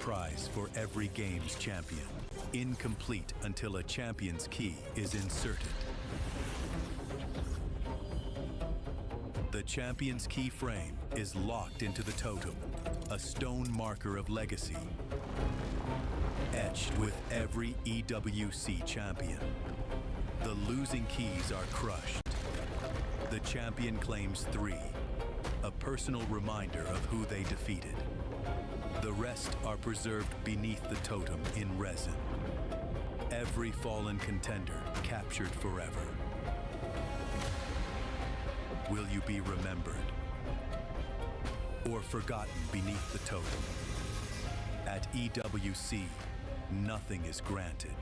prize for every game's champion, incomplete until a champion's key is inserted. The champion's key frame is locked into the totem, a stone marker of legacy, etched with every EWC champion. The losing keys are crushed. The champion claims 3, a personal reminder of who they defeated. The rest are preserved beneath the totem in resin. Every fallen contender captured forever. Will you be remembered or forgotten beneath the totem? At EWC, nothing is granted.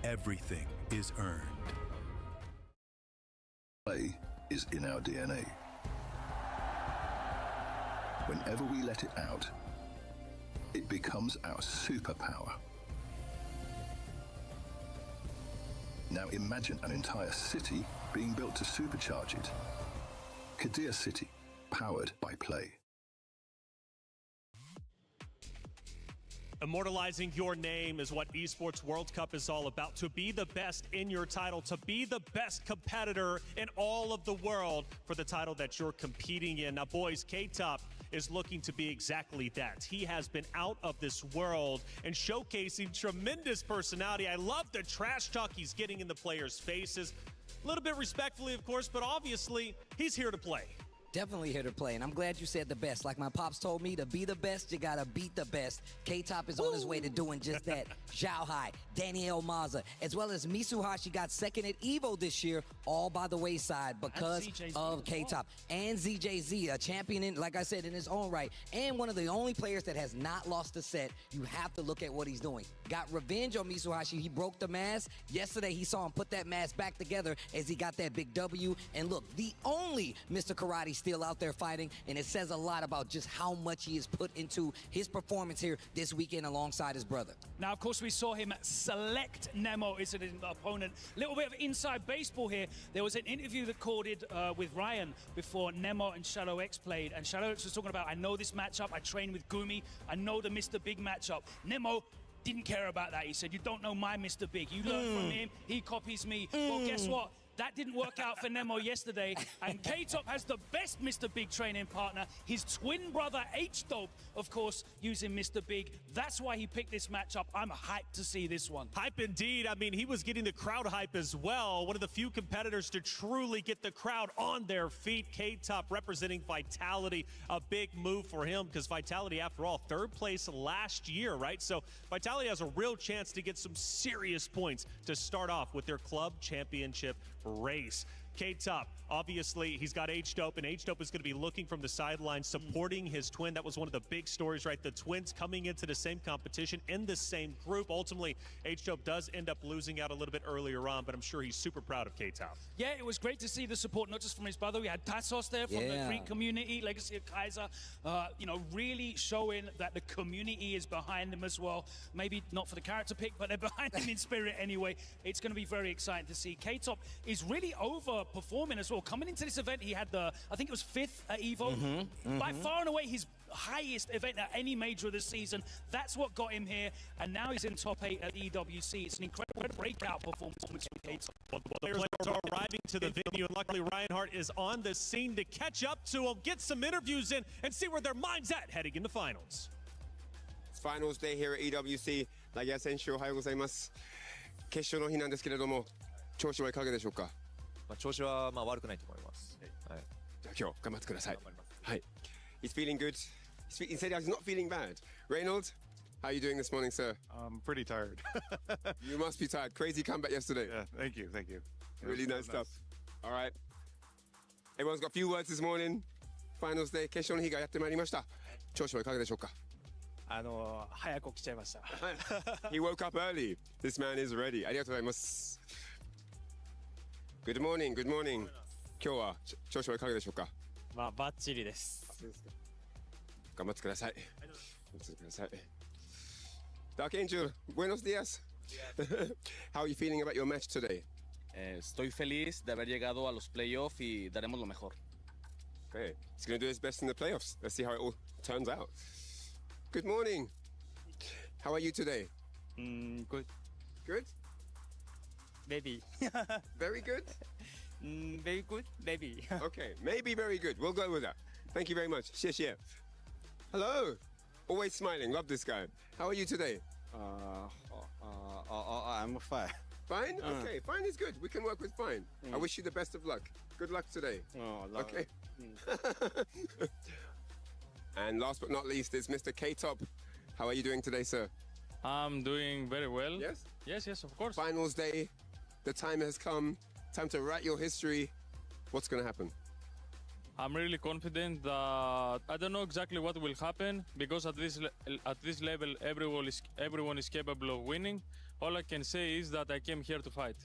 Everything is earned. Play is in our DNA. Whenever we let it out, it becomes our superpower. Now imagine an entire city being built to supercharge it. Kadir City, powered by play. Immortalizing your name is what Esports World Cup is all about. To be the best in your title, to be the best competitor in all of the world for the title that you're competing in. Now, boys, K-Top is looking to be exactly that. He has been out of this world and showcasing tremendous personality. I love the trash talk he's getting in the players' faces. A little bit respectfully, of course, but obviously, he's here to play. Definitely here to play, and I'm glad you said the best. Like my pops told me, to be the best, you gotta beat the best. K-Top is on his way to doing just that. Zhao Hai, Danielle Maza, as well as Mitsuhashi got second at EVO this year, all by the wayside because of K-Top. And ZJZ, a champion, in, like I said, in his own right, and one of the only players that has not lost a set. You have to look at what he's doing. Got revenge on Mitsuhashi. He broke the mask. Yesterday, he saw him put that mask back together as he got that big W. And look, the only Mr. Karate still out there fighting, and it says a lot about just how much he has put into his performance here this weekend alongside his brother. Now, of course, we saw him select Nemo as an opponent. Little bit of inside baseball here. There was an interview recorded with Ryan before Nemo and Shadow X played, and Shadow X was talking about, I know this matchup, I trained with Gumi, I know the Mr. Big matchup. Nemo didn't care about that. He said, you don't know my Mr. Big. You learn from him, he copies me. Well, guess what? That didn't work out for Nemo yesterday, and K-Top has the best Mr. Big training partner, his twin brother H-Dope, of course, using Mr. Big. That's why he picked this matchup. I'm hyped to see this one. Hype indeed. I mean, he was getting the crowd hype as well. One of the few competitors to truly get the crowd on their feet. K-Top representing Vitality, a big move for him because Vitality, after all, third place last year, right? So Vitality has a real chance to get some serious points to start off with their club championship race. K-Top, obviously, he's got H-Dope, and H-Dope is going to be looking from the sidelines, supporting his twin. That was one of the big stories, right? The twins coming into the same competition in the same group. Ultimately, H-Dope does end up losing out a little bit earlier on, but I'm sure he's super proud of K-Top. Yeah, it was great to see the support, not just from his brother. We had Tassos there from the Greek community, Legacy of Kaiser, you know, really showing that the community is behind him as well. Maybe not for the character pick, but they're behind him in spirit anyway. It's going to be very exciting to see. K-Top is really overperforming as well. Coming into this event, he had the, I think it was 5th at EVO. By far and away his highest event at any major of the season. That's what got him here, and now he's in top 8 at EWC. It's an incredible breakout performance with K-Top. Well, the players are arriving to the venue, and luckily Reinhardt is on the scene to catch up to them, get some interviews in, and see where their mind's at heading into finals. It's finals day here at EWC. 投げ選手おはようございます。決勝の日なんですけれども、調子はいかがでしょうか。調子は悪くないと思います。はい。じゃあ今日頑張ってください。はい。He's feeling good. He said he's not feeling bad. Reynolds, how are you doing this morning, sir? I'm pretty tired. You must be tired. Crazy comeback yesterday. Yeah, thank you, thank you. Really nice stuff. All right. Everyone's got a few words this morning. Finals day, 決勝の日がやってまいりました。調子はいかがでしょうか。早く起きちゃいました。He woke up early. This man is ready. ありがとうございます。Good morning, good morning. 今日は調子はいかがでしょうか。バッチリです。頑張ってください。頑張ってください。Dark Angel, buenos días. How are you feeling about your match today? Estoy feliz de haber llegado a los playoffs y daremos lo mejor. Okay, he's going to do his best in the playoffs. Let's see how it all turns out. Good morning. How are you today? Good. Good? Maybe. Very good? Very good. Maybe. Okay, maybe very good. We'll go with that. Thank you very much. 谢谢. Hello. Always smiling. Love this guy. How are you today? I'm fine. Fine? Okay, fine is good. We can work with fine. I wish you the best of luck. Good luck today. Okay. And last but not least is Mr. K-Top. How are you doing today, sir? I'm doing very well. Yes? Yes, of course. Finals day. The time has come. Time to write your history. What's going to happen? I'm really confident that I don't know exactly what will happen because at this level everyone is capable of winning. All I can say is that I came here to fight.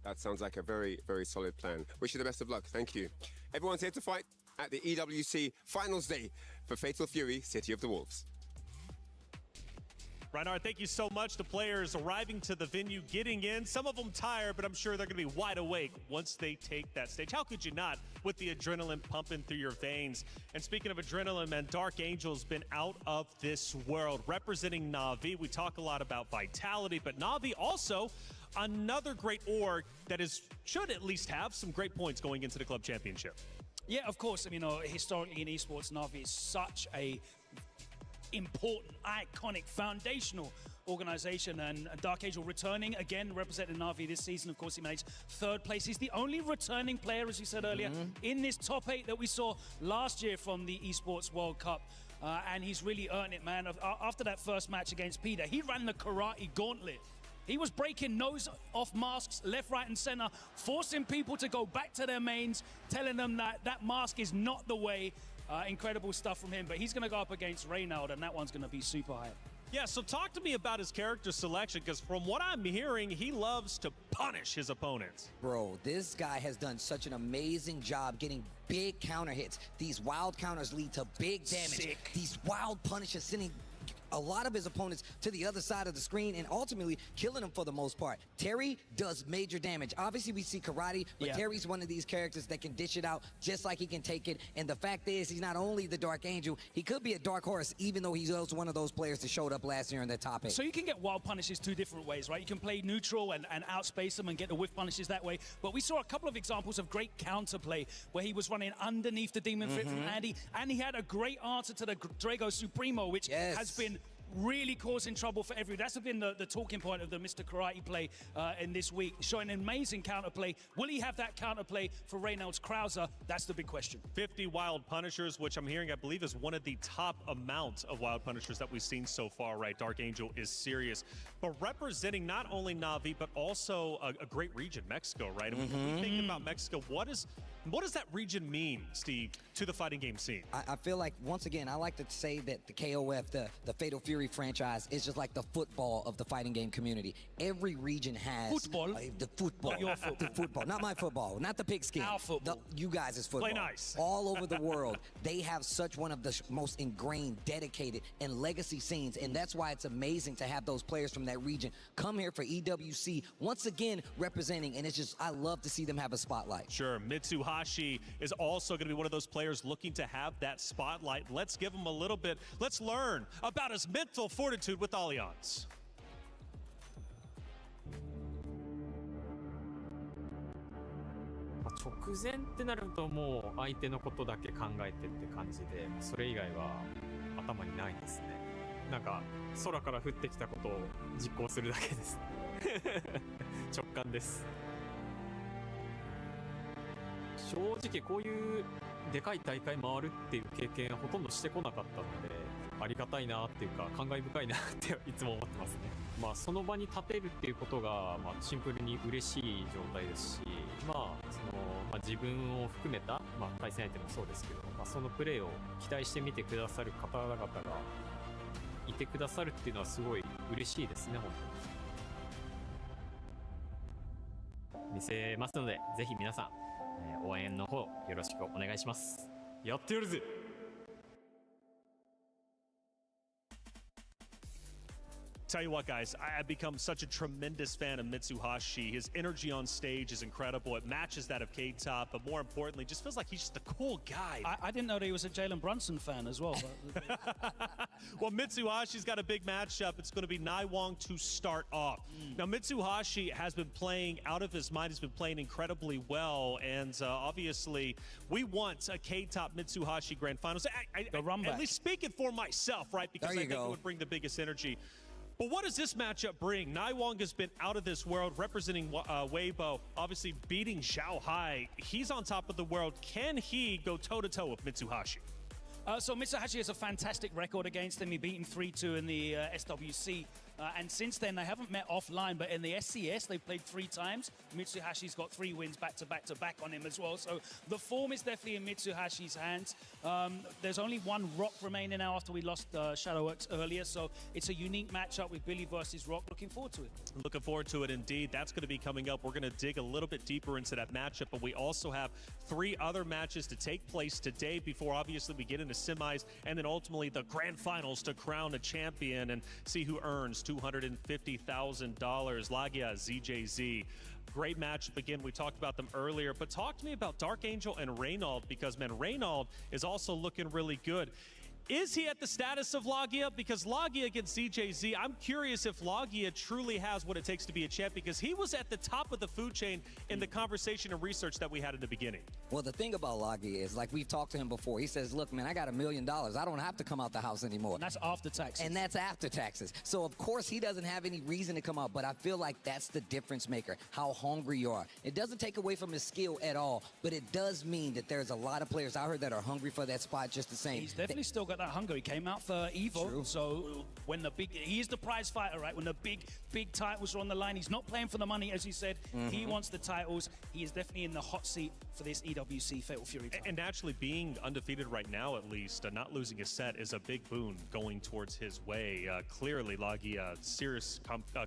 That sounds like a very, very solid plan. Wish you the best of luck. Thank you. Everyone's here to fight at the EWC Finals Day for Fatal Fury City of the Wolves. Reinhard, thank you so much. The players arriving to the venue, getting in. Some of them tired, but I'm sure they're going to be wide awake once they take that stage. How could you not with the adrenaline pumping through your veins? And speaking of adrenaline, man, Dark Angel's been out of this world. Representing Na'Vi, we talk a lot about vitality, but Na'Vi also another great org that should at least have some great points going into the club championship. Yeah, of course. I mean, historically in esports, Na'Vi is such a important, iconic, foundational organization, and Dark Angel returning again, representing Na'Vi this season. Of course, he managed third place. He's the only returning player, as you said earlier, in this top 8 that we saw last year from the Esports World Cup. And he's really earned it, man. After that first match against Peter, he ran the karate gauntlet. He was breaking nose-off masks left, right, and center, forcing people to go back to their mains, telling them that that mask is not the way. Incredible stuff from him, but he's going to go up against Reynald, and that one's going to be super high. Yeah, so talk to me about his character selection, because from what I'm hearing, he loves to punish his opponents. Bro, this guy has done such an amazing job getting big counter hits. These wild counters lead to big damage. Sick. These wild punishes sending a lot of his opponents to the other side of the screen and ultimately killing them for the most part. Terry does major damage. Obviously, we see karate, but Terry's one of these characters that can dish it out just like he can take it. And the fact is, he's not only the Dark Angel, he could be a Dark Horse, even though he's also one of those players that showed up last year in the top 8. So you can get wild punishes 2 different ways, right? You can play neutral and outspace them and get the whiff punishes that way. But we saw a couple of examples of great counterplay where he was running underneath the Demon Fit from Andy, and he had a great answer to the Drago Supremo, which has been really causing trouble for everyone. That's been the talking point of the Mr. Karate play in this week, showing an amazing counterplay. Will he have that counterplay for Reynolds Krauser? That's the big question. 50 wild punishers, which I'm hearing, I believe, is one of the top amounts of wild punishers that we've seen so far, right? Dark Angel is serious. But representing not only Na'Vi, but also a great region, Mexico, right? And when we think about Mexico, what does that region mean, Steve, to the fighting game scene? I feel like, once again, I like to say that the KOF, the Fatal Fury franchise, is just like the football of the fighting game community. Every region has football. The football. Not your football. The football. Not my football. Not the pigskin. Our football. You guys' football. Play nice. All over the world, they have such one of the most ingrained, dedicated, and legacy scenes. And that's why it's amazing to have those players from that region come here for EWC, once again representing. And it's just, I love to see them have a spotlight. Sure. Mitsuhashi is also going to be one of those players looking to have that spotlight. Let's give him a little bit. Let's learn about his mental fortitude with Allianz. 直前ってなるともう相手のことだけ考えてって感じで、それ以外は頭にないですね。なんか空から降ってきたことを実行するだけです直感です。正直こういうでかい大会回るっていう経験ほとんどしてこなかったので、ありがたいなっていうか感慨深いなっていつも思ってますね。まあその場に立てるっていうことがまあシンプルに嬉しい状態ですし、まあ自分を含めたまあ対戦相手もそうですけど、まあそのプレーを期待してみてくださる方々がいてくださるっていうのはすごい嬉しいですね、本当に。見せますので、ぜひ皆さん応援の方よろしくお願いします。やってやるぜ。Tell you what, guys, I've become such a tremendous fan of Mitsuhashi. His energy on stage is incredible. It matches that of K-Top, but more importantly, just feels like he's just a cool guy. I didn't know that he was a Jalen Brunson fan as well. Well, Mitsuhashi's got a big matchup. It's going to be Naiwong to start off. Now, Mitsuhashi has been playing out of his mind. He's been playing incredibly well, and obviously, we want a K-Top Mitsuhashi Grand Finals. At least speaking for myself, right? Because I think it would bring the biggest energy. But what does this matchup bring? Naiwong has been out of this world, representing Weibo, obviously beating Zhao Hai. He's on top of the world. Can he go toe-to-toe with Mitsuhashi? So Mitsuhashi has a fantastic record against him. He beat him 3-2 in the SWC. And since then, they haven't met offline, but in the SCS, they've played 3 times. Mitsuhashi's got 3 wins back-to-back on him as well. So the form is definitely in Mitsuhashi's hands. There's only 1 Rock remaining now after we lost Shadowworks earlier. So it's a unique matchup with Billy versus Rock. Looking forward to it. Looking forward to it indeed. That's going to be coming up. We're going to dig a little bit deeper into that matchup, but we also have 3 other matches to take place today before obviously we get into semis and then ultimately the grand finals to crown a champion and see who earns $250,000. Lagia, ZJZ. Great matchup. Again, we talked about them earlier, but talk to me about Dark Angel and Reynald because, man, Reynald is also looking really good. Is he at the status of Lagia? Because Lagia against ZJZ, I'm curious if Lagia truly has what it takes to be a champ because he was at the top of the food chain in the conversation and research that we had in the beginning. Well, the thing about Lagia is, like we've talked to him before, he says, look, man, I got $1 million. I don't have to come out the house anymore. And that's after taxes. And that's after taxes. So, of course, he doesn't have any reason to come out, but I feel like that's the difference maker, how hungry you are. It doesn't take away from his skill at all, but it does mean that there's a lot of players out here that are hungry for that spot just the same. He's definitely still got that hunger. He came out for Evo, True. so when he is the prize fighter, right? When the big titles are on the line, he's not playing for the money, as you said. He wants the titles. He is definitely in the hot seat for this EWC Fatal Fury title. And naturally, being undefeated right now, at least, not losing a set is a big boon going towards his way. Clearly, Lagia, serious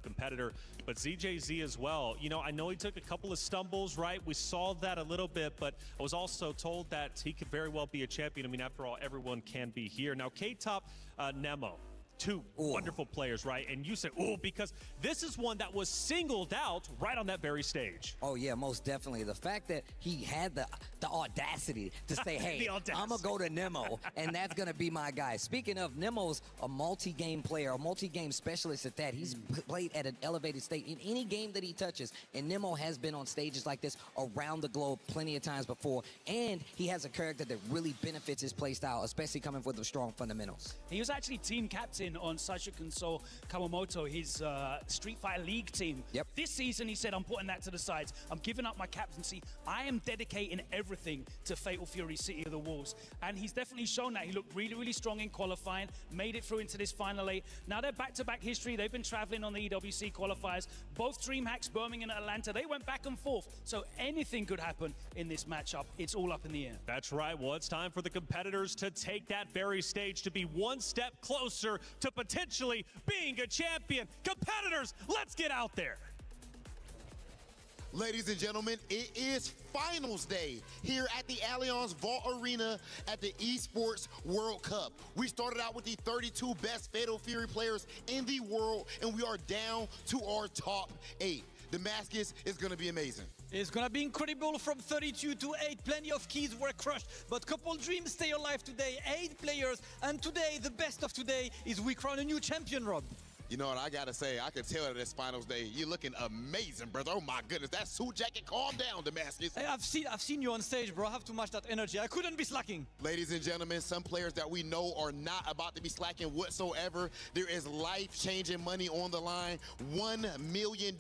competitor, but ZJZ as well. You know, I know he took a couple of stumbles, right? We saw that a little bit, but I was also told that he could very well be a champion. I mean, after all, everyone can be here. Now, K-Top, Nemo. 2 wonderful players, right? And you said, because this is one that was singled out right on that very stage. Oh, yeah, most definitely. The fact that he had the audacity to say, hey, I'm going to go to Nemo, and that's going to be my guy. Speaking of, Nemo's a multi-game player, a multi-game specialist at that. He's played at an elevated state in any game that he touches, and Nemo has been on stages like this around the globe plenty of times before, and he has a character that really benefits his play style, especially coming with the strong fundamentals. He was actually team captain on Sashiken Soul Kawamoto, his Street Fighter League team. This season, he said, I'm putting that to the sides. I'm giving up my captaincy. I am dedicating everything to Fatal Fury City of the Wolves. And he's definitely shown that. He looked really, really strong in qualifying, made it through into this Final 8. Now they're back-to-back history. They've been traveling on the EWC qualifiers. Both DreamHacks, Birmingham and Atlanta, they went back and forth. So anything could happen in this matchup. It's all up in the air. That's right. Well, it's time for the competitors to take that very stage to be one step closer to potentially being a champion. Competitors, let's get out there. Ladies and gentlemen, it is finals day here at the Allianz Vault Arena at the Esports World Cup. We started out with the 32 best Fatal Fury players in the world, and we are down to our top 8. Damascus is going to be amazing. It's going to be incredible from 32 to 8. Plenty of keys were crushed, but couple dreams stay alive today. 8 players, and today, the best of today is we crown a new champion, Rob. You know what, I gotta say, I can tell that it's finals day. You're looking amazing, brother. Oh my goodness, that suit jacket, calm down, Damascus. Hey, I've seen you on stage, bro. I have to match that energy. I couldn't be slacking. Ladies and gentlemen, some players that we know are not about to be slacking whatsoever. There is life-changing money on the line. $1 million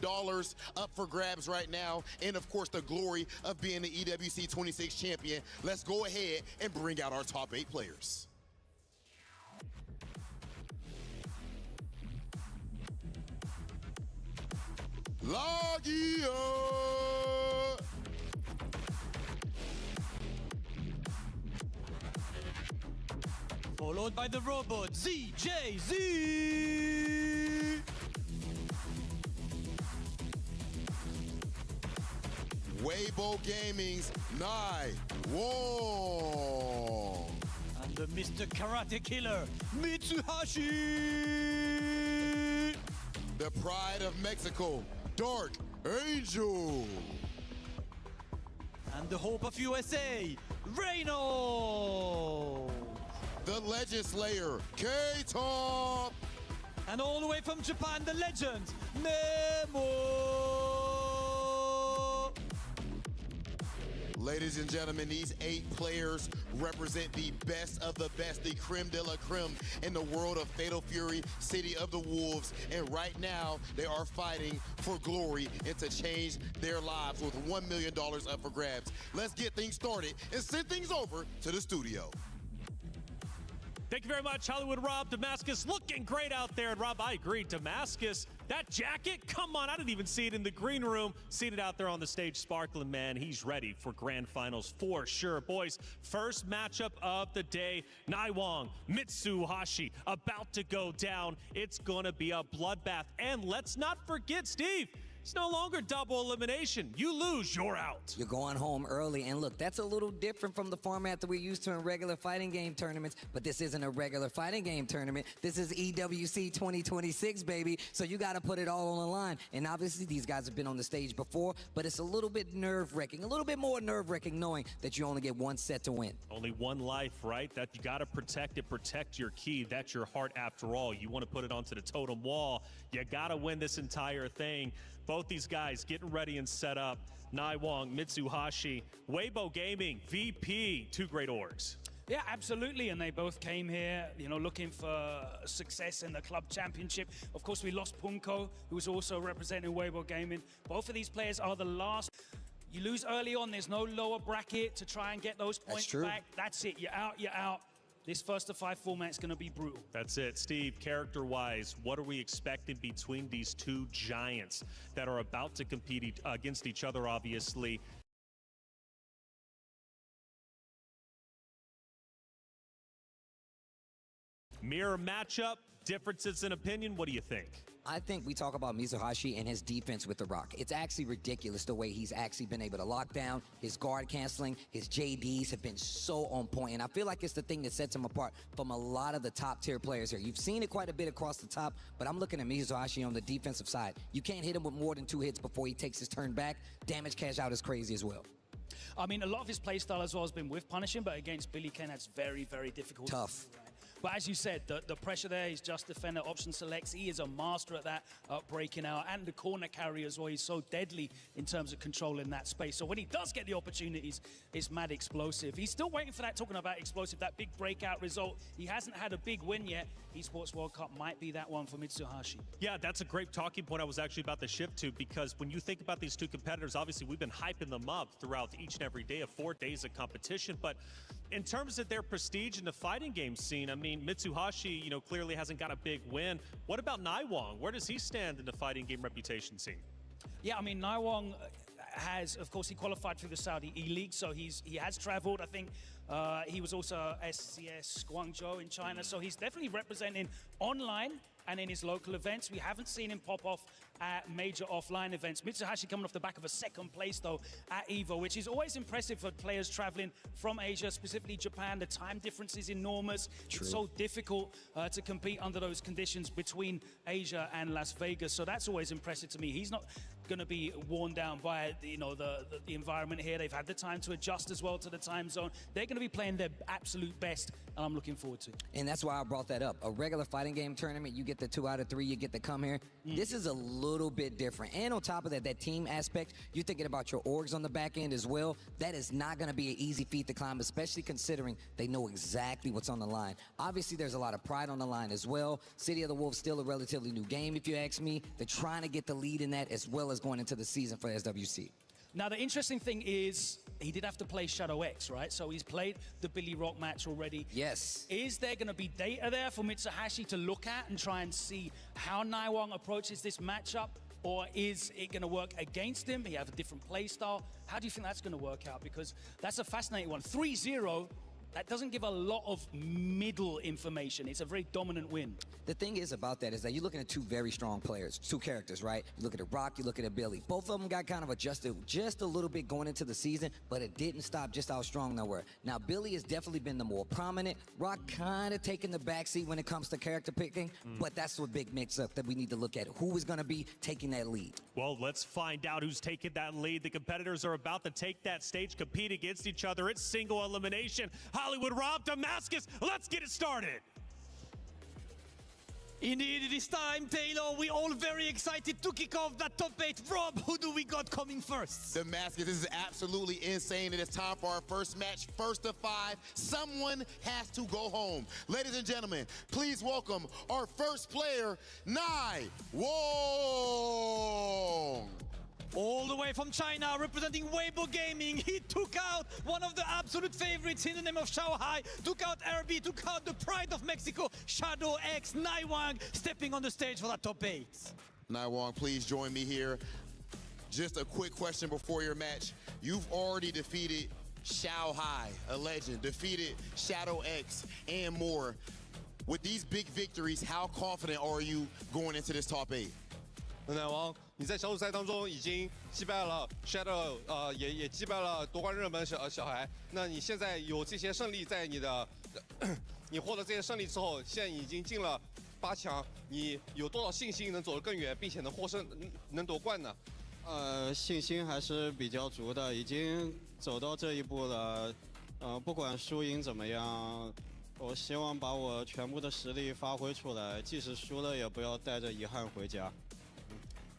up for grabs right now. And of course, the glory of being the EWC 26 champion. Let's go ahead and bring out our top 8 players. Lagia! Followed by the robot, ZJZ! Weibo Gaming's Naiwong! And the Mr. Karate Killer, Mitsuhashi! the pride of Mexico, Dark Angel. And the hope of USA, Reno. The Legend Slayer, K-Top. And all the way from Japan, the legend, Nemo. Ladies and gentlemen, these 8 players represent the best of the best, the creme de la creme in the world of Fatal Fury, City of the Wolves. And right now, they are fighting for glory and to change their lives with $1 million up for grabs. Let's get things started and send things over to the studio. Thank you very much, Hollywood Rob. Damascus looking great out there. And Rob, I agree. Damascus, that jacket, come on. I didn't even see it in the green room. Seen it out there on the stage sparkling, man. He's ready for grand finals for sure. Boys, first matchup of the day. Naiwang, Mitsuhashi about to go down. It's going to be a bloodbath. And let's not forget, Steve, it's no longer double elimination. You lose, you're out. You're going home early. And look, that's a little different from the format that we're used to in regular fighting game tournaments. But this isn't a regular fighting game tournament. This is EWC 2026, baby. So you got to put it all on the line. And obviously, these guys have been on the stage before. But it's a little bit nerve-wracking, a little bit more nerve-wracking knowing that you only get one set to win. Only one life, right? That you got to protect it, protect your key. That's your heart after all. You want to put it onto the totem wall. You got to win this entire thing. Both these guys getting ready and set up. Naiwang, Mitsuhashi, Weibo Gaming, VP, 2 great orgs. Yeah, absolutely, and they both came here, you know, looking for success in the club championship. Of course, we lost Punko, who was also representing Weibo Gaming. Both of these players are the last. You lose early on, there's no lower bracket to try and get those points back. That's it, you're out, you're out. This first to 5 format is going to be brutal. That's it. Steve, character-wise, what are we expecting between these 2 giants that are about to compete against each other, obviously? Mirror matchup, differences in opinion, what do you think? I think we talk about Mitsuhashi and his defense with the rock. It's actually ridiculous the way he's actually been able to lock down. His guard canceling, his JDs have been so on point. And I feel like it's the thing that sets him apart from a lot of the top tier players here. You've seen it quite a bit across the top, but I'm looking at Mitsuhashi on the defensive side. You can't hit him with more than 2 hits before he takes his turn back. Damage cash out is crazy as well. I mean, a lot of his playstyle as well has been with punishing, but against Billy Ken, that's very, very difficult. Tough. But as you said, the pressure there, he's just defender, option selects. He is a master at that, breaking out. And the corner carry as well. He's so deadly in terms of controlling that space. So when he does get the opportunities, it's mad explosive. He's still waiting for that, talking about explosive, that big breakout result. He hasn't had a big win yet. Esports World Cup might be that one for Mitsuhashi. Yeah, that's a great talking point I was actually about to shift to, because when you think about these 2 competitors, obviously we've been hyping them up throughout each and every day of 4 days of competition. But in terms of their prestige in the fighting game scene, I mean, Mitsuhashi, you know, clearly hasn't got a big win. What about Naiwang? Where does he stand in the fighting game reputation scene? Yeah, I mean, Naiwang has, of course, he qualified through the Saudi E-League, so he has traveled. I think he was also SCS Guangzhou in China, so he's definitely representing online and in his local events. We haven't seen him pop off at major offline events. Mitsuhashi coming off the back of a 2nd place, though, at EVO, which is always impressive for players traveling from Asia, specifically Japan. The time difference is enormous. True. It's so difficult to compete under those conditions between Asia and Las Vegas. So that's always impressive to me. He's not going to be worn down by the environment here. They've had the time to adjust as well to the time zone. They're going to be playing their absolute best, and I'm looking forward to it. And that's why I brought that up. A regular fighting game tournament, you get the 2 out of 3, you get to come here. This is a little bit different. And on top of that, that team aspect, you're thinking about your orgs on the back end as well. That is not going to be an easy feat to climb, especially considering they know exactly what's on the line. Obviously, there's a lot of pride on the line as well. City of the Wolves still a relatively new game, if you ask me. They're trying to get the lead in that as well as going into the season for SWC. Now, the interesting thing is he did have to play Shadow X, right? So he's played the Billy Rock match already. Yes. Is there going to be data there for Mitsuhashi to look at and try and see how Naiwang approaches this matchup? Or is it going to work against him? He has a different play style. How do you think that's going to work out? Because that's a fascinating one. 3-0 that doesn't give a lot of middle information. It's a very dominant win. The thing is about that is that you're looking at two very strong players, two characters, right? You look at Rock, you look at Billy. Both of them got kind of adjusted just a little bit going into the season, but it didn't stop just how strong they were. Now, Billy has definitely been the more prominent. Rock kind of taking the backseat when it comes to character picking, but that's what big mix-up that we need to look at. Who is going to be taking that lead? Well, let's find out who's taking that lead. The competitors are about to take that stage, compete against each other. It's single elimination. Hollywood, Rob, Damascus, let's get it started. Indeed, it is time, Taylor. We're all very excited to kick off that top 8. Rob, who do we got coming first? Damascus, this is absolutely insane. It is time for our first match, first of 5. Someone has to go home. Ladies and gentlemen, please welcome our first player, Nai Wong. All the way from China, representing Weibo Gaming, he took out one of the absolute favorites in the name of Shanghai, took out RB, took out the pride of Mexico, Shadow X, Nai Wong, stepping on the stage for that top 8. Nai Wong, please join me here. Just a quick question before your match. You've already defeated Shanghai, a legend, defeated Shadow X, and more. With these big victories, how confident are you going into this top 8? 奶王，你在小组赛当中已经击败了 Shadow， 也击败了夺冠热门小孩。那你现在有这些胜利在你的，你获得这些胜利之后，现在已经进了8强，你有多少信心能走得更远，并且能获胜，能夺冠呢？信心还是比较足的，已经走到这一步了。不管输赢怎么样，我希望把我全部的实力发挥出来，即使输了也不要带着遗憾回家。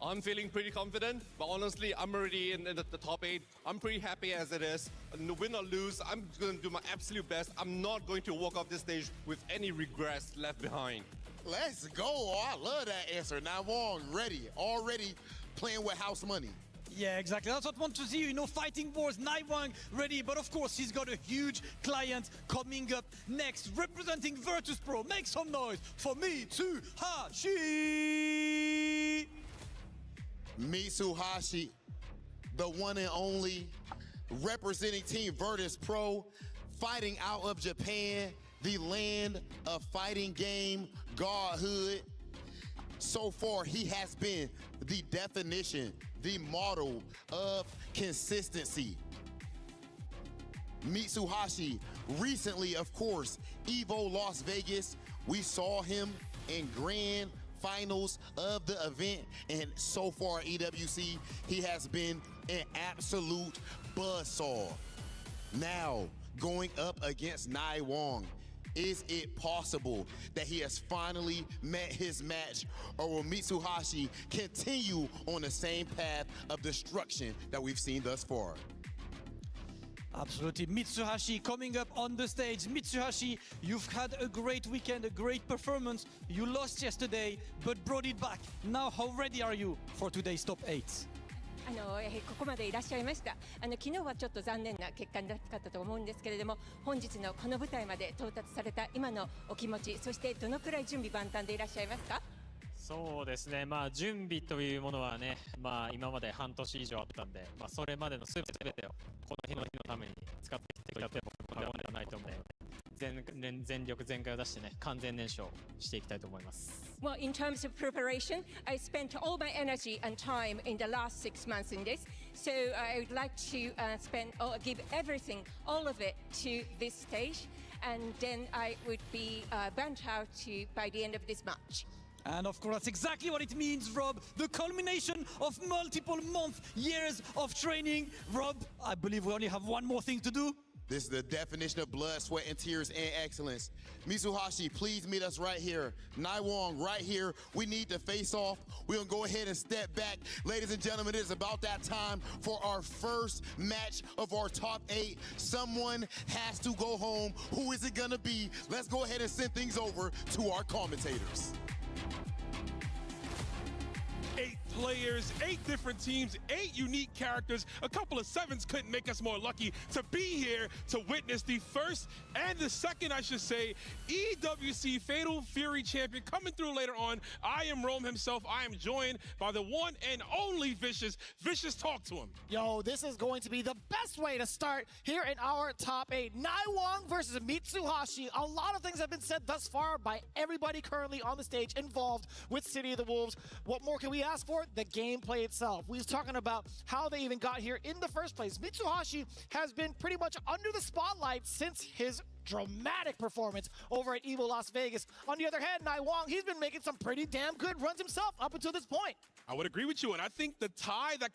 I'm feeling pretty confident, but honestly, I'm already in the top 8. I'm pretty happy as it is. Win or lose, I'm going to do my absolute best. I'm not going to walk off this stage with any regrets left behind. Let's go. Oh, I love that answer. Now Wong, ready, already playing with house money. Yeah, exactly. That's what I want to see. You know, fighting wars, Nai Wong ready, but of course he's got a huge client coming up next, representing Virtus Pro. Make some noise for Mitsuhashi. Mitsuhashi, the one and only, representing Team Virtus Pro, fighting out of Japan, the land of fighting game, godhood. So far, he has been the definition, the model of consistency. Mitsuhashi, recently, of course, Evo Las Vegas, we saw him in grand finals of the event, and so far at EWC, he has been an absolute buzzsaw. Now, going up against Nai Wong, is it possible that he has finally met his match, or will Mitsuhashi continue on the same path of destruction that we've seen thus far? Absolutely. Mitsuhashi coming up on the stage. Mitsuhashi, you've had a great weekend, a great performance. You lost yesterday, but brought it back. Now, how ready are you for today's top 8? ここまでいらっしゃいました。昨日はちょっと残念な結果になったかと思うんですけれども、本日のこの舞台まで到達された今のお気持ち、そしてどのくらい準備万端でいらっしゃいますか？そうですね、準備というものはね、今まで半年以上あったんで、それまでの全てをこの日のために使ってきてやっても過言ではないと思うので、全力全開を出してね、完全燃焼していきたいと思います。Well, in terms of preparation, I spent all my energy and time in the last 6 months in this. So I would like to give everything, all of it, to this stage, and then I would be burnt out by the end of this match. And of course, that's exactly what it means, Rob. The culmination of multiple months, years of training. Rob, I believe we only have one more thing to do. This is the definition of blood, sweat, and tears and excellence. Mitsuhashi, please meet us right here. Nai Wong, right here. We need to face off. We're going to go ahead and step back. Ladies and gentlemen, it is about that time for our first match of our top 8. Someone has to go home. Who is it going to be? Let's go ahead and send things over to our commentators. 8 players, 8 different teams, 8 unique characters. A couple of 7s couldn't make us more lucky to be here to witness the first and the second, I should say, EWC Fatal Fury champion coming through later on. I am Rome himself. I am joined by the one and only Vicious. Vicious, talk to him. Yo, this is going to be the best way to start here in our top 8. Naiwang versus Mitsuhashi. A lot of things have been said thus far by everybody currently on the stage involved with City of the Wolves. What more can we ask for? The gameplay itself. We was talking about how they even got here in the first place. Mitsuhashi has been pretty much under the spotlight since his dramatic performance over at EVO Las Vegas. On the other hand, Naiwang, he's been making some pretty damn good runs himself up until this point. I would agree with you, and I think the tie that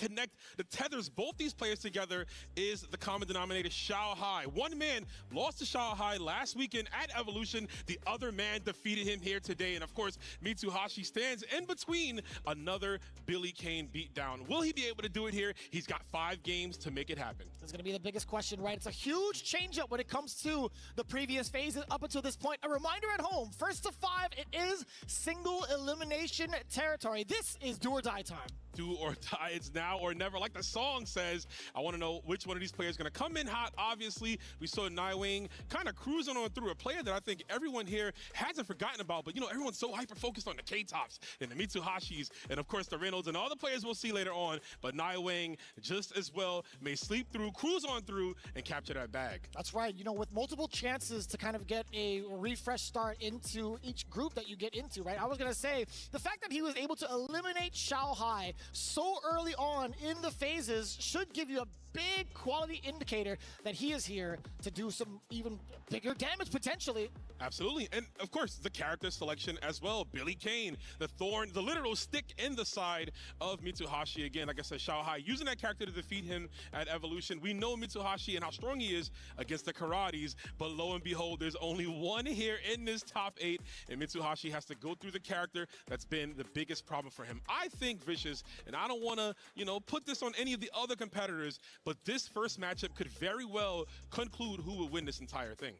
tethers both these players together is the common denominator, Xiaohai. One man lost to Xiaohai last weekend at Evolution. The other man defeated him here today, and of course, Mitsuhashi stands in between another Billy Kane beatdown. Will he be able to do it here? He's got 5 games to make it happen. That's going to be the biggest question, right? It's a huge change-up when it comes to the previous phases up until this point. A reminder at home, first to 5, it is single elimination territory. This is do or die time. Do or die, it's now or never. Like the song says, I want to know which one of these players is going to come in hot. Obviously, we saw Naiwang kind of cruising on through, a player that I think everyone here hasn't forgotten about. But, you know, everyone's so hyper-focused on the K-Tops and the Mitsuhashis and, of course, the Reynolds and all the players we'll see later on. But Naiwang just as well may sleep through, cruise on through, and capture that bag. That's right. You know, with multiple chances to kind of get a refresh start into each group that you get into, right? I was going to say, the fact that he was able to eliminate Xiaohai so early on in the phases should give you a big quality indicator that he is here to do some even bigger damage potentially. Absolutely. And of course, the character selection as well. Billy Kane, the thorn, the literal stick in the side of Mitsuhashi. Again, like I said, Xiaohai using that character to defeat him at Evolution. We know Mitsuhashi and how strong he is against the Karates, but lo and behold, there's only one here in this top 8, and Mitsuhashi has to go through the character that's been the biggest problem for him. I think Vicious, and I don't want to, you know, put this on any of the other competitors, but this first matchup could very well conclude who will win this entire thing.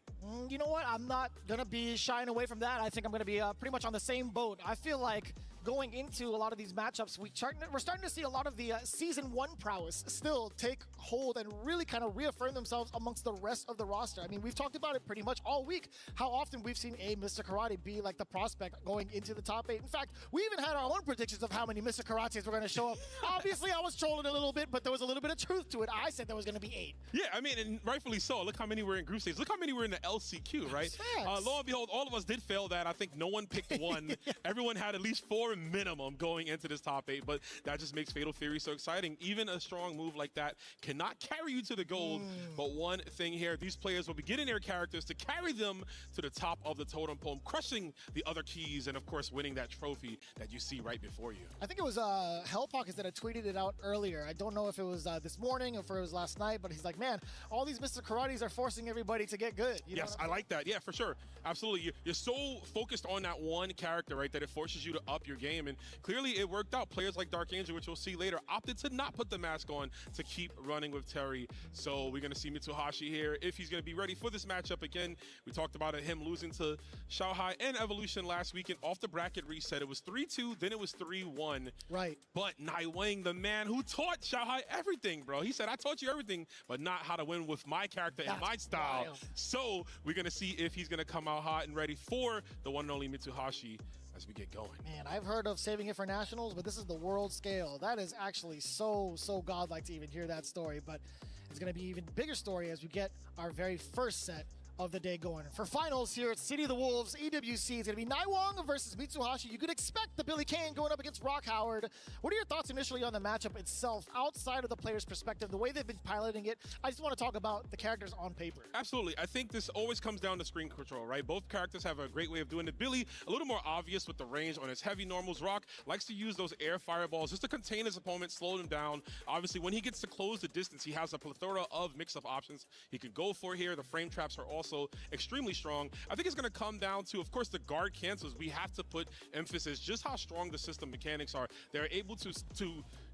You know what? I'm not going to be shying away from that. I think I'm going to be pretty much on the same boat. I feel like going into a lot of these matchups, we're starting to see a lot of the Season 1 prowess still take hold and really kind of reaffirm themselves amongst the rest of the roster. I mean, we've talked about it pretty much all week, how often we've seen a Mr. Karate be like the prospect going into the top 8. In fact, we even had our own predictions of how many Mr. Karates were going to show up. Obviously, I was trolling a little bit, but there was a little bit of truth to it. I said there was going to be 8. Yeah, I mean, and rightfully so. Look how many were in group stage. Look how many were in the LCQ, right? Lo and behold, all of us did fail that. I think no one picked 1. Yeah. Everyone had at least 4 minimum going into this top 8, but that just makes Fatal Fury so exciting. Even a strong move like that cannot carry you to the gold. But one thing here, these players will be getting their characters to carry them to the top of the totem pole, crushing the other keys, and of course winning that trophy that you see right before you. I think it was Hell Pockets that had tweeted it out earlier. I don't know if it was this morning or if it was last night, but he's like, man, all these Mr. Karates are forcing everybody to get good. You know yes, I like that. Yeah, for sure. Absolutely. You're so focused on that one character, right, that it forces you to up your game. And clearly it worked out. Players like Dark Angel, which we'll see later, opted to not put the mask on to keep running with Terry. So we're going to see Mitsuhashi here if he's going to be ready for this matchup. Again, we talked about it, him losing to Xiaohai and Evolution last weekend off the bracket reset. It was 3-2, then it was 3-1. Right. But Naiwang, the man who taught Xiaohai everything, bro. He said, I taught you everything, but not how to win with my character and my style. Wild. So we're going to see if he's going to come out hot and ready for the one and only Mitsuhashi as we get going. Man, I've heard of saving it for nationals, but this is the world scale. That is actually so godlike to even hear that story, but it's going to be even bigger story as we get our very first set of the day going. For finals here at City of the Wolves, EWC is going to be Naiwang versus Mitsuhashi. You could expect the Billy Kane going up against Rock Howard. What are your thoughts initially on the matchup itself, outside of the player's perspective, the way they've been piloting it? I just want to talk about the characters on paper. Absolutely. I think this always comes down to screen control, right? Both characters have a great way of doing it. Billy, a little more obvious with the range on his heavy normals. Rock likes to use those air fireballs just to contain his opponent, slow him down. Obviously, when he gets to close the distance, he has a plethora of mix-up options he can go for here. The frame traps are also extremely strong. I think it's going to come down to, of course, the guard cancels. We have to put emphasis just how strong the system mechanics are. They're able to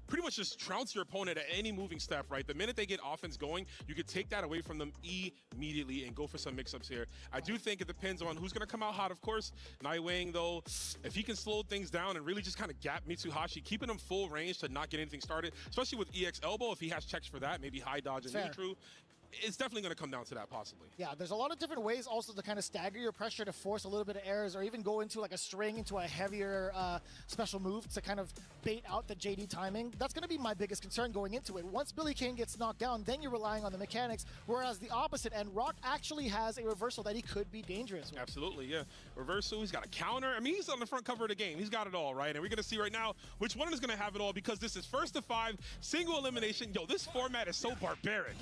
pretty much just trounce your opponent at any moving step, right? The minute they get offense going, you could take that away from them immediately and go for some mix-ups here. I do think it depends on who's going to come out hot, of course. Naiwang, though, if he can slow things down and really just kind of gap Mitsuhashi, keeping him full range to not get anything started, especially with EX elbow, if he has checks for that, maybe high dodge and neutral. It's definitely going to come down to that, possibly. Yeah, there's a lot of different ways also to kind of stagger your pressure to force a little bit of errors or even go into like a string into a heavier special move to kind of bait out the JD timing. That's going to be my biggest concern going into it. Once Billy Kane gets knocked down, then you're relying on the mechanics, whereas the opposite end, Rock actually has a reversal that he could be dangerous with. Absolutely, yeah. Reversal, he's got a counter. I mean, he's on the front cover of the game. He's got it all, right? And we're going to see right now which one is going to have it all because this is first to 5, single elimination. Yo, this format is so barbaric.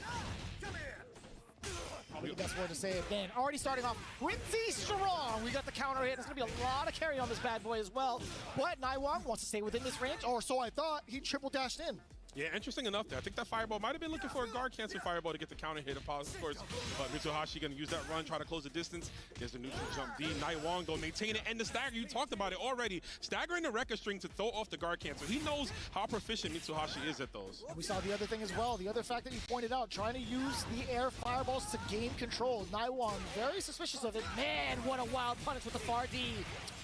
Probably the best word to say it, Dan. Already starting off pretty strong. We got the counter hit. There's going to be a lot of carry on this bad boy as well. But Naiwang wants to stay within this range, or so I thought. He triple dashed in. Yeah, interesting enough there. I think that fireball might have been looking for a guard cancel fireball to get the counter hit, of course. But Mitsuhashi going to use that run, try to close the distance. There's the neutral jump D. Naiwang, though, maintain it. And the stagger, you talked about it already. Staggering the record string to throw off the guard cancel. He knows how proficient Mitsuhashi is at those. And we saw the other thing as well. The other fact that you pointed out, trying to use the air fireballs to gain control. Naiwang, very suspicious of it. Man, what a wild punish with the far D.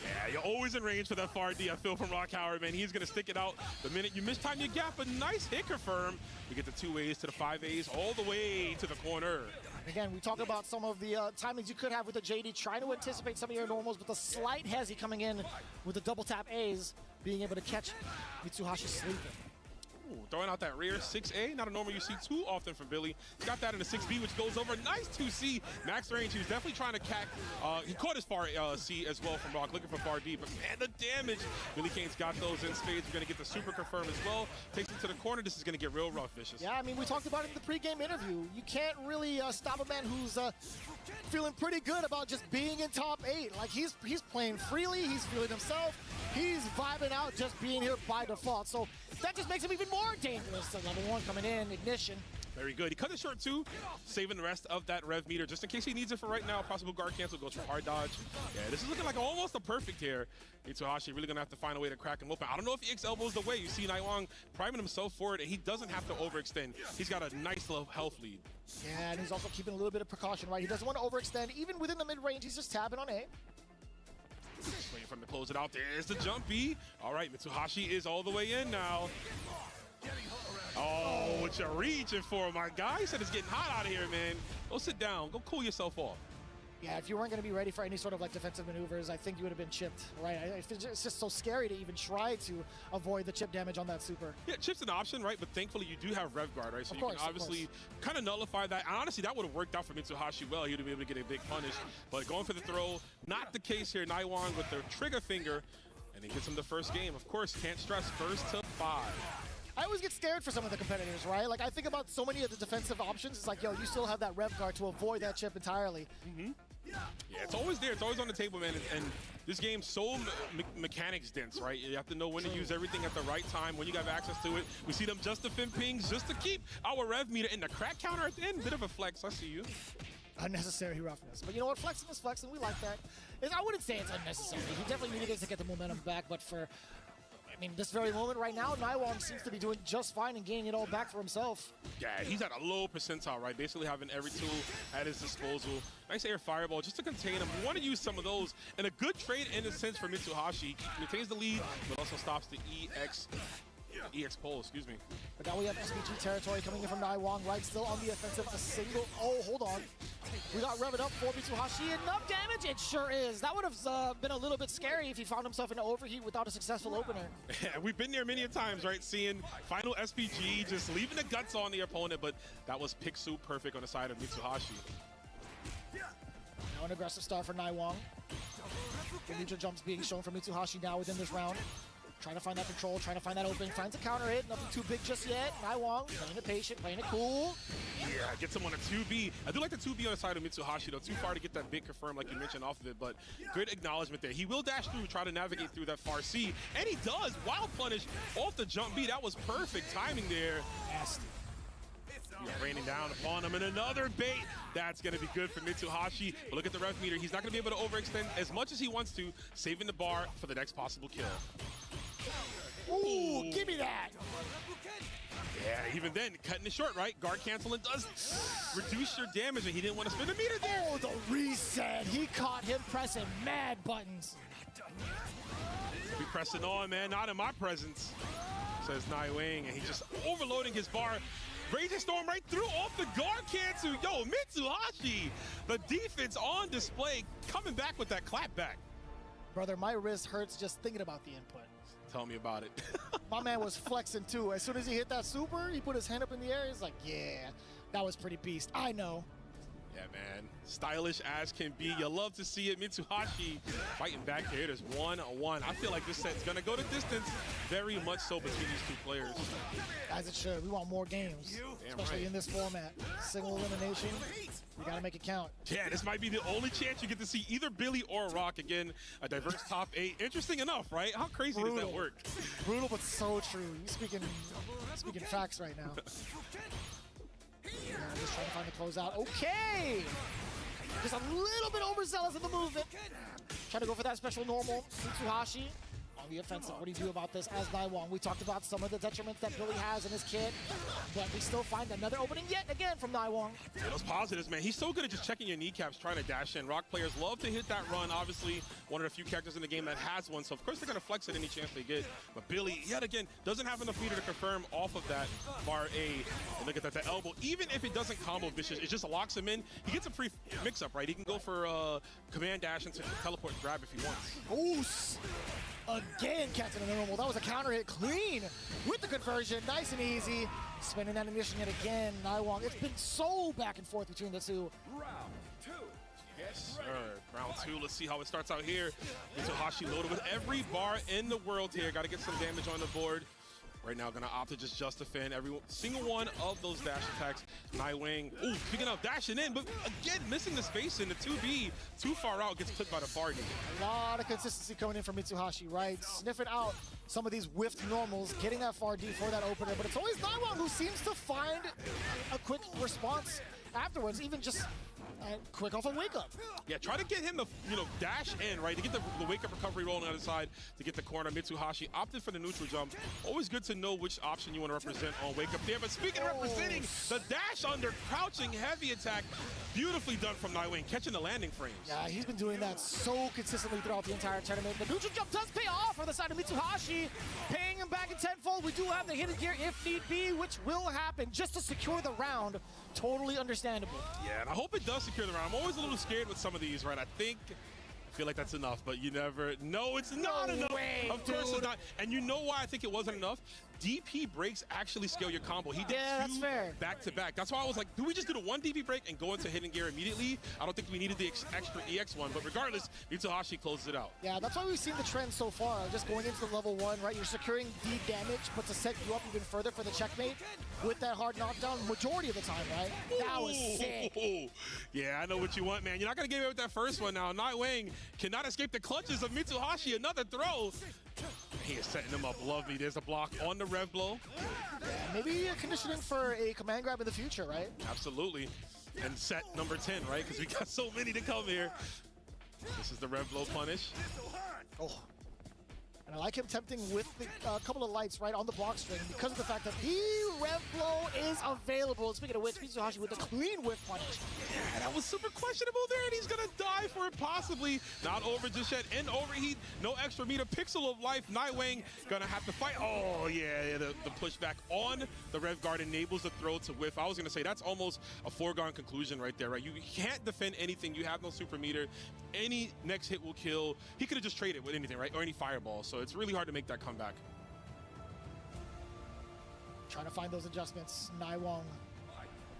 Yeah, you're always in range for that far D, I feel, from Rock Howard, man. He's going to stick it out the minute you mistime your gap. A nice hit confirm. We get the 2As to the 5As all the way to the corner. Again, we talk about some of the timings you could have with the JD, trying to anticipate some of your normals, but the slight hezzy coming in with the double tap A's, being able to catch Mitsuhashi sleeping. Ooh, throwing out that rear 6A, not a normal you see too often from Billy. He's got that in the 6B, which goes over. Nice 2C. Max range, he was definitely trying to cack. He caught his far C as well from Rock, looking for far D, but man, the damage. Billy Kane's got those in spades. We're going to get the super confirm as well. Takes it to the corner. This is going to get real rough, Vicious. Yeah, I mean, we talked about it in the pregame interview. You can't really stop a man who's feeling pretty good about just being in top 8. Like, he's playing freely. He's feeling himself. He's vibing out just being here by default. So that just makes him even more dangerous. So level 1 coming in, ignition. Very good. He cut it short too, saving the rest of that rev meter just in case he needs it for right now. Possible guard cancel, goes for hard dodge. Yeah, this is looking like almost a perfect here. Mitsuhashi really gonna have to find a way to crack him open. I don't know if EX elbows the way. You see Naiwang priming himself forward, and he doesn't have to overextend. He's got a nice little health lead. Yeah, and he's also keeping a little bit of precaution, right? He doesn't want to overextend. Even within the mid-range, he's just tabbing on A. Waiting for him to close it out. There's the jump B. All right, Mitsuhashi is all the way in now. Oh, what you're reaching for, my guy. He said it's getting hot out of here, man. Go sit down. Go cool yourself off. Yeah, if you weren't going to be ready for any sort of like defensive maneuvers, I think you would have been chipped, right? It's just so scary to even try to avoid the chip damage on that super. Yeah, chip's an option, right? But thankfully, you do have rev guard, right? So you can obviously kind of nullify that. And honestly, that would have worked out for Mitsuhashi well. He would have been able to get a big punish. But going for the throw, not the case here. Naiwang with the trigger finger, and he gets him the first game. Of course, can't stress first to 5. I always get scared for some of the competitors, right? Like, I think about so many of the defensive options. It's like, yo, you still have that rev guard to avoid that chip entirely. Yeah, it's always there. It's always on the table, man. And this game's so mechanics dense, right? You have to know when to use everything at the right time, when you have access to it. We see them just to fin pings, just to keep our rev meter in the crack counter at the end. Bit of a flex. I see you. Unnecessary roughness. But you know what? Flexing is flexing. We like that. I wouldn't say it's unnecessary. He definitely needed to get the momentum back, but for... I mean, this very moment right now, Naiwang seems to be doing just fine and gaining it all back for himself. Yeah, he's at a low percentile, right? Basically having every tool at his disposal. Nice air fireball just to contain him. We want to use some of those. And a good trade in a sense for Mitsuhashi. He maintains the lead, but also stops the EX pole, excuse me. But now we have SPG territory coming in from Naiwang, right? Still on the offensive, a single, oh, hold on. We got rev it up for Mitsuhashi, enough damage, it sure is. That would have been a little bit scary if he found himself in an overheat without a successful opener. We've been there many a times, right? Seeing final SPG, just leaving the guts on the opponent, but that was pick soup perfect on the side of Mitsuhashi. Now an aggressive start for Naiwang. The neutral jumps being shown from Mitsuhashi now within this round. Trying to find that control, trying to find that opening, finds a counter hit, nothing too big just yet. Naiwang playing it patient, playing it cool. Yeah, gets him on a 2B. I do like the 2B on the side of Mitsuhashi, though. Too far to get that big confirm like you mentioned off of it, but good acknowledgement there. He will dash through, try to navigate through that far C, and he does. Wild punish off the jump B. That was perfect timing there. Nasty. Yeah, raining down upon him, and another bait. That's going to be good for Mitsuhashi. But look at the rev meter. He's not going to be able to overextend as much as he wants to, saving the bar for the next possible kill. Ooh, give me that. Yeah, even then, cutting it short, right? Guard canceling does reduce your damage, and he didn't want to spend a meter there. Oh, the reset. He caught him pressing mad buttons. Be pressing on, man. Not in my presence, says Nightwing, and he's just overloading his bar. Raging Storm right through off the guard cancel. Yo, Mitsuhashi, the defense on display, coming back with that clap back. Brother, my wrist hurts just thinking about the input. Tell me about it. My man was flexing too. As soon as he hit that super, he put his hand up in the air. He's like, yeah, that was pretty beast. I know. Yeah, man. Stylish as can be. You love to see it. Mitsuhashi fighting back here. It is 1-1. I feel like this set's going to go the distance very much so between these two players. As it should. We want more games, especially in this format. Single elimination. You got to make it count. Yeah, this might be the only chance you get to see either Billy or Rock. Again, a diverse top 8. Interesting enough, right? How crazy does that work? Brutal, but so true. You're speaking facts right now. Yeah, just trying to find the closeout. Okay! Just a little bit overzealous in the movement. Trying to go for that special normal. Mitsuhashi on the offensive. What do you do about this as Naiwang? We talked about some of the detriments that Billy has in his kit, but we still find another opening yet again from Naiwang. Yeah, those positives, man. He's so good at just checking your kneecaps, trying to dash in. Rock players love to hit that run. Obviously, one of the few characters in the game that has one, so of course they're going to flex it any chance they get. But Billy, yet again, doesn't have enough meter to confirm off of that bar A. And look at that, the elbow. Even if it doesn't combo Vicious, it just locks him in. He gets a free mix-up, right? He can go for command dash into teleport and grab if he wants. Ooh! Again, Captain of Normal. That was a counter hit clean with the conversion. Nice and easy. Spinning that initiation yet again. Naiwang. It's been so back and forth between the two. Round 2. Yes, sir. Round 2. Let's see how it starts out here. Mitsuhashi loaded with every bar in the world here. Got to get some damage on the board. Right now, gonna opt to just defend every single one of those dash attacks. Nightwing, ooh, speaking of dashing in, but again, missing the space in the 2B, too far out, gets clipped by the Fardy. A lot of consistency coming in from Mitsuhashi, right? Sniffing out some of these whiffed normals, getting that far D for that opener, but it's always Naiwang who seems to find a quick response afterwards, even just quick off a wake-up. Yeah, try to get him to, dash in, right, to get the wake-up recovery roll on the other side to get the corner. Mitsuhashi opted for the neutral jump. Always good to know which option you want to represent on wake-up there. But speaking of representing, the dash under crouching heavy attack, beautifully done from Nightwing, catching the landing frames. Yeah, he's been doing that so consistently throughout the entire tournament. The neutral jump does pay off on the side of Mitsuhashi, paying him back in tenfold. We do have the hidden gear if need be, which will happen just to secure the round. Totally understandable. Yeah, and I hope it does secure the round. I'm always a little scared with some of these, right? I feel like that's enough, but you never. No, it's not enough. Of course it's not. And you know why I think it wasn't enough? DP breaks actually scale your combo. He did two back-to-back. That's why I was like, do we just do the one DP break and go into hidden gear immediately? I don't think we needed the extra EX one, but regardless, Mitsuhashi closes it out. Yeah, that's why we've seen the trend so far. Just going into level 1, right? You're securing deep damage, but to set you up even further for the checkmate with that hard knockdown majority of the time, right? That was sick. Yeah, I know what you want, man. You're not going to get away with that first one now. Nightwing cannot escape the clutches of Mitsuhashi. Another throw. He is setting him up. Love me. There's a block on the rev blow. Yeah, maybe conditioning for a command grab in the future, right? Absolutely. And set number 10, right? Because we got so many to come here. This is the rev blow punish. Oh. And I like him tempting with the couple of lights right on the block string because of the fact that the rev blow is available. Speaking of which, Mitsuhashi with a clean whiff punish. Yeah, that was super questionable there, and he's going to die for it possibly. Not over just yet. In overheat, no extra meter. Pixel of life. Nightwing going to have to fight. Oh, yeah, the pushback on the rev guard enables the throw to whiff. I was going to say that's almost a foregone conclusion right there, right? You can't defend anything. You have no super meter. Any next hit will kill. He could have just traded with anything, right? Or any fireball. So it's really hard to make that comeback. Trying to find those adjustments. Naiwang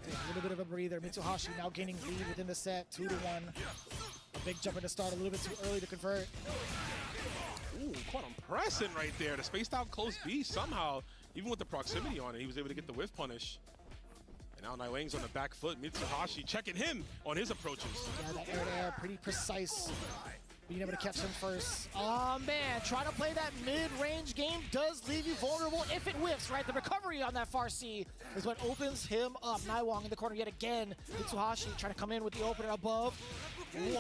taking a little bit of a breather. Mitsuhashi now gaining lead within the set, 2-1. A big jump in the start, a little bit too early to convert. Ooh, quite impressive right there. The spaced out close B somehow, even with the proximity on it, he was able to get the whiff punish. And now Nightwing's on the back foot. Mitsuhashi checking him on his approaches. Yeah, that air-to-air, pretty precise. Being able to catch him first. Oh man, trying to play that mid-range game does leave you vulnerable if it whiffs, right? The recovery on that far C is what opens him up. Naiwang in the corner yet again. Mitsuhashi trying to come in with the opener above. One.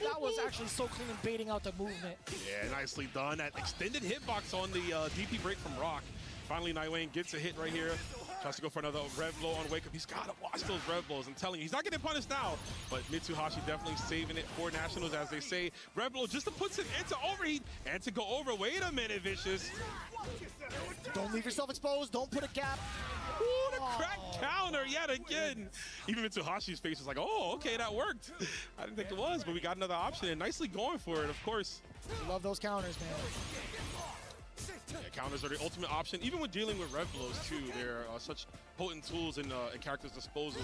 That was actually so clean and baiting out the movement. Yeah, nicely done. That extended hitbox on the DP break from Rock. Finally, Naiwang gets a hit right here. Tries to go for another rev blow on Wake Up. He's got to watch those rev blows. I'm telling you, he's not getting punished now. But Mitsuhashi definitely saving it for Nationals, as they say. Rev blow just to put him into overheat and to go over. Wait a minute, Vicious. Don't leave yourself exposed. Don't put a gap. Ooh, the crack counter yet again. Even Mitsuhashi's face was like, oh, okay, that worked. I didn't think it was, but we got another option and nicely going for it, of course. Love those counters, man. Yeah, counters are the ultimate option, even when dealing with rev blows too. They're such potent tools in character's disposal.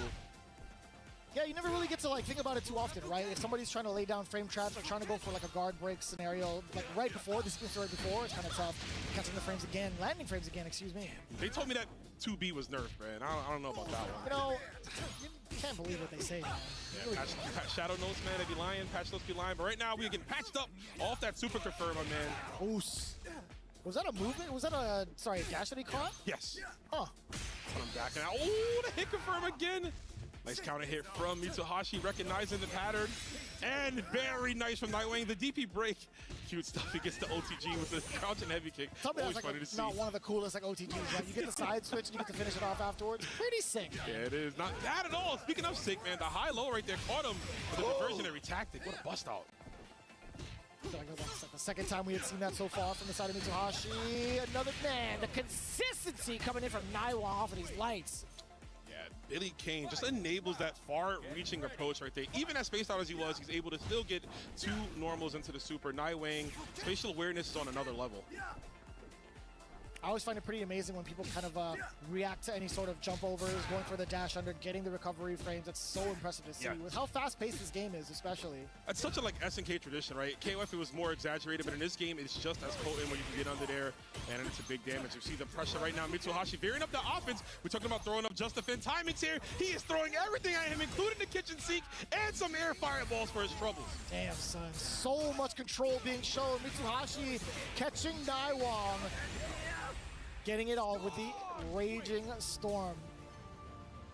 Yeah, you never really get to like think about it too often, right? If somebody's trying to lay down frame traps or trying to go for like a guard break scenario, like right before, this sequence right before, it's kind of tough. Catching the frames again, landing frames again, excuse me. They told me that 2B was nerfed, man. I don't know about that one. You know, you can't believe what they say, man. Yeah, patch Shadow Notes, man, they be lying. Patch Notes be lying. But right now, we getting patched up off that super confirm, my man. Oos. Was that a movement? Was that a, sorry, a dash that he caught? Yes. Huh. But I'm backing out. Oh, the hit confirm again. Nice counter hit from Mitsuhashi, recognizing the pattern. And very nice from Nightwing. The DP break. Cute stuff. He gets the OTG with the crouch and heavy kick. Tell me Always that's funny like to not see. one of the coolest like OTGs, right? You get the side switch and you get to finish it off afterwards. Pretty sick. Yeah, it is. Not bad at all. Speaking of sick, man, the high-low right there caught him with a diversionary tactic. What a bust out. That's like the second time we had seen that so far from the side of Mitsuhashi. Another, man, the consistency coming in from Naiwa off of these lights. Yeah, Billy Kane just enables that far-reaching approach right there. Even as spaced out as he was, he's able to still get two normals into the super. Naiwang, spatial awareness is on another level. I always find it pretty amazing when people kind of react to any sort of jump overs, going for the dash under, getting the recovery frames. That's so impressive to see. Yeah. With how fast-paced this game is, especially. It's such a like SNK tradition, right? KOF, it was more exaggerated, but in this game, it's just as potent when you can get under there, and it's a big damage. You see the pressure right now. Mitsuhashi veering up the offense. We're talking about throwing up just defend timings here. He is throwing everything at him, including the kitchen sink and some air fireballs for his troubles. Damn, son. So much control being shown. Mitsuhashi catching Naiwang. Getting it all with the Raging Storm.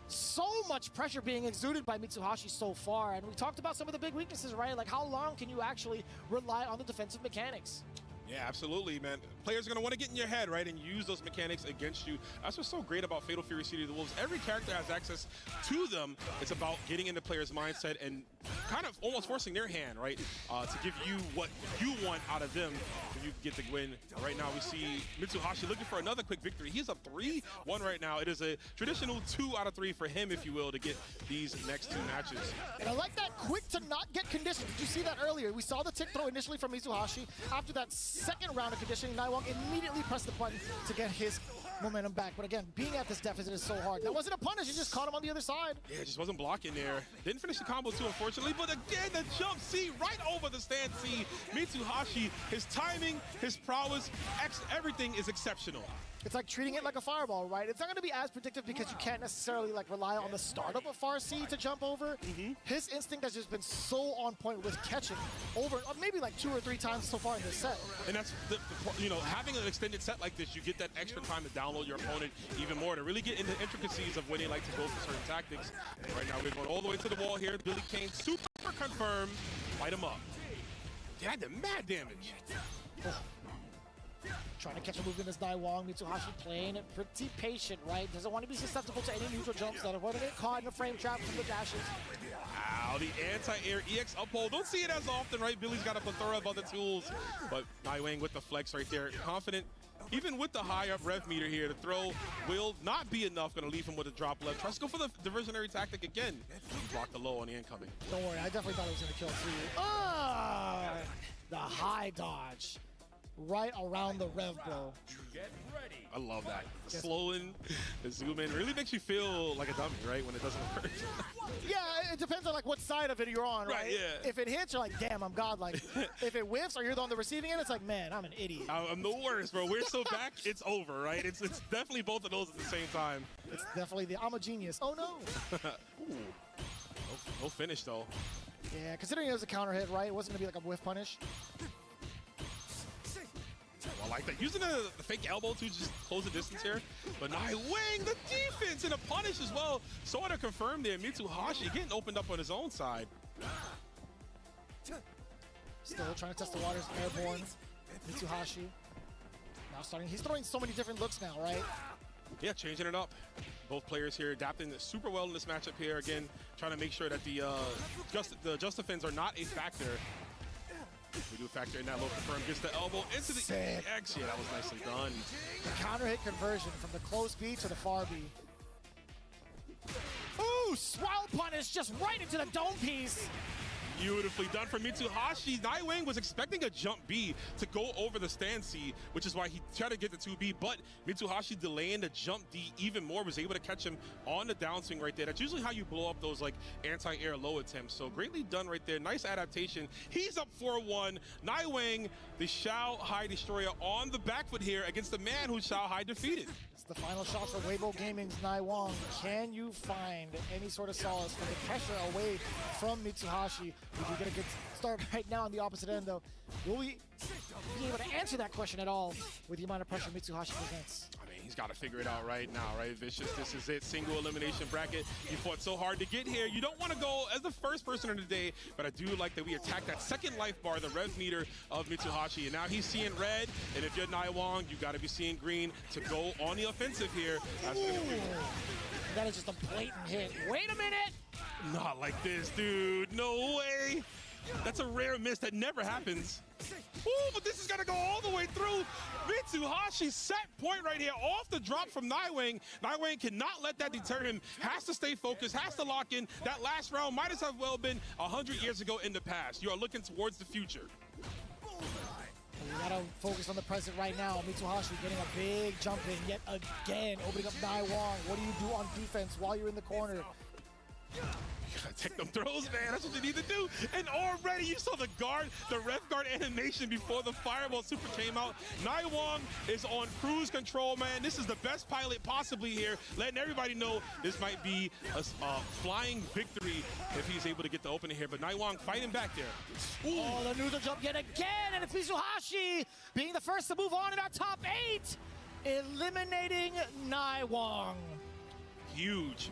So much pressure being exuded by Mitsuhashi so far, and we talked about some of the big weaknesses, right? Like how long can you actually rely on the defensive mechanics? Yeah, absolutely, man. Players are going to want to get in your head, right, and use those mechanics against you. That's what's so great about Fatal Fury City of the Wolves. Every character has access to them. It's about getting in the player's mindset and kind of almost forcing their hand, right, to give you what you want out of them so you get the win. Right now, we see Mitsuhashi looking for another quick victory. He's up 3-1 right now. It is a traditional 2 out of 3 for him, if you will, to get these next 2 matches. And I like that quick to not get conditioned. Did you see that earlier? We saw the tick throw initially from Mitsuhashi. After that second round of conditioning, Naiwang immediately pressed the button to get his momentum back. But again, being at this deficit is so hard. That wasn't a punish, he just caught him on the other side. Yeah, just wasn't blocking there. Didn't finish the combo too, unfortunately, but again, the jump C right over the stand C. Mitsuhashi, his timing, his prowess, everything is exceptional. It's like treating it like a fireball, right? It's not going to be as predictive because you can't necessarily like rely on the startup of far C to jump over. His instinct has just been so on point with catching over maybe like 2 or 3 times so far in this set. And that's, you know, having an extended set like this, you get that extra time to download your opponent even more, to really get into the intricacies of when they like to go for certain tactics. And right now, we're going all the way to the wall here. Billy Kane, super confirmed. Light him up. Yeah, that did mad damage. Trying to catch a movement as Naiwang. Mitsuhashi playing it pretty patient, right? Doesn't want to be susceptible to any neutral jumps that are going to get caught in a frame trap from the dashes. Wow, the anti-air EX uphold. Don't see it as often, right? Billy's got a plethora of other tools, but Naiwang with the flex right there. Confident, even with the high up rev meter here, the throw will not be enough. Going to leave him with a drop left. Tries to go for the diversionary tactic again. He blocked the low on the incoming. Don't worry, I definitely thought he was going to kill too. Ah, the high dodge. Right around the rev blow. I love that. The slow in, the zoom in, really makes you feel like a dummy, right? When it doesn't work. Yeah, it depends on like what side of it you're on, right? Yeah. If it hits, you're like, damn, I'm godlike. If it whiffs or you're on the receiving end, it's like, man, I'm an idiot. I'm the worst, bro. We're so back, it's over, right? It's definitely both of those at the same time. It's definitely the I'm a genius. Oh no. Ooh. No finish though. Yeah, considering it was a counter hit, right? It wasn't going to be like a whiff punish. I like that. Using the fake elbow to just close the distance here. But Naiwing, the defense and a punish as well. Sort of confirmed there. Mitsuhashi getting opened up on his own side. Still trying to test the waters, airborne. Mitsuhashi. Now starting, he's throwing so many different looks now, right? Yeah, changing it up. Both players here adapting super well in this matchup here. Again, trying to make sure that the just defense are not a factor. We do factor in that low confirm. Gets the elbow into the X. Yeah, that was nicely done. The counter hit conversion from the close B to the far B. Ooh, swirl punish just right into the dome piece. Beautifully done from Mitsuhashi. Naiwing was expecting a jump B to go over the stand C, which is why he tried to get the 2B, but Mitsuhashi delaying the jump D even more, was able to catch him on the downswing right there. That's usually how you blow up those like anti-air low attempts. So greatly done right there. Nice adaptation. He's up 4-1. Naiwing, the Shanghai Destroyer, on the back foot here against the man who Shanghai defeated. It's the final shot for Weibo Gaming's Naiwang. Can you find any sort of solace from the pressure away from Mitsuhashi? If you get a good start right now on the opposite end, though, will we be able to answer that question at all with the amount of pressure Mitsuhashi presents? I mean, he's got to figure it out right now, right? Vicious, this is it. Single elimination bracket. You fought so hard to get here. You don't want to go as the first person of the day, but I do like that we attacked that second life bar, the rev meter of Mitsuhashi, and now he's seeing red. And if you're Naiwang, you got to be seeing green to go on the offensive here. That is just a blatant hit. Wait a minute! Not like this, dude. No way. That's a rare miss. That never happens. Ooh, but this is going to go all the way through. Mitsuhashi set point right here off the drop from Naiwing. Naiwing cannot let that deter him. Has to stay focused, has to lock in. That last round might as well been 100 years ago in the past. You are looking towards the future. We gotta focus on the present right now. Mitsuhashi getting a big jump in yet again, opening up Naiwang. What do you do on defense while you're in the corner? You gotta take them throws, man. That's what you need to do. And already you saw the ref guard animation before the fireball super came out. Naiwang is on cruise control, man. This is the best pilot possibly here, letting everybody know this might be a flying victory if he's able to get the opening here. But Naiwang fighting back there. Ooh. Oh, the noodle jump yet again, and it's Mitsuhashi being the first to move on in our top 8, eliminating Naiwang. Huge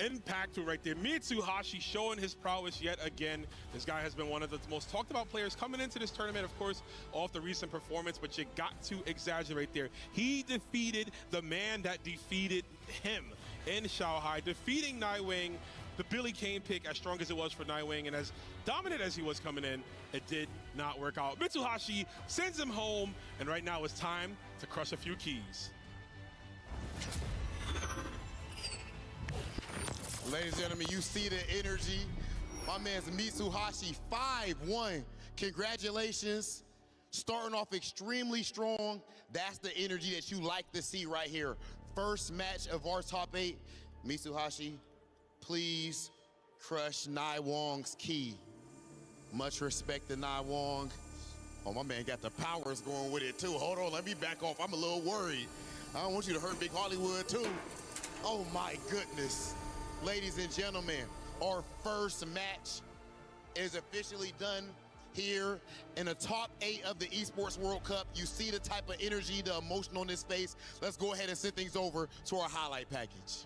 impact right there. Mitsuhashi showing his prowess yet again. This guy has been one of the most talked about players coming into this tournament, of course, off the recent performance, but you got to exaggerate there. He defeated the man that defeated him in Shanghai, defeating Naiwing. The Billy Kane pick, as strong as it was for Naiwing and as dominant as he was coming in, it did not work out. Mitsuhashi sends him home, and right now it's time to crush a few keys. Ladies and gentlemen, you see the energy. My man's Mitsuhashi, 5-1. Congratulations. Starting off extremely strong. That's the energy that you like to see right here. First match of our top 8. Mitsuhashi, please crush Naiwang's key. Much respect to Naiwang. Oh, my man got the powers going with it too. Hold on, let me back off. I'm a little worried. I don't want you to hurt Big Hollywood too. Oh my goodness. Ladies and gentlemen, our first match is officially done here in the top 8 of the Esports World Cup. You see the type of energy, the emotion on this face. Let's go ahead and send things over to our highlight package.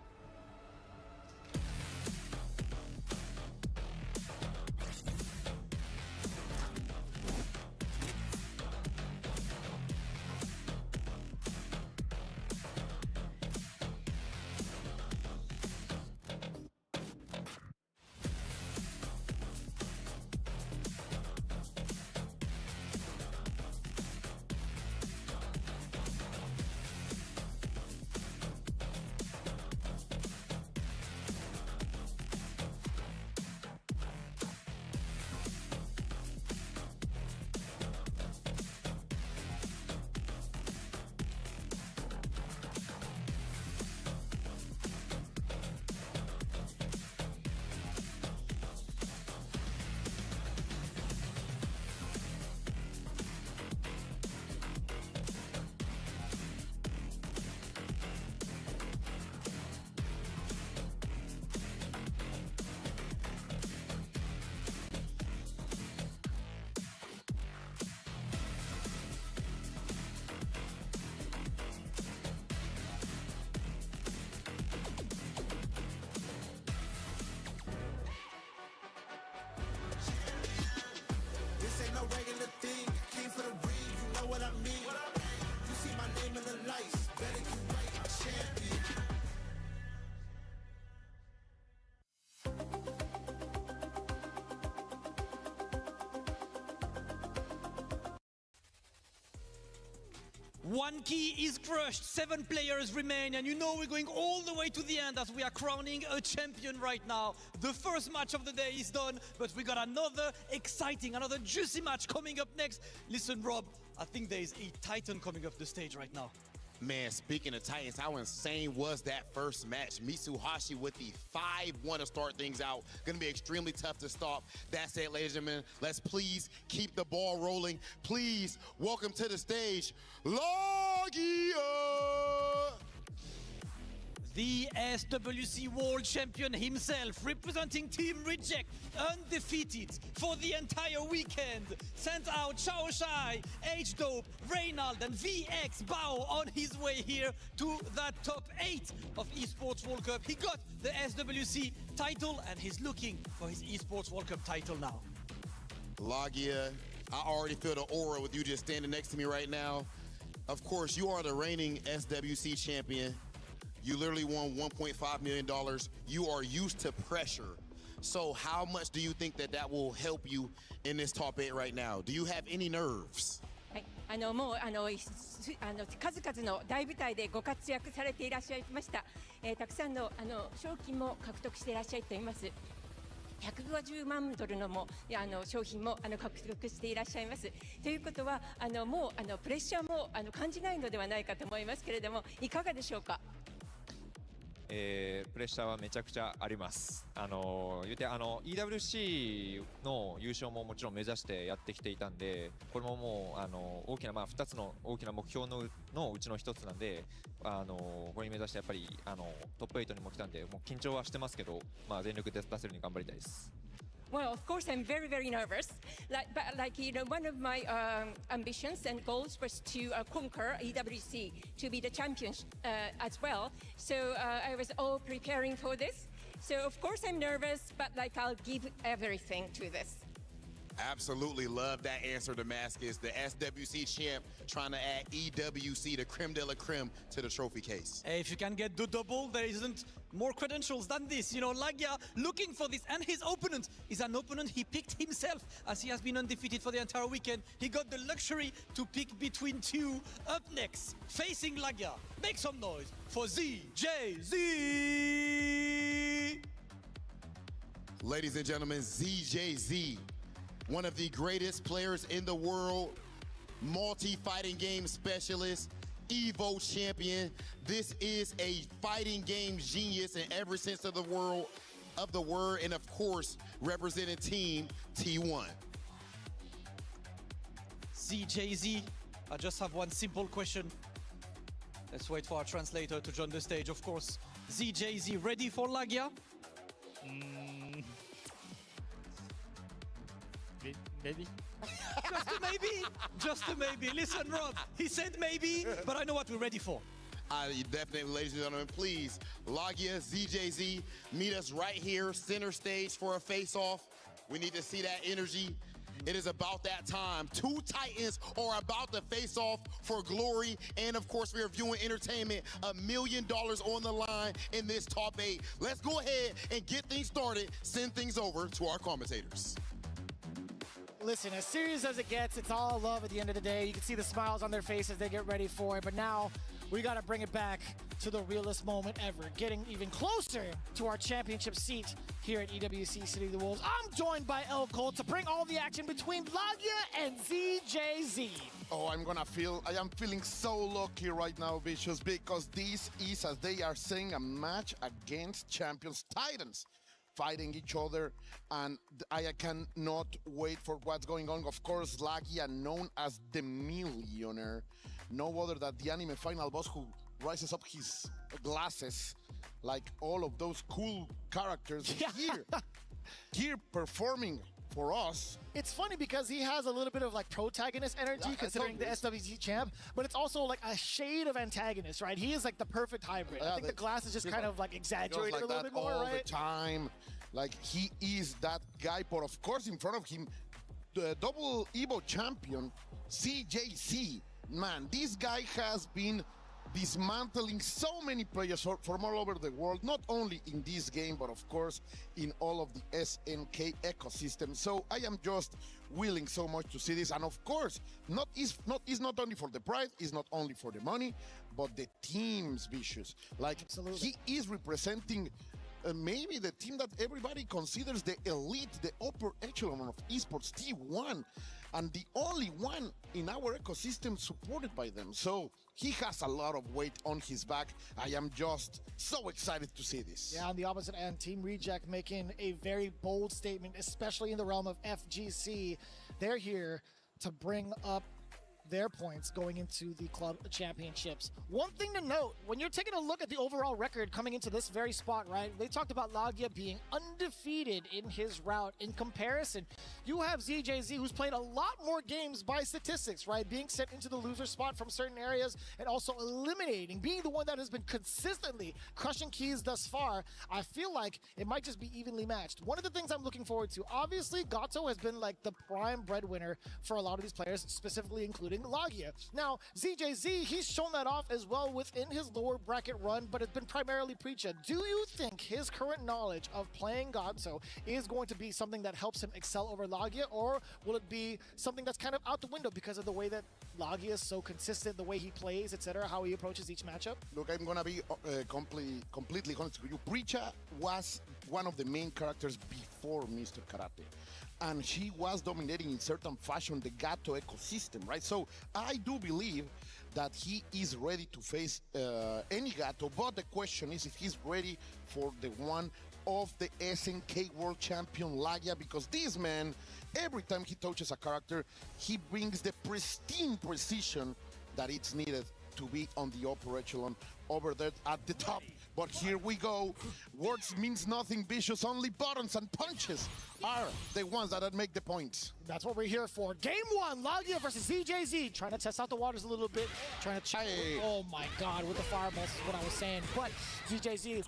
One key is crushed, 7 players remain, and you know we're going all the way to the end as we are crowning a champion right now. The first match of the day is done, but we got another exciting, another juicy match coming up next. Listen, Rob, I think there is a Titan coming up the stage right now. Man, speaking of Titans, how insane was that first match? Mitsuhashi with the 5-1 to start things out. Going to be extremely tough to stop. That's it, ladies and gentlemen. Let's please keep the ball rolling. Please welcome to the stage, Lagia! The SWC World Champion himself, representing Team Reject, undefeated for the entire weekend. Sent out Chao Shai, H-Dope, Reynald, and VX Bao on his way here to that top 8 of Esports World Cup. He got the SWC title, and he's looking for his Esports World Cup title now. Lagia, I already feel the aura with you just standing next to me right now. Of course, you are the reigning SWC champion. You literally won $1.5 million. You are used to pressure. So how much do you think that that will help you in this top 8 right now? Do you have any nerves? はい、もう数々の大舞台でご活躍されていらっしゃいました。たくさんの賞金も獲得していらっしゃっています。$150万の商品も獲得していらっしゃいます。ということはもうプレッシャーも感じないのではないかと思いますけれども、いかがでしょうか。プレッシャーはめちゃくちゃあります。言うてEWC の優勝ももちろん目指してやってきていたんで、これももう大きな2つの大きな目標のうちの1つなんで、これに目指してやっぱりトップ8にも来たんで、もう緊張はしてますけど、全力で出せるように頑張りたいです。Well, of course, I'm very, very nervous. One of my ambitions and goals was to conquer EWC, to be the champions as well. So I was all preparing for this. So of course I'm nervous, but I'll give everything to this. Absolutely love that answer, Damascus. The SWC champ trying to add EWC, the creme de la creme, to the trophy case. Hey, if you can get the double, there isn't more credentials than this. You know, Lagia looking for this, and his opponent is an opponent he picked himself, as he has been undefeated for the entire weekend. He got the luxury to pick between two. Up next, facing Lagia, make some noise for ZJZ! Ladies and gentlemen, ZJZ. One of the greatest players in the world, multi-fighting game specialist, Evo champion. This is a fighting game genius in every sense of the word, and of course, representing Team T1. ZJZ, I just have one simple question. Let's wait for our translator to join the stage, of course. ZJZ, ready for Lagia? Maybe. Just a maybe. Just a maybe. Listen, Rob, he said maybe, but I know what we're ready for. Definitely, ladies and gentlemen, please, Lagia, ZJZ, meet us right here, center stage for a face-off. We need to see that energy. It is about that time. Two Titans are about to face off for glory. And of course, we are viewing entertainment. $1 million on the line in this top 8. Let's go ahead and get things started. Send things over to our commentators. Listen, as serious as it gets, it's all love at the end of the day. You can see the smiles on their faces, they get ready for it. But now we got to bring it back to the realest moment ever, getting even closer to our championship seat here at EWC City of the Wolves. I'm joined by El Cole to bring all the action between Lagia and ZJZ. Oh, I am feeling so lucky right now, Vicious, because this is, as they are saying, a match against champions Titans, fighting each other, and I cannot wait for what's going on. Of course, Lagia, known as the Millionaire, no other than the anime final boss who rises up his glasses like all of those cool characters here performing for us. It's funny because he has a little bit of like protagonist energy, considering the SWC champ, but it's also like a shade of antagonist, right? He is like the perfect hybrid. I think the glasses just kind of like exaggerated like a little bit more, all right? The time, like he is that guy, but of course in front of him, the double Evo champion, ZJZ. Man, this guy has been dismantling so many players from all over the world, not only in this game, but of course in all of the SNK ecosystem. So I am just willing so much to see this, and of course, it's not only for the prize, it's not only for the money, but the team's vicious. Like, he is representing maybe the team that everybody considers the elite, the upper echelon of esports, T1, and the only one in our ecosystem supported by them. So he has a lot of weight on his back. I am just so excited to see this. Yeah, on the opposite end, Team Reject making a very bold statement, especially in the realm of FGC. They're here to bring up their points going into the club championships. One thing to note, when you're taking a look at the overall record coming into this very spot, right? They talked about Lagia being undefeated in his route. In comparison, you have ZJZ, who's played a lot more games by statistics, right? Being sent into the loser spot from certain areas and also eliminating, being the one that has been consistently crushing keys thus far. I feel like it might just be evenly matched. One of the things I'm looking forward to, obviously, Gato has been like the prime breadwinner for a lot of these players, specifically including Lagia. Now, ZJZ, he's shown that off as well within his lower bracket run, but it's been primarily Preacha. Do you think his current knowledge of playing Gato is going to be something that helps him excel over Lagia, or will it be something that's kind of out the window because of the way that Lagia is so consistent, the way he plays, etc., how he approaches each matchup? Look, I'm gonna be completely honest with you. Preacha was one of the main characters before Mr. Karate, and he was dominating in certain fashion the Gato ecosystem, right? So I do believe that he is ready to face any Gato, but the question is if he's ready for the one of the SNK World Champion Lagia, because this man, every time he touches a character, he brings the pristine precision that it's needed to be on the upper echelon over there at the top. But here we go. Words means nothing, Vicious. Only buttons and punches are the ones that make the points. That's what we're here for. Game one, Lagia versus ZJZ. Trying to test out the waters a little bit. Trying to check. Oh my God, with the fireballs is what I was saying. But ZJZ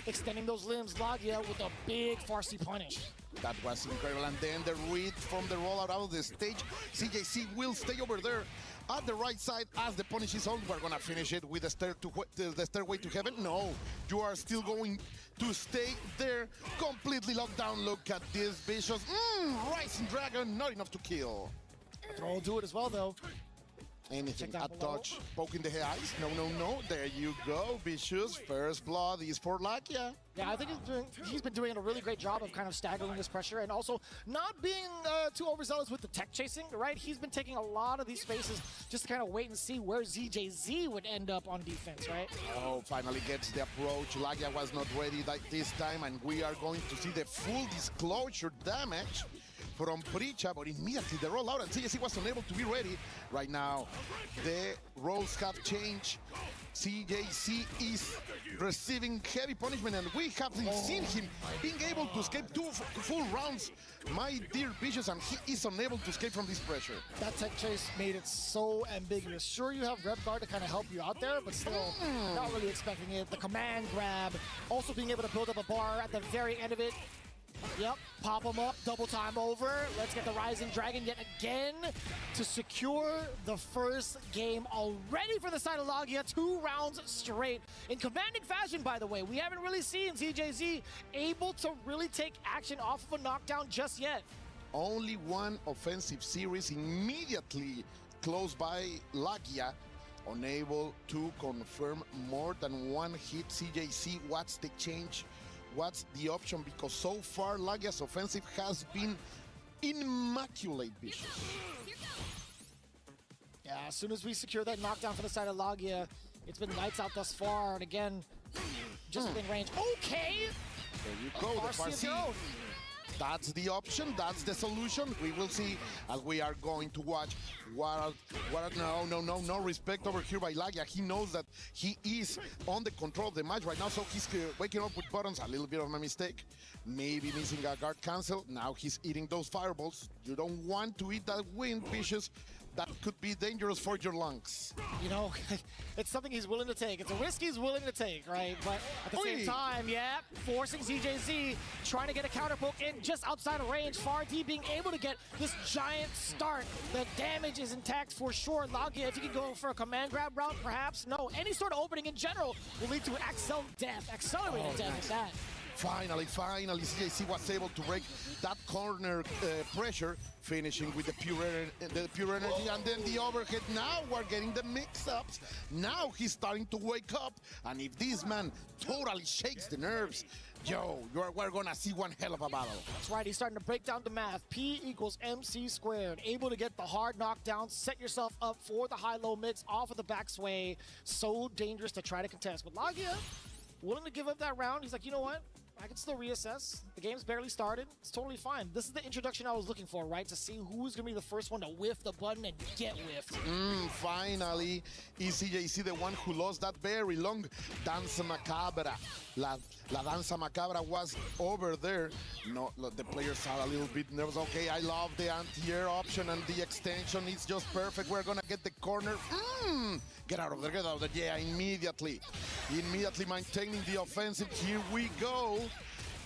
extending those limbs. Lagia with a big Farsi punish. That was incredible. And then the read from the rollout out of the stage. ZJZ will stay over there at the right side as the punish is on. We're gonna finish it with the stairway to heaven. No, you are still going to stay there, completely locked down. Look at this Vicious. Rising Dragon, not enough to kill. Throw will do it as well, though. Anything, a touch, poking the eyes. No, no, no. There you go, Vicious. First blood is for Lagia. Yeah, I think he's been doing a really great job of kind of staggering this pressure and also not being too overzealous with the tech chasing, right? He's been taking a lot of these spaces just to kind of wait and see where ZJZ would end up on defense, right? Oh, finally gets the approach. Lagia was not ready this time, and we are going to see the full disclosure damage from Preacha, but immediately the rollout, and CSC was unable to be ready. Right now, the roles have changed. CJC is receiving heavy punishment, and we haven't seen him being able to escape two full rounds. My dear Vicious, and he is unable to escape from this pressure. That tech chase made it so ambiguous. Sure, you have Rep Guard to kind of help you out there, but still not really expecting it. The command grab, also being able to build up a bar at the very end of it. Yep, pop him up, double time over. Let's get the Rising Dragon yet again to secure the first game already for the side of Lagia. 2 rounds straight. In commanding fashion, by the way. We haven't really seen ZJZ able to really take action off of a knockdown just yet. Only one offensive series immediately close by Lagia. Unable to confirm more than one hit. CJC, what's the change? What's the option? Because so far, Lagia's offensive has been immaculate, Vicious. Yeah, as soon as we secure that knockdown for the side of Lagia, it's been lights out thus far. And again, just within range. Okay! There you go, the Farsi. That's the option, that's the solution. We will see as we are going to watch no respect over here by Lagia. He knows that he is on the control of the match right now, so he's waking up with buttons. A little bit of a mistake. Maybe missing a guard cancel. Now he's eating those fireballs. You don't want to eat that wind, Vicious. that could be dangerous for your lungs. You know, it's something he's willing to take. It's a risk he's willing to take, right? But at the same time, yeah, forcing ZJZ, trying to get a counter poke in just outside of range. Far D being able to get this giant start. The damage is intact for sure. Lagia, if he can go for a command grab route, perhaps. No, any sort of opening in general will lead to accelerated death at that. Finally, CJC was able to break that corner pressure, finishing with the pure energy, and then the overhead. Now we're getting the mix-ups. Now he's starting to wake up, and if this man totally shakes the nerves, we're gonna see one hell of a battle. That's right, he's starting to break down the math. P equals MC squared. Able to get the hard knockdown, set yourself up for the high-low mix off of the back sway. So dangerous to try to contest. But Lagia, willing to give up that round. He's like, you know what? I can still reassess. The game's barely started. It's totally fine. This is the introduction I was looking for, right? To see who's going to be the first one to whiff the button and get whiffed. Finally, is CJC the one who lost that very long danza macabra? La danza macabra was over there. No, the players are a little bit nervous. Okay, I love the anti-air option, and the extension is just perfect. We're going to get the corner. Get out of there, get out of there. Yeah, immediately maintaining the offensive. Here we go.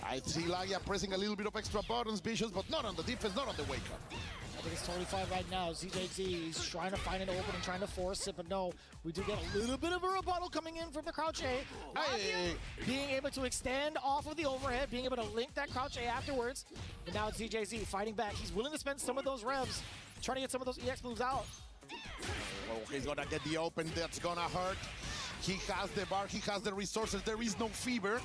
I see Lagia pressing a little bit of extra buttons, Vicious, but not on the defense, not on the wake-up. I think it's totally fine right now. ZJZ is trying to find an opening, trying to force it, but no, we do get a little bit of a rebuttal coming in from the crouch A. Lagia being able to extend off of the overhead, being able to link that crouch A afterwards. And now it's ZJZ fighting back. He's willing to spend some of those revs, trying to get some of those EX moves out. Oh, he's gonna get the open. That's gonna hurt. He has the bar. He has the resources. There is no fever.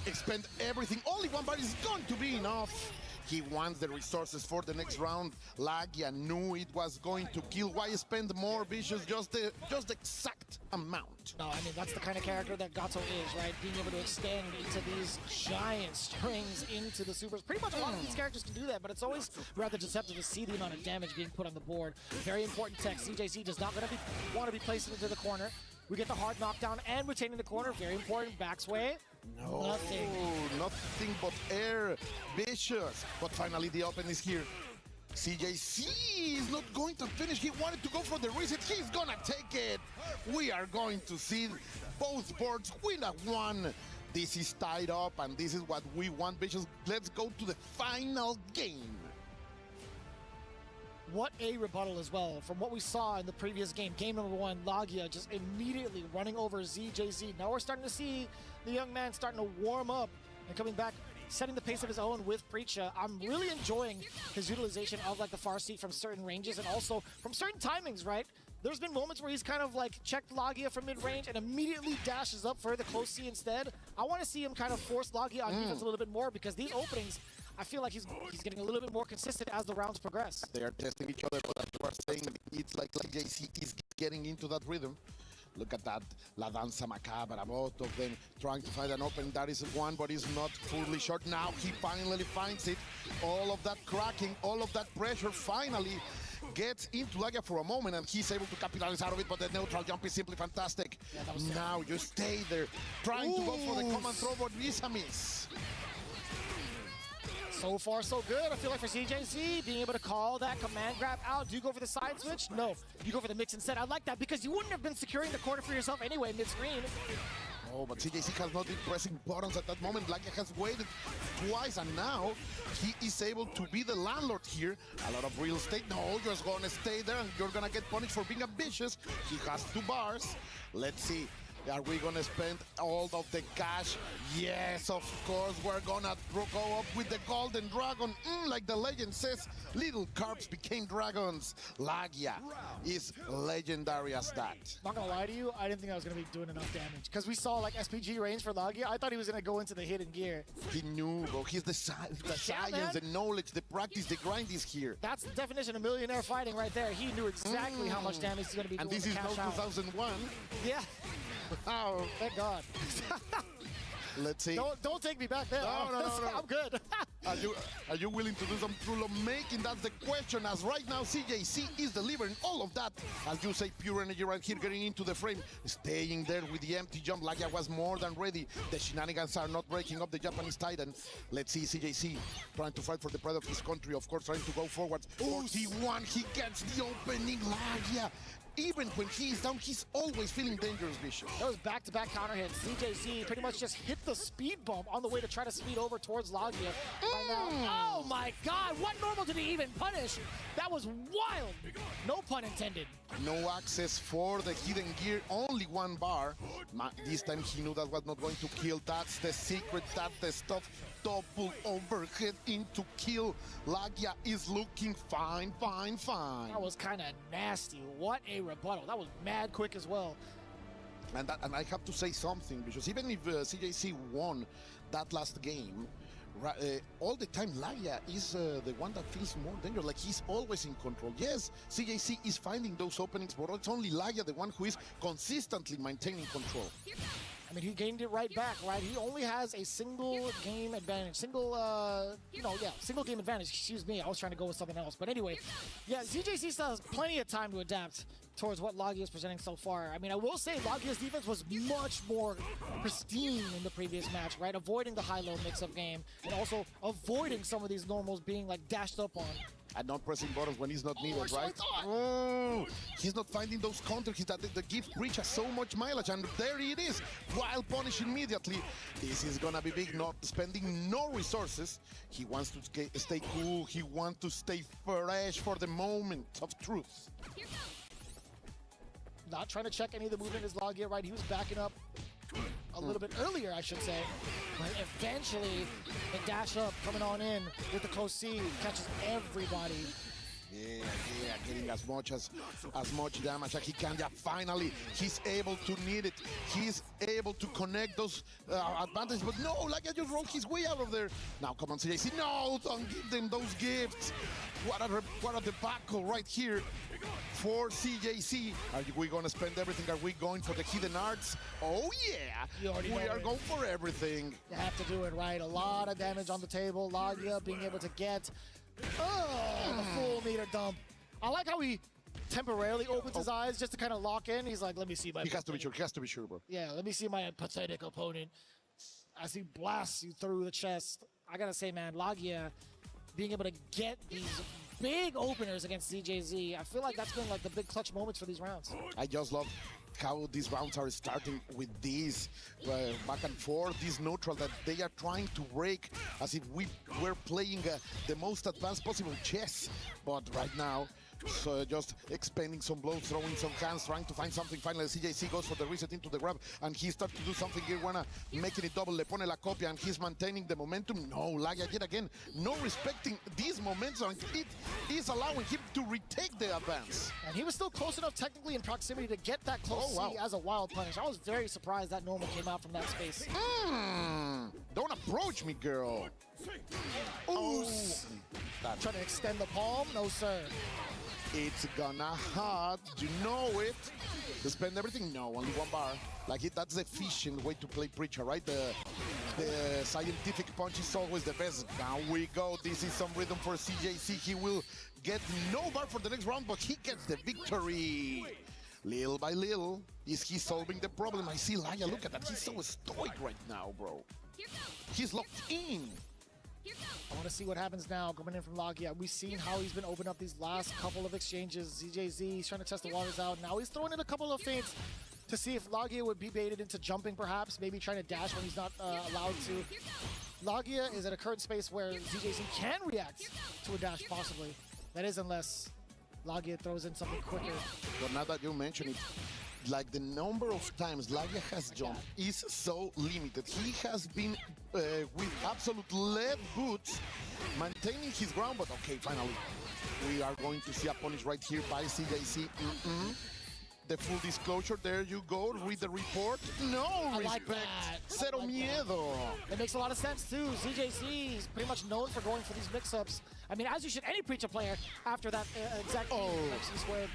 Expend everything. Only one bar is going to be enough. He wants the resources for the next round. Lagia knew it was going to kill. Why spend more, Vicious? Just the exact amount. No, I mean, that's the kind of character that Gato is, right? Being able to extend into these giant strings into the supers. Pretty much a lot of these characters can do that, but it's always rather deceptive to see the amount of damage being put on the board. Very important tech. CJC does not want to be placed into the corner. We get the hard knockdown and retaining the corner. Very important. Back sway. No, nothing but air. Vicious. But finally the open is here. CJC is not going to finish. He wanted to go for the reset. He's gonna take it. We are going to see both boards win at one. This is tied up, and this is what we want, Vicious. Let's go to the final game. What a rebuttal as well. From what we saw in the previous game, game number one, Lagia just immediately running over ZJZ. Now we're starting to see the young man starting to warm up and coming back, setting the pace of his own with Preacha. I'm really enjoying his utilization of like the far seat from certain ranges and also from certain timings, right? There's been moments where he's kind of like checked Lagia from mid-range and immediately dashes up for the close C instead. I want to see him kind of force Lagia on defense a little bit more, because these openings, I feel like he's getting a little bit more consistent as the rounds progress. They are testing each other, but as you are saying, it's like CJC is getting into that rhythm. Look at that, La Danza Macabra, both of them trying to find an open. That is one, but it's not fully short. Now he finally finds it. All of that cracking, all of that pressure finally gets into Lagia for a moment, and he's able to capitalize out of it, but the neutral jump is simply fantastic. Yeah, now you stay there, trying to go for the command throw, but it's a miss. So far, so good. I feel like for CJZ, being able to call that command grab out. Do you go for the side switch? No. You go for the mix instead. I like that, because you wouldn't have been securing the corner for yourself anyway mid-screen. Oh, but CJC has not been pressing buttons at that moment. Lagia has waited twice, and now he is able to be the landlord here. A lot of real estate. No, you're just going to stay there, and you're going to get punished for being ambitious. He has 2 bars. Let's see. Are we gonna spend all of the cash? Yes, of course, we're gonna go up with the golden dragon. Like the legend says, little carps became dragons. Lagia is legendary as that. Not gonna lie to you, I didn't think I was gonna be doing enough damage, because we saw like SPG range for Lagia. I thought he was gonna go into the hidden gear. He knew, bro. He's the science, the knowledge, the practice, the grind is here. That's the definition of millionaire fighting right there. He knew exactly how much damage he's gonna be doing. And this is no 2001. Yeah. Oh, thank God. Let's see. Don't take me back there. No. I'm good. Are you willing to do some true love making? That's the question. As right now, CJC is delivering all of that. As you say, pure energy right here, getting into the frame, staying there with the empty jump. Lagya was more than ready. The shenanigans are not breaking up the Japanese Titan. Let's see CJC trying to fight for the pride of his country. Of course, trying to go forward. 41, he gets the opening. Lagya, even when he's down, he's always feeling dangerous, Bishop. Those back-to-back counter hits. CJC pretty much just hit the speed bump on the way to try to speed over towards Lagya. Oh my God, what normal did he even punish? That was wild. No pun intended. No access for the hidden gear, only one bar. This time he knew that was not going to kill. That's the secret, that's the stuff. Double overhead into kill. Lagya is looking fine. That was kind of nasty. What a rebuttal. That was mad quick as well. And I have to say something, because even if CJC won that last game, all the time Lagya is the one that feels more dangerous. Like, he's always in control. Yes, CJC is finding those openings, but it's only Lagya, the one who is consistently maintaining control. I mean, he gained it right back, right? He only has a single game advantage. Single game advantage. Excuse me, I was trying to go with something else. But anyway, yeah, CJC still has plenty of time to adapt towards what Lagya is presenting so far. I mean, I will say Lagya's defense was much more pristine in the previous match, right? Avoiding the high-low mix-up game and also avoiding some of these normals being, like, dashed up on. And not pressing buttons when he's not needed, right? Oh, he's not finding those counters. The gift breach has so much mileage, and there it is. While punished immediately. This is gonna be big, not spending no resources. He wants to stay cool. He wants to stay fresh for the moment of truth. Not trying to check any of the movement is Lagya, right? He was backing up a little bit earlier, I should say. But eventually, the dash up coming on in with the close C catches everybody. Yeah, getting as much damage as he can. Yeah, finally, he's able to need it. He's able to connect those advantages. But no, Lagya just rolled his way out of there. Now, come on, CJC. No, don't give them those gifts. What a debacle right here for CJC. Are we going to spend everything? Are we going for the hidden arts? Oh, yeah. We are going for everything. You have to do it right. A lot of damage on the table. Lagya being able to get the full meter dump. I like how he temporarily opens his eyes just to kind of lock in. He's like, let me see my... He has to be sure. He has to be sure, bro. Yeah, let me see my pathetic opponent as he blasts you through the chest. I got to say, man, Lagya being able to get these big openers against ZJZ, I feel like that's been like the big clutch moments for these rounds. I just love how these rounds are starting with these back and forth, this neutral that they are trying to break as if we were playing the most advanced possible chess. But right now, so just expending some blows, throwing some hands, trying to find something. Finally, CJC goes for the reset into the grab, and he starts to do something here, making it double. Le pone la copia, and he's maintaining the momentum. No, Lagya yet again, no respecting these momentum. It is allowing him to retake the advance. And he was still close enough technically in proximity to get that close C as a wild punish. I was very surprised that normal came out from that space. Don't approach me, girl. Ooh. Trying to extend the palm? No, sir. It's gonna hurt, you know it. To spend everything? No, only one bar. Like that's the efficient way to play Preacher, right? The scientific punch is always the best. Now we go. This is some rhythm for CJC. He will get no bar for the next round, but he gets the victory. Little by little, is he solving the problem? I see Lagya, look at that. He's so stoic right now, bro. He's locked in. I want to see what happens now coming in from Lagya. We've seen how he's been opening up these last couple of exchanges. ZJZ, he's trying to test the waters out. Now he's throwing in a couple of feints to see if Lagya would be baited into jumping perhaps, maybe trying to dash when he's not allowed to. Lagya is at a current space where ZJZ can react to a dash possibly. That is unless Lagya throws in something quicker. But now that you mention it, like the number of times Lagya has jumped is so limited. He has been with absolute lead boots, maintaining his ground, but okay, finally, we are going to see a punish right here by CJC. The full disclosure, there you go, read the report. No respect, cero miedo. It makes a lot of sense too. ZJC is pretty much known for going for these mix-ups. I mean, as you should any Preacher player after that exact squared.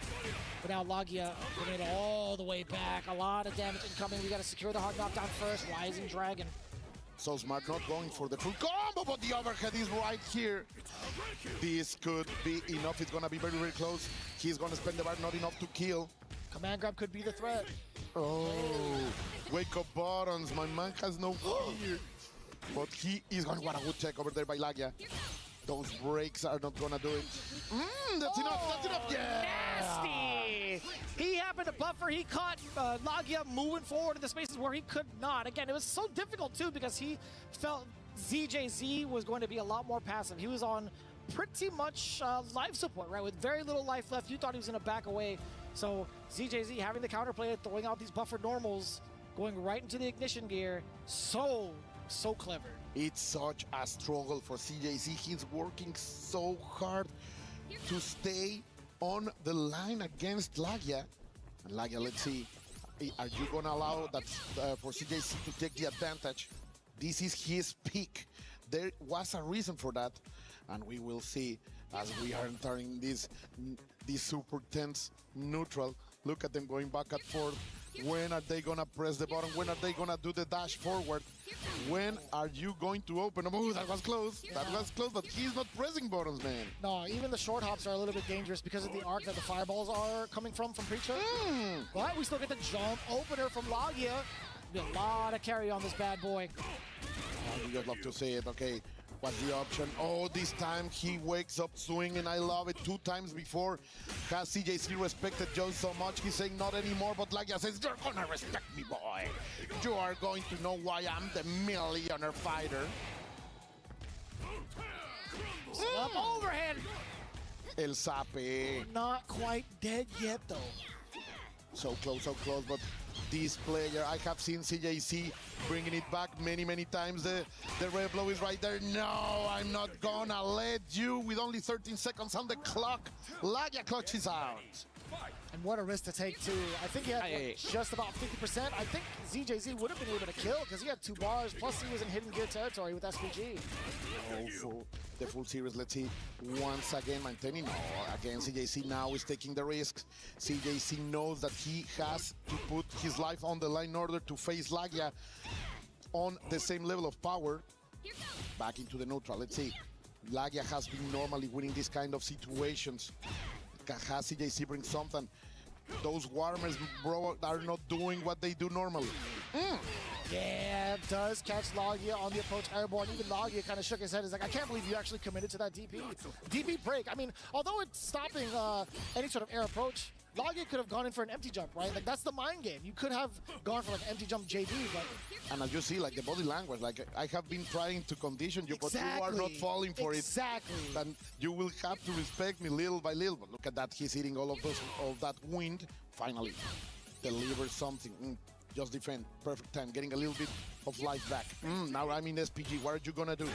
But now Lagya bringing it all the way back. A lot of damage incoming. We got to secure the hard knockdown first. Rising Dragon. So smart, not going for the full combo, but the overhead is right here. This could be enough. It's gonna be very, very close. He's gonna spend the bar, not enough to kill. Command grab could be the threat. Oh, wake up buttons. My man has no fear. But he is going to want a good tech over there by Lagia. Those breaks are not gonna do it. That's enough, that's enough, yeah! Nasty! He happened to buffer, he caught Lagia moving forward in the spaces where he could not. Again, it was so difficult too because he felt ZJZ was going to be a lot more passive. He was on pretty much life support, right? With very little life left, you thought he was gonna back away. So ZJZ having the counterplay, throwing out these buffered normals, going right into the ignition gear, so clever. It's such a struggle for CJC. He's working so hard to stay on the line against Lagia. And Lagia, let's see, are you gonna allow that for CJC to take the advantage? This is his peak. There was a reason for that, and we will see as we are entering this super tense neutral. Look at them going back and forth. When are they gonna press the button? When are they gonna do the dash forward? When are you going to open up? Oh, that was close. Yeah. That was close, but he's not pressing buttons, man. No, even the short hops are a little bit dangerous because of the arc that the fireballs are coming from Preacher. But we still get the jump opener from Lagia. Be a lot of carry on this bad boy. Oh, you just love to see it. Okay, what's the option? Oh, this time he wakes up swinging. I love it. 2 times before has CJC respected Joe so much. He's saying not anymore, but Lagia says, you're gonna respect me, boy. You are going to know why I'm the millionaire fighter. Up overhand. El Sape. Not quite dead yet, though. So close, but this player, I have seen CJC bringing it back many, many times. The red blow is right there. No, I'm not gonna let you with only 13 seconds on the clock. Lagia clutches out. And what a risk to take, too. I think he had just about 50%. I think ZJZ would have been able to kill because he had 2 bars, plus he was in hidden gear territory with SPG. Oh, for the full series, let's see. Once again, maintaining. No, again, CJC now is taking the risks. CJC knows that he has to put his life on the line in order to face Lagia on the same level of power. Back into the neutral, let's see. Lagia has been normally winning this kind of situations. Has CJC bring something? Those warmers, bro, are not doing what they do normally. Yeah, does catch Lagia on the approach airborne. Even Lagia kind of shook his head. He's like, I can't believe you actually committed to that DP. DP break. I mean, although it's stopping any sort of air approach, Lagia could have gone in for an empty jump, right? Like, that's the mind game. You could have gone for like an empty jump JB, but... And as you see, like, the body language, like, I have been trying to condition you, but you are not falling for it. Exactly. And you will have to respect me little by little. But look at that. He's hitting all of that wind. Finally, delivers something. Just defend. Perfect time. Getting a little bit of life back. Now I'm in SPG. What are you gonna do?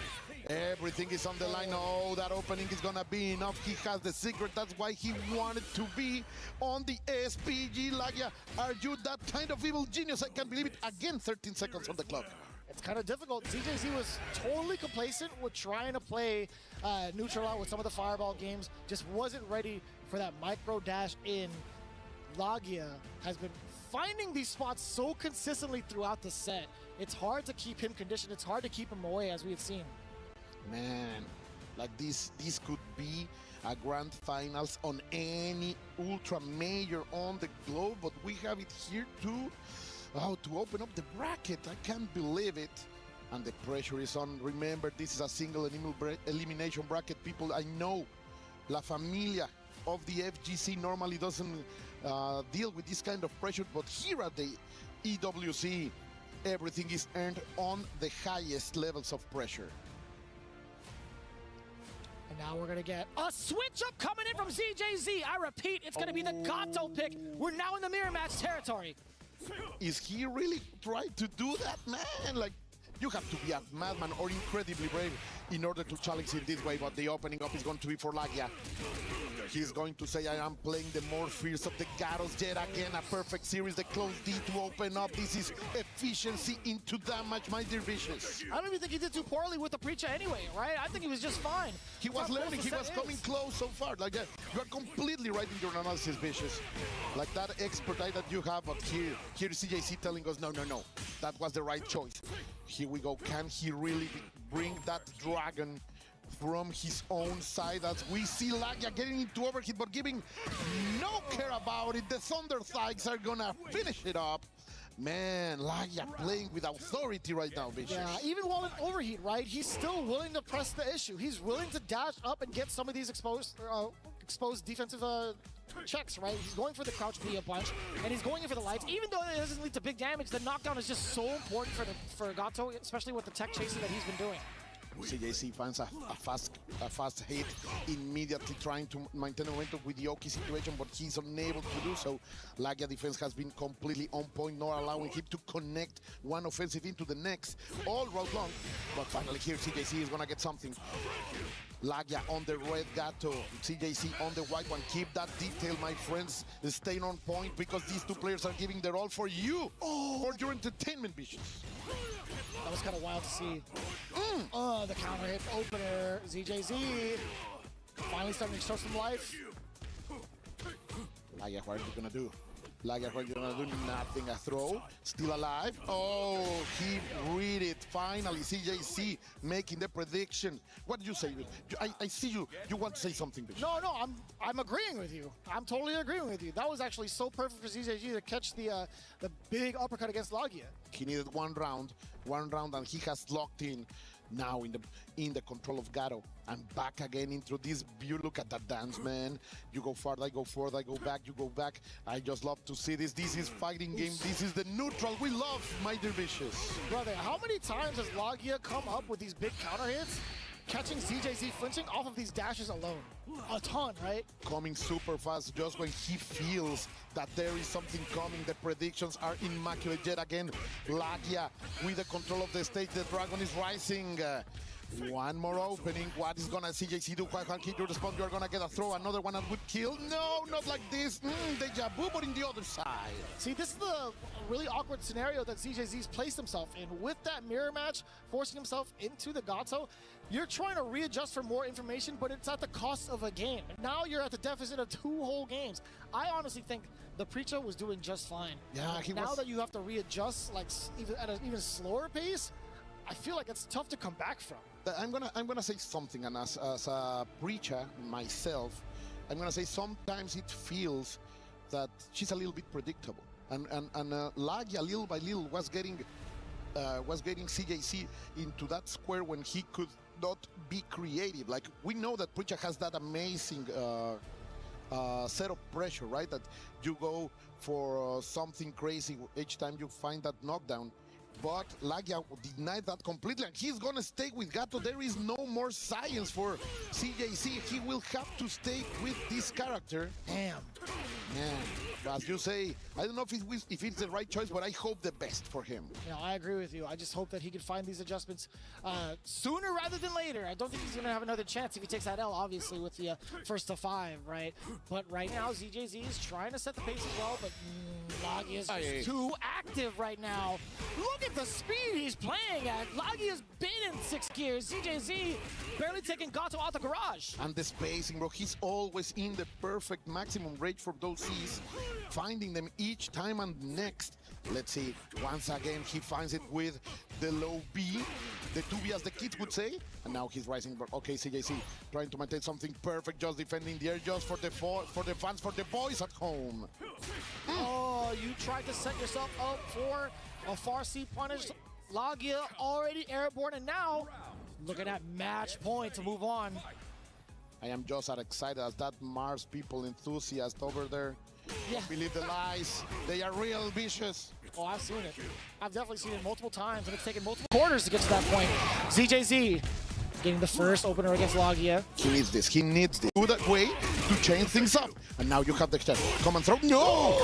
Everything is on the line. Oh, that opening is gonna be enough. He has the secret. That's why he wanted to be on the SPG. Lagia, are you that kind of evil genius? I can't believe it. Again, 13 seconds on the clock. It's kind of difficult. ZJZ was totally complacent with trying to play neutral out with some of the fireball games. Just wasn't ready for that micro dash in. Lagia has been finding these spots so consistently throughout the set. It's hard to keep him conditioned. It's hard to keep him away, as we have seen. Man, like this could be a grand finals on any ultra major on the globe, but we have it here too. Oh, to open up the bracket. I can't believe it. And the pressure is on. Remember, this is a single elimination bracket. People, I know La Familia of the FGC normally doesn't deal with this kind of pressure, but here at the EWC, everything is earned on the highest levels of pressure. And now we're going to get a switch up coming in from ZJZ. I repeat, it's going to be the Gato pick. We're now in the mirror match territory. Is he really trying to do that, man? Like, you have to be a madman or incredibly brave in order to challenge it this way, but the opening up is going to be for Lagia. He's going to say, I am playing the more fierce of the Gatos yet again. A perfect series, the close D to open up. This is efficiency into damage, my dear Vicious. I don't even think he did too poorly with the Preacher anyway, right? I think he was just fine. He was learning, he was coming close so far. Like that. You are completely right in your analysis, Vicious. Like that expert eye that you have, but here is CJC telling us, no, that was the right choice. Here we go. Can he really bring that dragon from his own side? As we see Lagia getting into overheat, but giving no care about it. The Thunder Thighs are gonna finish it up. Man, Lagia playing with authority right now, Vicious. Yeah, even while in overheat, right, he's still willing to press the issue. He's willing to dash up and get some of these exposed defensive checks, right? He's going for the crouch via punch, and he's going in for the lights. Even though it doesn't lead to big damage, the knockdown is just so important for Gato, especially with the tech chasing that he's been doing. CJC finds a fast hit, immediately trying to maintain momentum with the Oki situation, but he's unable to do so. Lagia defense has been completely on point, not allowing him to connect one offensive into the next all round long. But finally here, CJC is gonna get something. Lagia on the red Gato, CJC on the white one. Keep that detail, my friends. Staying on point because these two players are giving their all for you, for your entertainment, Vicious. That was kind of wild to see. The counter hit opener. ZJZ finally starting to show some life. Lagia, what are you gonna do? Lagia, what are you gonna do? Nothing. A throw. Still alive. Oh, he read it. Finally, CJC making the prediction. What did you say? I see you. You want to say something, Bishop? No, I'm agreeing with you. I'm totally agreeing with you. That was actually so perfect for ZJZ to catch the big uppercut against Lagia. He needed one round, and he has locked in. Now in the control of Gato. I'm back again into this view. Look at that dance, man. You go forward, I go forward, I go back, you go back. I just love to see this. This is fighting game. This is the neutral we love, my dear Vicious. Brother, how many times has Lagia come up with these big counter hits, catching ZJZ flinching off of these dashes alone? A ton, right? Coming super fast just when he feels that there is something coming. The predictions are immaculate yet again. Lagia with the control of the stage. The dragon is rising. One more opening. What is gonna CJC do? How can you respond? You're gonna get a throw. Another one that would kill. No, not like this. Deja vu, but in the other side. See, this is the really awkward scenario that ZJZ's placed himself in. With that mirror match, forcing himself into the Gato, you're trying to readjust for more information, but it's at the cost of a game. Now you're at the deficit of 2 whole games. I honestly think the Preacher was doing just fine. Yeah, now that you have to readjust, like even at an even slower pace, I feel like it's tough to come back from. I'm gonna say something, and as a Preacher myself, I'm gonna say sometimes it feels that she's a little bit predictable, and Lagia little by little was getting CJC into that square when he could not be creative. Like, we know that Preacher has that amazing set of pressure, right? That you go for something crazy each time you find that knockdown. But Lagia denied that completely, and he's gonna stay with Gato. There is no more science for CJC. He will have to stay with this character. Damn. Man, as you say, I don't know if it's the right choice, but I hope the best for him. Yeah, I agree with you. I just hope that he can find these adjustments sooner rather than later. I don't think he's going to have another chance if he takes that L, obviously, with the first to 5, right? But right now, ZJZ is trying to set the pace as well, but Lagia is too active right now. Look at the speed he's playing at. Lagia's been in 6 gears. ZJZ barely taking Gato out the garage. And the spacing, bro. He's always in the perfect maximum range for those Cs, finding them each time and next. Let's see. Once again, he finds it with the low B, the 2B as the kids would say. And now he's rising. Okay, CJC trying to maintain something perfect, just defending the air, just for the fans, for the boys at home. Oh, you tried to set yourself up for a far C punish. Lagia already airborne, and now looking at match point to move on. I am just as excited as that Mars people enthusiast over there. Yeah. Don't believe the lies. They are real Vicious. Oh, I've seen it. I've definitely seen it multiple times, and it's taken multiple quarters to get to that point. ZJZ getting the first opener against Lagia. He needs this. He needs this. Good way to change things up. And now you have the chance. Come and throw. No!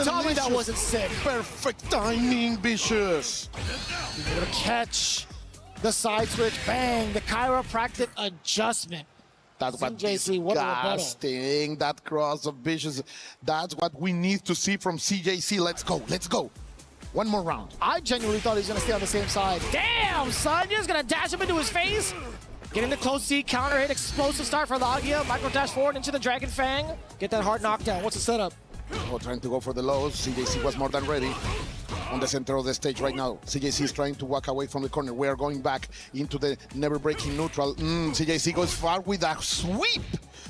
Tell me that wasn't sick. Perfect timing, Vicious. He's able to catch the side switch. Bang! The chiropractic adjustment. That's what CJC, what a disgusting, that cross of Vicious. That's what we need to see from CJC. Let's go, let's go. One more round. I genuinely thought he was going to stay on the same side. Damn, Sonya's going to dash him into his face. Getting the close C, counter hit, explosive start for Lagia. Micro dash forward into the Dragon Fang. Get that hard knockdown. What's the setup? Oh, trying to go for the lows. CJC was more than ready. on the center of the stage right now. CJC is trying to walk away from the corner. We are going back into the never-breaking neutral. CJC goes far with a sweep.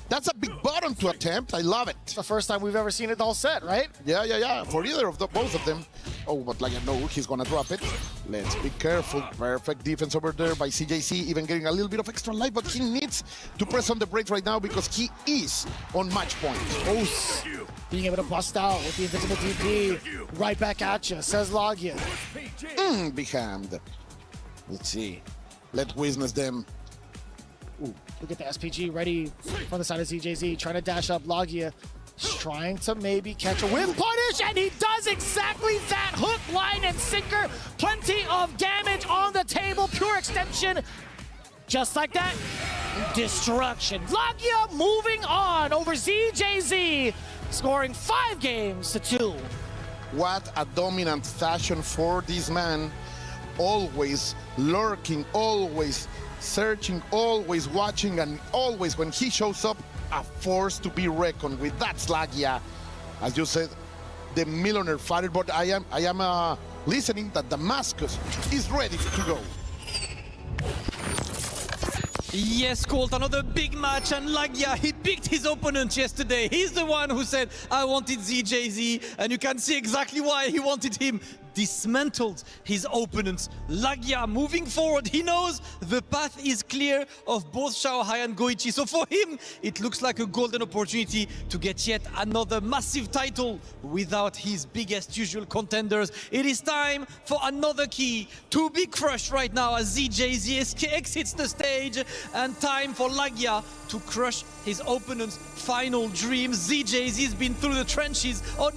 That's a big button to attempt. I love it. It's the first time we've ever seen it all set, right? Yeah. For either of both of them. Oh, but like, no, he's gonna drop it. Let's be careful. Perfect defense over there by CJC, even getting a little bit of extra life, but he needs to press on the brakes right now because he is on match point. Oh, being able to bust out with the invisible DP. Right back at you, says Logia. Big hand. Let's see. Let's witness them. Ooh, look at the SPG ready from the side of ZJZ, trying to dash up Logia. Trying to maybe catch a whip punish, and he does exactly that. Hook, line, and sinker. Plenty of damage on the table. Pure extension. Just like that, destruction. Logia moving on over ZJZ, scoring 5 games to 2. What a dominant fashion for this man. Always lurking, always searching, always watching, and always when he shows up, a force to be reckoned with. That's Logia. As you said, the millionaire fighter, but I am listening that Damascus is ready to go. Yes, Colt, another big match, and Logia, he picked his opponent yesterday. He's the one who said, I wanted ZJZ, and you can see exactly why he wanted him. Dismantled his opponents. Logia moving forward, he knows the path is clear of both Xiaohai and Goichi, so for him it looks like a golden opportunity to get yet another massive title without his biggest usual contenders. It is time for another key to be crushed right now as ZJZ exits the stage, and time for Logia to crush his opponent's final dreams. ZJZ has been through the trenches on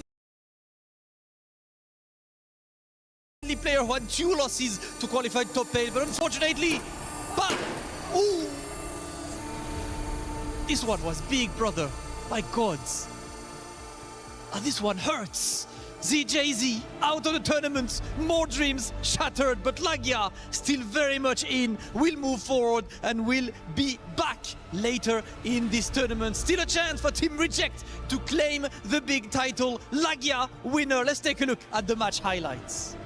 player who had 2 losses to qualify top 8, but unfortunately, ooh, this one was big, brother. My gods. This one hurts. ZJZ out of the tournament, more dreams shattered, but Logia still very much in, will move forward and will be back later in this tournament. Still a chance for Team Reject to claim the big title. Logia winner. Let's take a look at the match highlights.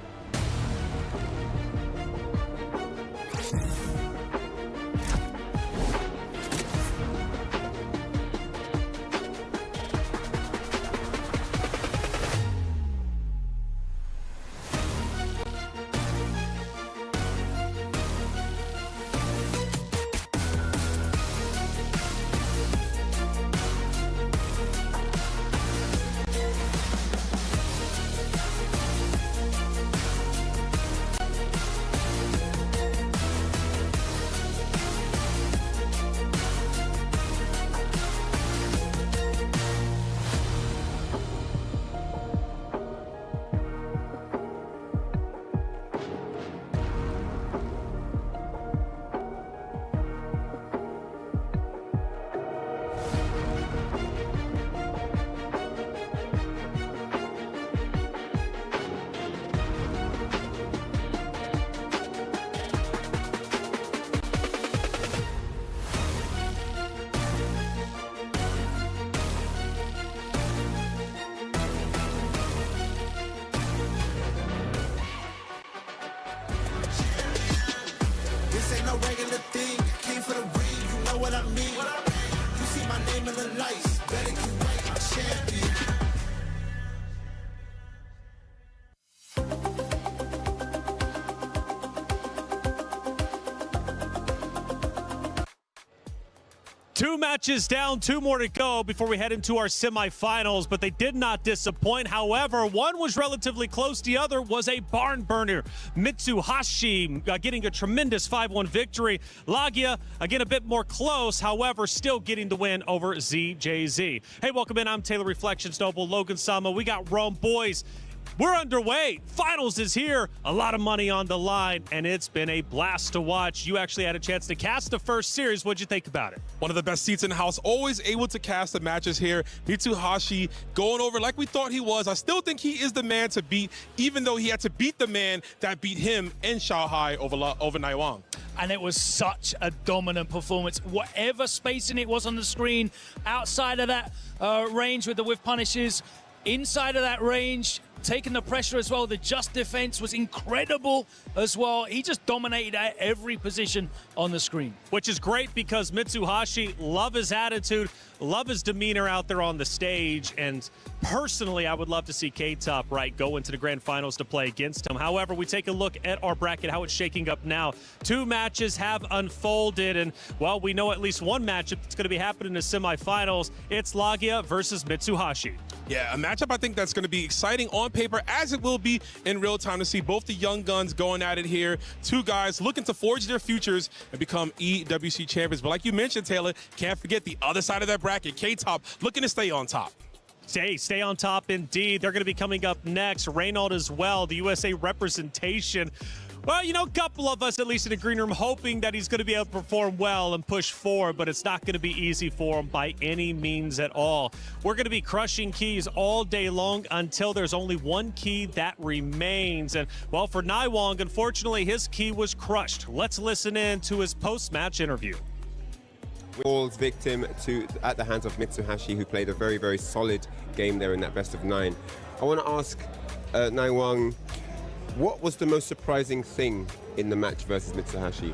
Two matches down, 2 more to go before we head into our semifinals, but they did not disappoint. However, one was relatively close, the other was a barn burner. Mitsuhashi getting a tremendous 5-1 victory. Logia, again, a bit more close, however, still getting the win over ZJZ. Hey, welcome in. I'm Taylor Reflections Noble, Logan Sama. We got Rome. Boys, we're underway. Finals is here. A lot of money on the line, and it's been a blast to watch. You actually had a chance to cast the first series. What'd you think about it? One of the best seats in the house, always able to cast the matches here. Mitsuhashi going over like we thought he was. I still think he is the man to beat, even though he had to beat the man that beat him in Xiaohai over Naiwang. And it was such a dominant performance. Whatever spacing it was on the screen, outside of that range with the whiff punishes, inside of that range, taking the pressure as well. The just defense was incredible as well. He just dominated at every position on the screen. Which is great because Mitsuhashi, love his attitude, love his demeanor out there on the stage. And personally, I would love to see K-Top, right, go into the grand finals to play against him. However, we take a look at our bracket, how it's shaking up now. 2 matches have unfolded, and, well, we know at least one matchup that's going to be happening in the semifinals. It's Lagia versus Mitsuhashi. Yeah, a matchup I think that's going to be exciting on paper, as it will be in real time, to see both the young guns going at it here. 2 guys looking to forge their futures and become EWC champions. But like you mentioned, Taylor, can't forget the other side of that bracket. K-Top looking to stay on top. Stay on top indeed. They're going to be coming up next. Reynald as well, the USA representation. Well, you know, a couple of us, at least in the green room, hoping that he's going to be able to perform well and push forward, but it's not going to be easy for him by any means at all. We're going to be crushing keys all day long until there's only one key that remains. And, well, for Naiwang, unfortunately, his key was crushed. Let's listen in to his post-match interview. Falls victim at the hands of Mitsuhashi, who played a very, very solid game there in that best of 9. I want to ask Naiwang, what was the most surprising thing in the match versus Mitsuhashi?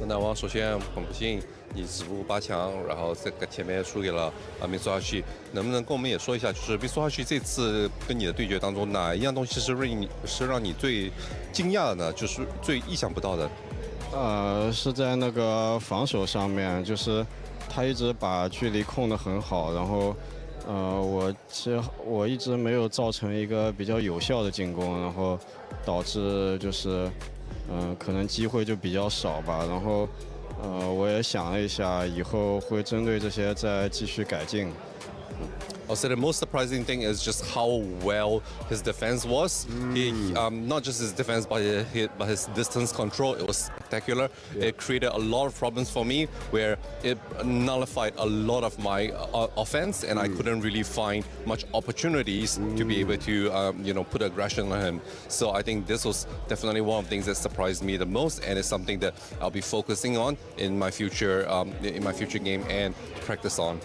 那我首先很不幸，你止步8强，然后这个前面输给了Mitsuhashi，能不能跟我们也说一下，就是 Mitsuhashi 这次跟你的对决当中，哪一样东西是让你最惊讶的呢？就是最意想不到的？是在那个防守上面，就是他一直把距离控得很好，然后。我一直没有造成一个比较有效的进攻，然后导致就是可能机会就比较少吧。然后我也想了一下，以后会针对这些再继续改进。I'll say the most surprising thing is just how well his defense was. He, not just his defense, but his distance control. It was spectacular. Yeah. It created a lot of problems for me, where it nullified a lot of my offense, and I couldn't really find much opportunities to be able to, put aggression on him. So I think this was definitely one of the things that surprised me the most, and it's something that I'll be focusing on in my future game and practice on.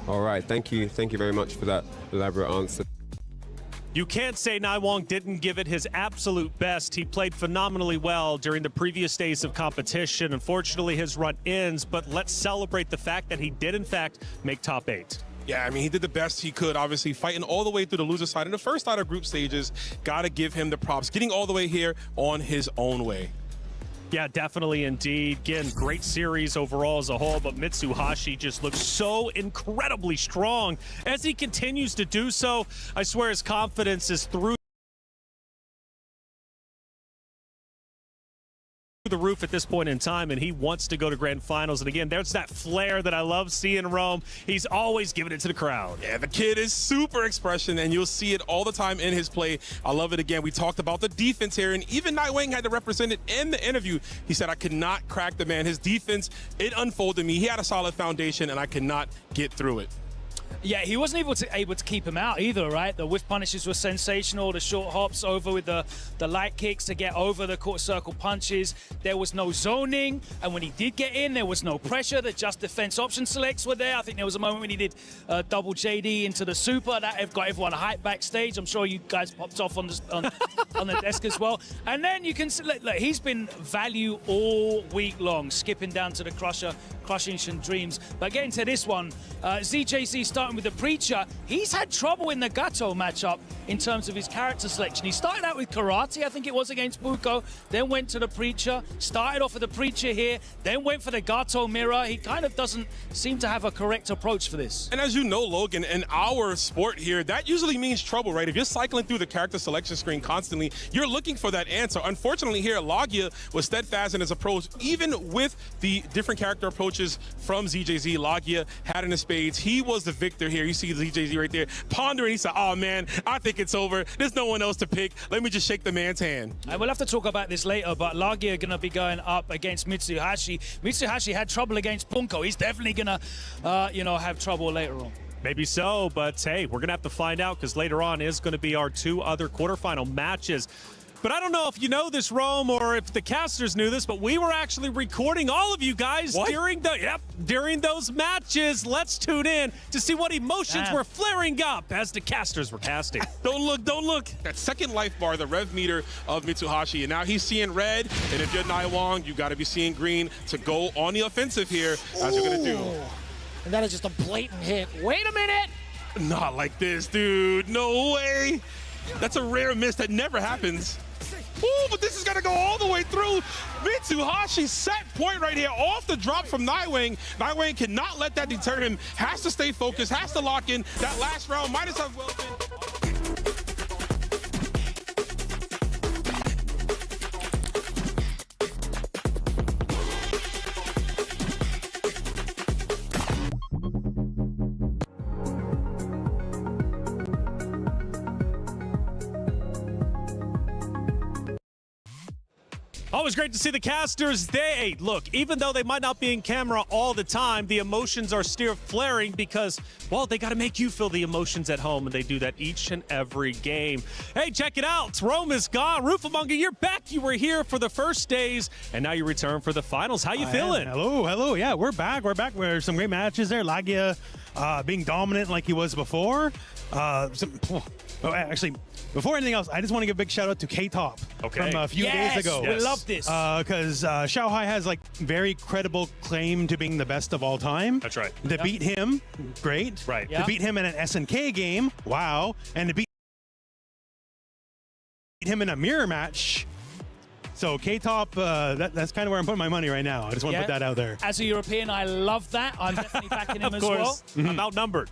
All right, thank you very much for that elaborate answer. You can't say Naiwang didn't give it his absolute best. He played phenomenally well during the previous days of competition. Unfortunately, his run ends, but let's celebrate the fact that he did, in fact, make top 8. Yeah, I mean, he did the best he could, obviously, fighting all the way through the loser side in the first side of group stages. Got to give him the props, getting all the way here on his own way. Yeah, definitely indeed. Again, great series overall as a whole, but Mitsuhashi just looks so incredibly strong as he continues to do so. I swear his confidence is through the roof at this point in time, and he wants to go to grand finals. And again, there's that flair that I love seeing in Rome. He's always giving it to the crowd. Yeah, the kid is super expression, and you'll see it all the time in his play. I love it. Again, we talked about the defense here, and even Naiwang had to represent it in the interview. He said, I could not crack the man. His defense, it unfolded me. He had a solid foundation, and I could not get through it. Yeah, he wasn't able to keep him out either, right? The whiff punishes were sensational. The short hops over with the light kicks to get over the quarter circle punches. There was no zoning, and when he did get in, there was no pressure. The just defense option selects were there. I think there was a moment when he did double JD into the super. That got everyone hyped backstage. I'm sure you guys popped off on the desk as well. And then you can see, look, he's been value all week long, skipping down to the crusher, crushing some dreams. But getting to this one, ZJC starting with the Preacher, he's had trouble in the Gato matchup in terms of his character selection. He started out with Karate, I think it was, against Buko, then went to the Preacher, started off with the Preacher here, then went for the Gato mirror. He kind of doesn't seem to have a correct approach for this. And as you know, Logan, in our sport here, that usually means trouble, right? If you're cycling through the character selection screen constantly, you're looking for that answer. Unfortunately here, Lagia was steadfast in his approach. Even with the different character approaches from ZJZ, Lagia had in his spades. He was the victor here. You see ZJZ right there pondering. He said, oh man, I think it's over. There's no one else to pick. Let me just shake the man's hand. And we'll have to talk about this later, but Lagia are going to be going up against Mitsuhashi. Mitsuhashi had trouble against Punko. He's definitely going to, have trouble later on. Maybe so, but hey, we're going to have to find out, because later on is going to be our 2 other quarterfinal matches. But I don't know if you know this, Rome, or if the casters knew this, but we were actually recording all of you guys during those matches. Let's tune in to see what emotions were flaring up as the casters were casting. Don't look. That second life bar, the rev meter of Mitsuhashi, and now he's seeing red, and if you're Naiwang, you got to be seeing green to go on the offensive here, as you're going to do. And that is just a blatant hit. Wait a minute! Not like this, dude. No way. That's a rare miss that never happens. Ooh, but this is going to go all the way through. Mitsuhashi set point right here off the drop from Naiwang. Naiwang cannot let that deter him. Has to stay focused, has to lock in. That last round might as well been. Always great to see the casters. Look, even though they might not be in camera all the time, the emotions are still flaring because, well, they got to make you feel the emotions at home, and they do that each and every game. Hey, check it out. Rome is gone. Rufamonga, you're back. You were here for the first days, and now you return for the finals. How you feeling? Hello. Yeah, we're back. We're some great matches there. Lagia being dominant like he was before. Actually, before anything else, I just want to give a big shout out to K-Top from a few days ago. We love this. Because Xiaohai has like very credible claim to being the best of all time. That's right. To beat him, great. Right. To beat him in an SNK game, wow. And to beat him in a mirror match. So K-Top, that's kind of where I'm putting my money right now. I just want to put that out there. As a European, I love that. I'm definitely backing him as well. I'm outnumbered.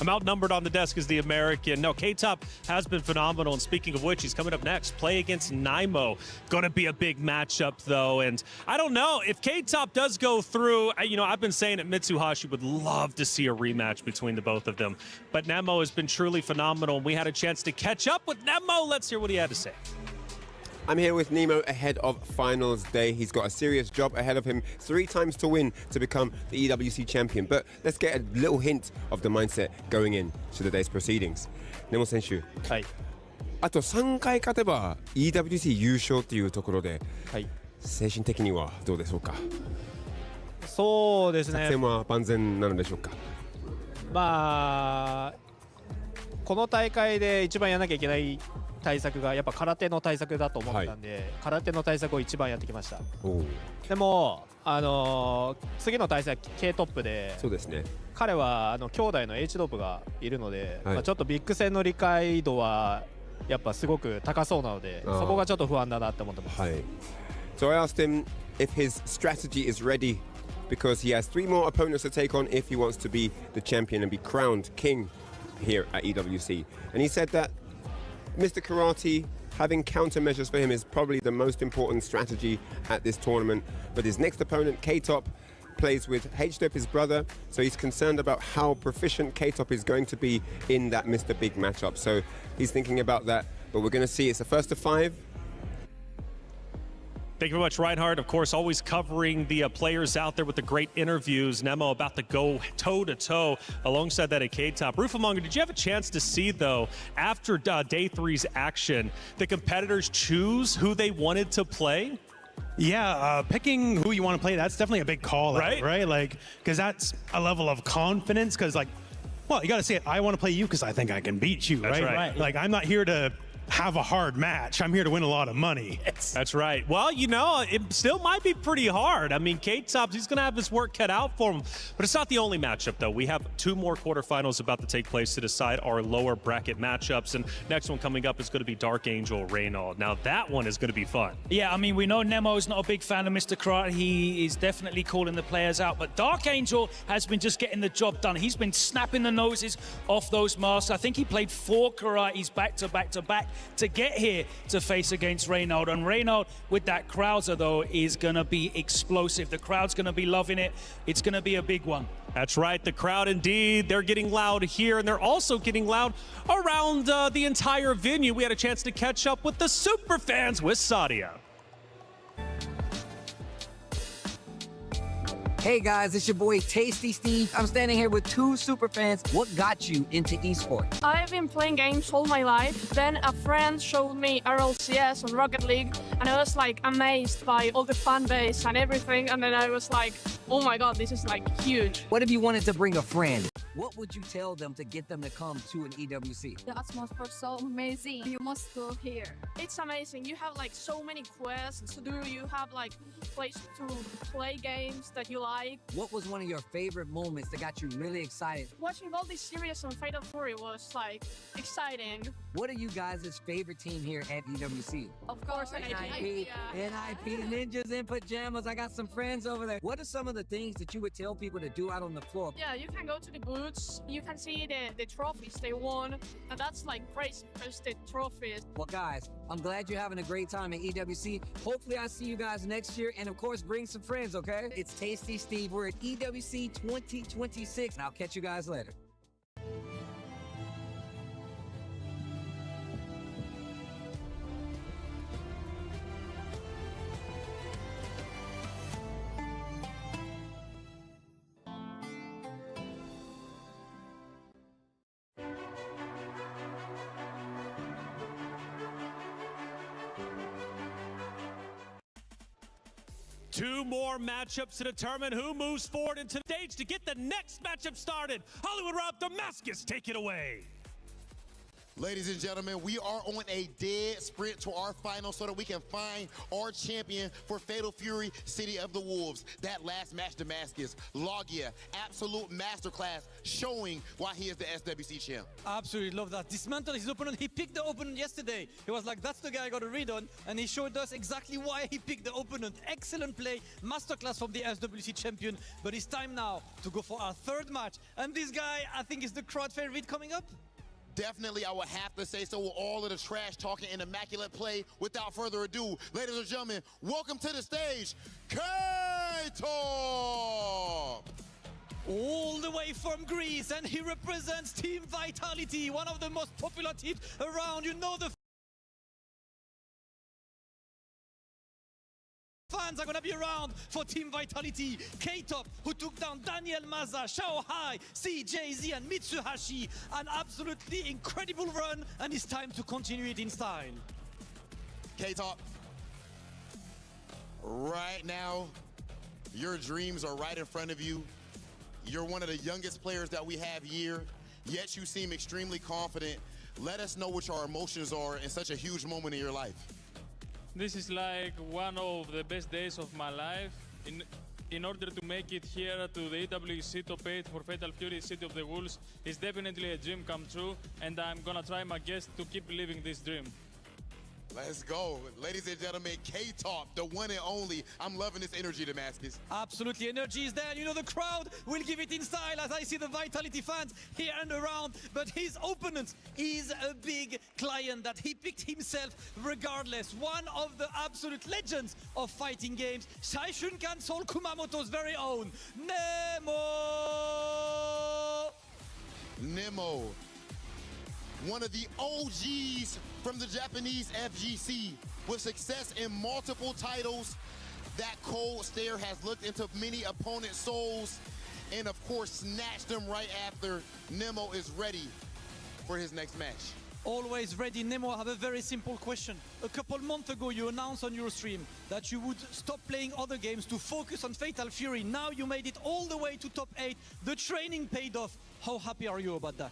I'm outnumbered on the desk as the American. No, K-Top has been phenomenal. And speaking of which, he's coming up next. Play against Naimo. Going to be a big matchup, though. And I don't know. If K-Top does go through, I've been saying that Mitsuhashi would love to see a rematch between the both of them. But Nemo has been truly phenomenal. And we had a chance to catch up with Nemo. Let's hear what he had to say. I'm here with Nemo ahead of finals day. He's got a serious job ahead of him, 3 times to win to become the EWC champion. But let's get a little hint of the mindset going in to the day's proceedings. Nemo 選手、あと3回勝てば EWC 優勝というところで、精神的にはどうでしょうか。そうですね。作戦は万全なのでしょうか。まあこの大会で一番やらなきゃいけない対策がやっぱ空手の対策だと思ったんで、空手の対策を一番やってきました。でも次の対戦は K トップで、そうですね。彼は兄弟の H ドープがいるので、ちょっとビッグ戦の理解度はやっぱすごく高そうなので、そこがちょっと不安だなって思ってます。So I asked him if his strategy is ready because he has 3 more opponents to take on if he wants to be the champion and be crowned king here at EWC. And he said that Mr. Karate, having countermeasures for him is probably the most important strategy at this tournament. But his next opponent, K-Top, plays with H-Dop, his brother, so he's concerned about how proficient K-Top is going to be in that Mr. Big matchup. So he's thinking about that, but we're going to see. It's a first to 5. Thank you very much, Reinhardt. Of course, always covering the players out there with the great interviews. Nemo about to go toe-to-toe alongside that at K-Top. Rufamonga, did you have a chance to see, though, after day 3's action, the competitors choose who they wanted to play? Yeah, picking who you want to play, that's definitely a big call out, right? Like, because that's a level of confidence, because, like, well, you got to say it, I want to play you because I think I can beat you, right? Like, I'm not here to have a hard match. I'm here to win a lot of money. That's right. Well, it still might be pretty hard. I mean, K-Top, he's going to have his work cut out for him. But it's not the only matchup, though. We have 2 more quarterfinals about to take place to decide our lower bracket matchups. And next one coming up is going to be Dark Angel Reynald. Now, that one is going to be fun. Yeah, I mean, we know Nemo's not a big fan of Mr. Karate. He is definitely calling the players out. But Dark Angel has been just getting the job done. He's been snapping the noses off those masks. I think he played 4 Karates back to back to back to get here to face against Reynald. And Reynald, with that Krauser, though, is going to be explosive. The crowd's going to be loving it. It's going to be a big one. That's right. The crowd, indeed, they're getting loud here, and they're also getting loud around the entire venue. We had a chance to catch up with the super fans with Sadia. Hey guys, it's your boy Tasty Steve. I'm standing here with two super fans. What got you into esports? I've been playing games all my life. Then a friend showed me RLCS on Rocket League, and I was like amazed by all the fan base and everything. And then I was like, oh my god, this is like huge. What if you wanted to bring a friend? What would you tell them to get them to come to an EWC? The atmosphere is so amazing. You must go here. It's amazing. You have like so many quests to do. You have like place to play games that you like. What was one of your favorite moments that got you really excited? Watching all these series on Fatal Fury was like exciting. What are you guys' favorite team here at EWC? Of course, NIP, Ninjas in Pajamas. I got some friends over there. What are some of the things that you would tell people to do out on the floor? Yeah, you can go to the booths. You can see the trophies they won. And that's like crazy because the trophies. Well, guys, I'm glad you're having a great time at EWC. Hopefully I see you guys next year. And of course, bring some friends, okay? It's Tasty Steve. We're at EWC 2026. And I'll catch you guys later. Two more matchups to determine who moves forward into the stage to get the next matchup started. Hollywood Rob Damascus, take it away. Ladies and gentlemen, we are on a dead sprint to our final so that we can find our champion for Fatal Fury City of the Wolves. That last match, Damascus, Logia, absolute masterclass, showing why he is the SWC champ. Absolutely love that. Dismantle his opponent. He picked the opponent yesterday. He was like, that's the guy I got to read on. And he showed us exactly why he picked the opponent. Excellent play. Masterclass from the SWC champion. But it's time now to go for our third match. And this guy, I think, is the crowd favorite coming up. Definitely, I would have to say so with all of the trash talking and immaculate play. Without further ado, ladies and gentlemen, welcome to the stage, Kaito! All the way from Greece, and he represents Team Vitality, one of the most popular teams around. You know the fans are gonna be around for Team Vitality. K-Top, who took down Daniel Maza, Shao Hai, CJZ and Mitsuhashi. An absolutely incredible run, and it's time to continue it in style. K-Top, right now, your dreams are right in front of you. You're one of the youngest players that we have here, yet you seem extremely confident. Let us know what your emotions are in such a huge moment in your life. This is like one of the best days of my life. In order to make it here to the EWC Top 8 for Fatal Fury City of the Wolves is definitely a dream come true, and I'm gonna try my best to keep living this dream. Let's go. Ladies and gentlemen, K-Top, the one and only. I'm loving this energy, Damascus. Absolutely, energy is there. You know, the crowd will give it in style as I see the Vitality fans here and around. But his opponent is a big client that he picked himself regardless. One of the absolute legends of fighting games, Saishunkan Seoul Kumamoto's very own, Nemo! Nemo. One of the OGs from the Japanese FGC with success in multiple titles. That cold stare has looked into many opponents' souls and of course snatched them right after. Nemo is ready for his next match. Always ready. Nemo, I have a very simple question. A couple months ago, you announced on your stream that you would stop playing other games to focus on Fatal Fury. Now you made it all the way to top 8. The training paid off. How happy are you about that?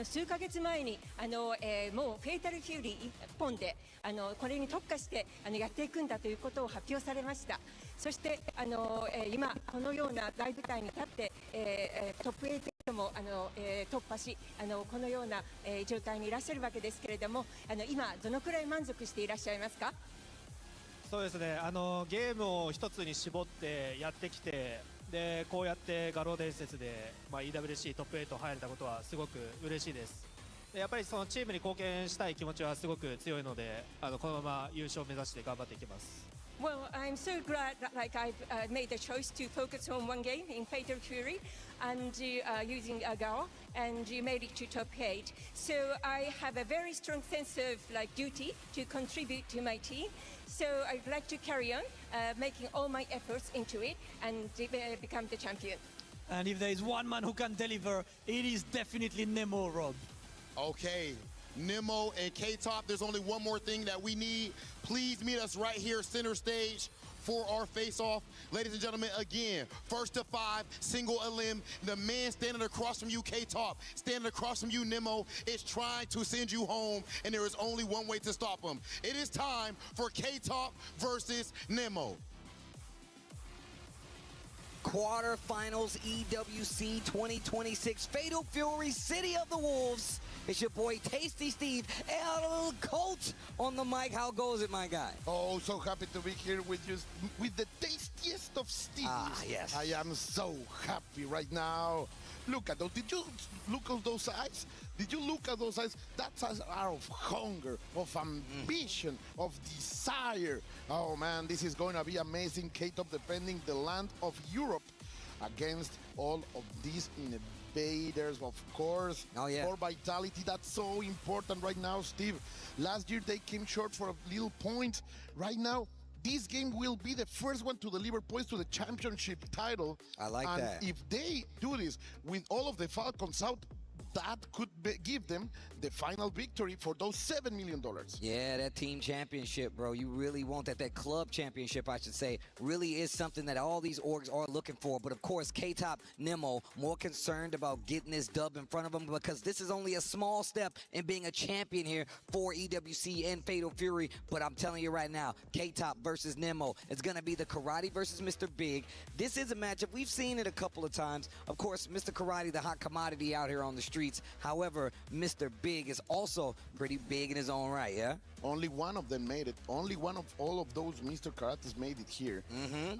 数ヶ月前にもうフェイタルフューリー一本でこれに特化してやっていくんだということを発表されました。そして今このような大舞台に立ってトップ8も突破しこのような状態にいらっしゃるわけですけれども今どのくらい満足していらっしゃいますか？そうですね、ゲームを一つに絞ってやってきて、でこうやって画廊伝説で、EWC トップ8入れたことはすごく嬉しいです。でやっぱりそのチームに貢献したい気持ちはすごく強いのでこのまま優勝を目指して頑張っていきます。Well, I'm so glad that I've made the choice to focus on one game in Fatal Fury and using Agao, and you made it to top 8. So I have a very strong sense of duty to contribute to my team. So I'd like to carry on making all my efforts into it and become the champion. And if there is one man who can deliver, it is definitely Nemo, Rob. Okay, Nemo and K-Top, there's only one more thing that we need. Please meet us right here, center stage, for our face-off. Ladies and gentlemen, again, first to 5, single elim. The man standing across from you, K-Top, standing across from you, Nemo, is trying to send you home, and there is only one way to stop him. It is time for K-Top versus Nemo. Quarterfinals EWC 2026 Fatal Fury City of the Wolves. It's your boy Tasty Steve El Colt on the mic. How goes it, my guy? Oh, so happy to be here with you, with the tastiest of Steves. Ah, yes. I am so happy right now. Look at those. Did you look at those eyes? Did you look at those eyes? That's eyes are of hunger, of ambition, of desire. Oh man, this is going to be amazing. K-Top defending the land of Europe against all of these invaders, of course. Oh yeah. For vitality, that's so important right now, Steve. Last year they came short for a little point. Right now, this game will be the first one to deliver points to the championship title. I like and that. If they do this with all of the Falcons out, that could give them the final victory for those $7 million. Yeah, that team championship, bro. You really want that. That club championship, I should say, really is something that all these orgs are looking for. But of course, K-Top, Nemo, more concerned about getting this dub in front of them because this is only a small step in being a champion here for EWC and Fatal Fury. But I'm telling you right now, K-Top versus Nemo. It's going to be the Karate versus Mr. Big. This is a matchup. We've seen it a couple of times. Of course, Mr. Karate, the hot commodity out here on the streets. However, Mr. Big is also pretty big in his own right, yeah? Only one of them made it. Only one of all of those Mr. Karates made it here.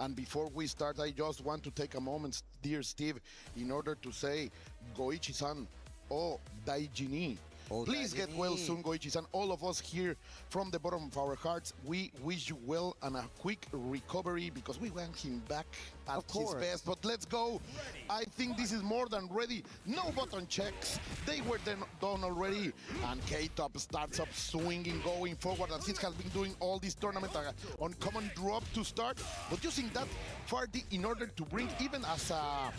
And before we start, I just want to take a moment, dear Steve, in order to say, Goichi-san, oh, Daijini. Please get well soon, Goichi-san. All of us here from the bottom of our hearts, we wish you well and a quick recovery because we want him back at his best. But let's go. I think this is more than ready. No button checks. They were done already. And K-Top starts up swinging, going forward as he has been doing all this tournament on common drop to start. But using that Fardy in order to bring even as an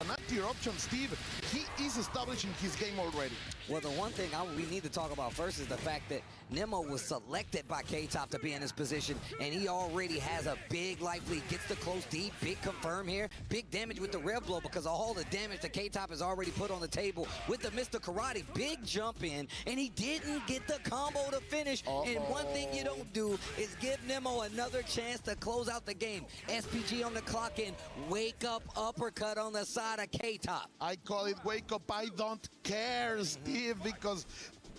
anti-tier option, Steve, he is establishing his game already. Well, the one thing we need to talk about first is the fact that Nemo was selected by K-Top to be in this position, and he already has a big life lead. Gets the close deep, big confirm here, big damage with the rev blow because of all the damage that K-Top has already put on the table with the Mr. Karate. Big jump in, and he didn't get the combo to finish. And one thing you don't do is give Nemo another chance to close out the game. SPG on the clock in, wake up uppercut on the side of K-Top. I call it wake up, I don't care, Steve, because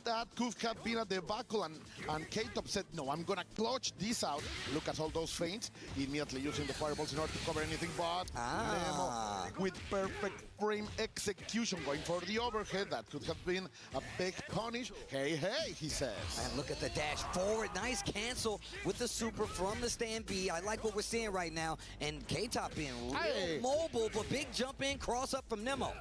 that could have been a debacle, and K-Top said, no, I'm gonna clutch this out. Look at all those feints, immediately using the fireballs in order to cover anything, but Nemo with perfect frame execution going for the overhead. That could have been a big punish. Hey, hey, he says. And look at the dash forward. Nice cancel with the super from the stand B. I like what we're seeing right now. And K-Top being real mobile, but big jump in, cross up from Nemo.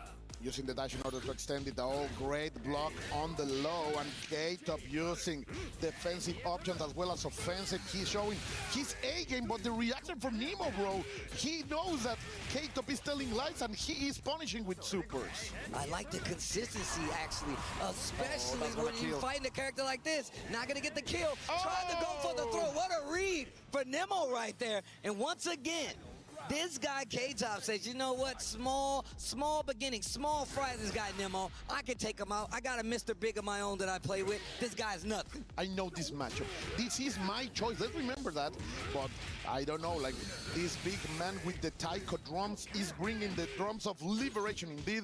Using the dash in order to extend it. Oh, great block on the low, and K-Top using defensive options as well as offensive. He's showing his A game, but the reaction from Nemo, bro, he knows that K-Top is telling lies and he is punishing with supers. I like the consistency, actually, especially when you're fighting a character like this. Not gonna get the kill. Tried to go for the throw. What a read for Nemo right there. And once again, this guy, K-Top, says, you know what? Small beginning, small fry this guy, Nemo. I can take him out. I got a Mr. Big of my own that I play with. This guy's nothing. I know this matchup. This is my choice. Let's remember that. But I don't know, like, this big man with the taiko drums is bringing the drums of liberation, indeed,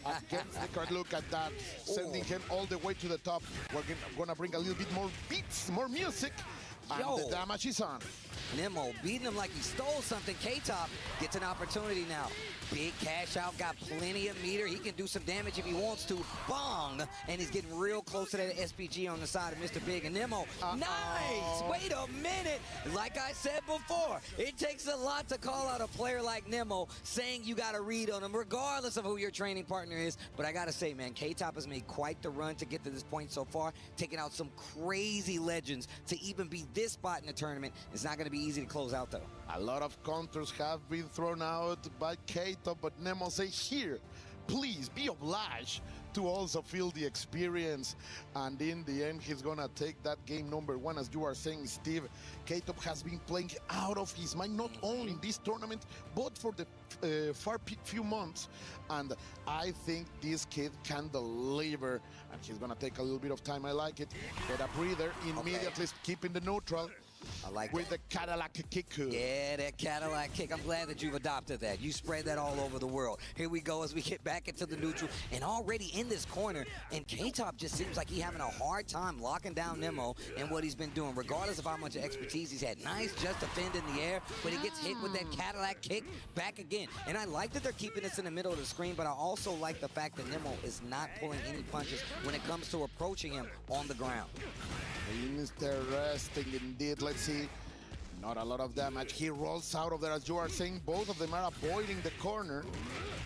against the card. Look at that. Sending him all the way to the top. We're going to bring a little bit more beats, more music. And the damage is on. Nemo beating him like he stole something. K-Top gets an opportunity now. Big cash out, got plenty of meter. He can do some damage if he wants to. Bong! And he's getting real close to that SPG on the side of Mr. Big. And Nemo, nice! Wait a minute! Like I said before, it takes a lot to call out a player like Nemo, saying you got to read on him, regardless of who your training partner is. But I got to say, man, K-Top has made quite the run to get to this point so far, taking out some crazy legends to even be this spot in the tournament. It's not going to be easy to close out, though. A lot of counters have been thrown out by K-Top, but Nemo says here, please be obliged to also feel the experience. And in the end, he's gonna take that game number one. As you are saying, Steve, K-Top has been playing out of his mind, not only in this tournament, but for the few months. And I think this kid can deliver. And he's gonna take a little bit of time. I like it. Get a breather, immediately keeping the neutral. I like with the Cadillac kick. Yeah, that Cadillac kick. I'm glad that you've adopted that. You spread that all over the world. Here we go as we get back into the neutral and already in this corner. And K-Top just seems like he's having a hard time locking down Nemo and what he's been doing, regardless of how much expertise he's had. Nice just defend in the air, but he gets hit with that Cadillac kick back again. And I like that they're keeping this in the middle of the screen, but I also like the fact that Nemo is not pulling any punches when it comes to approaching him on the ground. Interesting indeed. Let's see. Not a lot of damage. He rolls out of there, as you are saying. Both of them are avoiding the corner.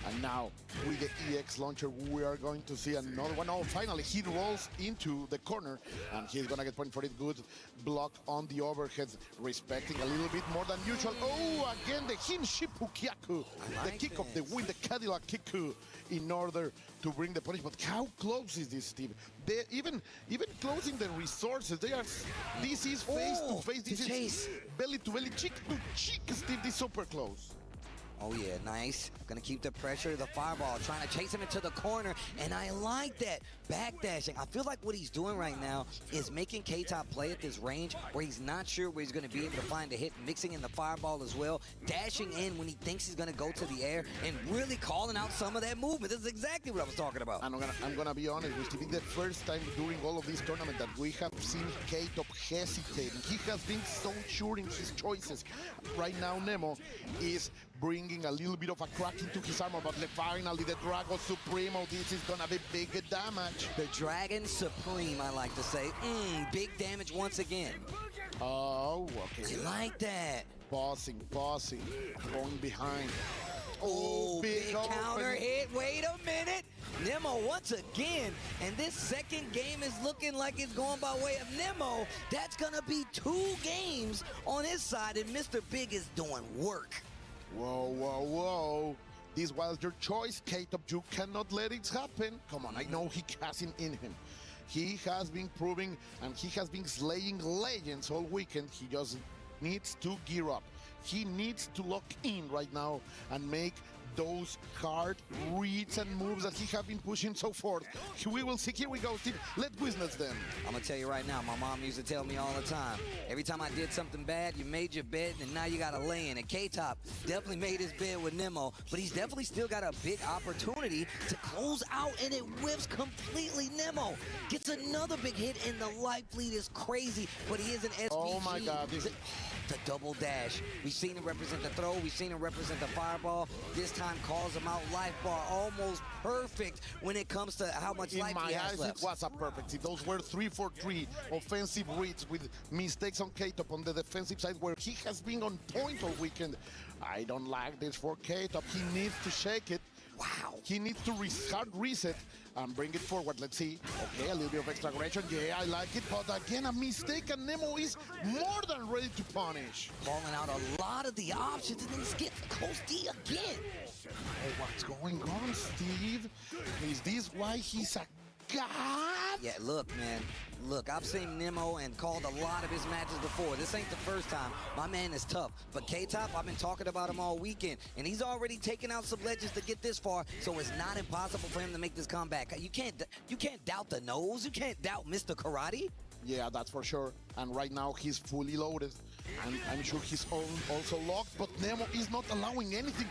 And now, with the EX launcher, we are going to see another one. Oh, finally, he rolls into the corner, and he's going to get point for it. Good block on the overhead, respecting a little bit more than usual. Oh, again, the Hinshipukiaku, the kick of the win, the Cadillac kick in order to bring the punish. But how close is this, Steve? They even closing the resources. They are. This is face to face. This is belly to belly, cheek to cheek, Steve. This is super close. Oh yeah, nice. Gonna keep the pressure, the fireball, trying to chase him into the corner, and I like that. Backdashing. I feel like what he's doing right now is making K-Top play at this range where he's not sure where he's gonna be able to find a hit, mixing in the fireball as well, dashing in when he thinks he's gonna go to the air, and really calling out some of that movement. This is exactly what I was talking about. And I'm gonna be honest with you, the first time during all of this tournament that we have seen K-Top hesitating. He has been so sure in his choices. Right now, Nemo is bringing a little bit of a crack into his armor, but finally the Dragon Supremo, this is gonna be big damage. The Dragon Supreme, I like to say. Big damage once again. Oh, okay. I like that. Bossing, going behind. Oh, big counter hit. Wait a minute. Nemo once again, and this second game is looking like it's going by way of Nemo. That's gonna be 2 games on his side, and Mr. Big is doing work. Whoa. This was your choice, K-Top. You cannot let it happen. Come on, I know he has it in him. He has been proving, and he has been slaying legends all weekend. He just needs to gear up. He needs to lock in right now and make those hard reads and moves that he has been pushing so forth. We will see. Here we go, Steve. Let's witness them. I'm gonna tell you right now, my mom used to tell me all the time, every time I did something bad, you made your bed and now you gotta lay in it. K-Top definitely made his bed with Nemo, but he's definitely still got a big opportunity to close out, and it whips completely. Nemo gets another big hit, and the life lead is crazy, but he is an SPG. Oh my God. The double dash. We've seen him represent the throw. We've seen him represent the fireball. This time calls him out. Life bar almost perfect when it comes to how much life he has left. It was a perfect. Those were 3 for 3 offensive reads with mistakes on K-Top on the defensive side, where he has been on point all weekend. I don't like this for K-Top. He needs to shake it. Wow. He needs to hard reset and bring it forward. Let's see. Okay, a little bit of extra aggression. Yeah, I like it. But again, a mistake, and Nemo is more than ready to punish. Calling out a lot of the options, and then he gets close D again. Hey, what's going on, Steve? Is this why he's a god? Yeah, look, man. Look, I've seen Nemo and called a lot of his matches before. This ain't the first time. My man is tough. But K-Top, I've been talking about him all weekend, and he's already taken out some legends to get this far, so it's not impossible for him to make this comeback. You can't doubt the nose. You can't doubt Mr. Karate. Yeah, that's for sure. And right now he's fully loaded. And I'm sure he's also locked, but Nemo is not allowing anything.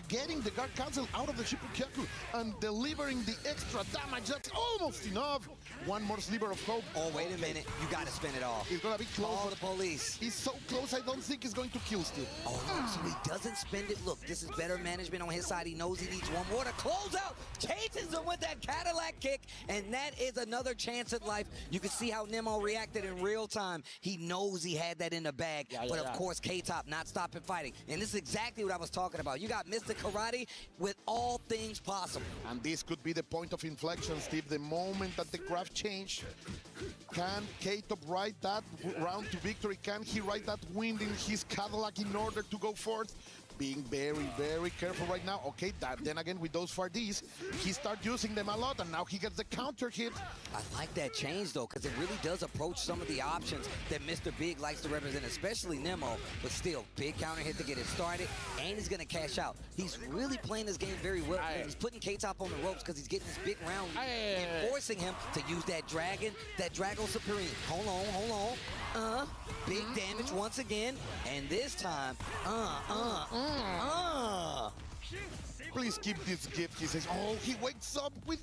Getting the guard cancel out of the Shippukyaku and delivering the extra damage. That's almost enough. One more sliver of hope. Oh, wait a minute. You got to spin it off. It's going to be close. Call the police. He's so close, I don't think he's going to kill Steve. Oh, no, so he doesn't spend it. Look, this is better management on his side. He knows he needs one more to close out. Chases him with that Cadillac kick, and that is another chance at life. You can see how Nemo reacted in real time. He knows he had that in the bag, but of course, K-Top not stopping fighting. And this is exactly what I was talking about. You got Mr. Karate with all things possible. And this could be the point of inflection, Steve. The moment that the graph change, can K-Top ride that round to victory? Can he ride that wind in his Cadillac in order to go forth? Being very, very careful right now. Okay, then again with those 4Ds, he starts using them a lot, and now he gets the counter hit. I like that change, though, because it really does approach some of the options that Mr. Big likes to represent, especially Nemo. But still, big counter hit to get it started, and he's going to cash out. He's really playing this game very well. He's putting K-Top on the ropes because he's getting this big round, and forcing him to use that Drago Supreme. Hold on. Big damage once again, and this time, Please keep this gift, he says. Oh, he wakes up with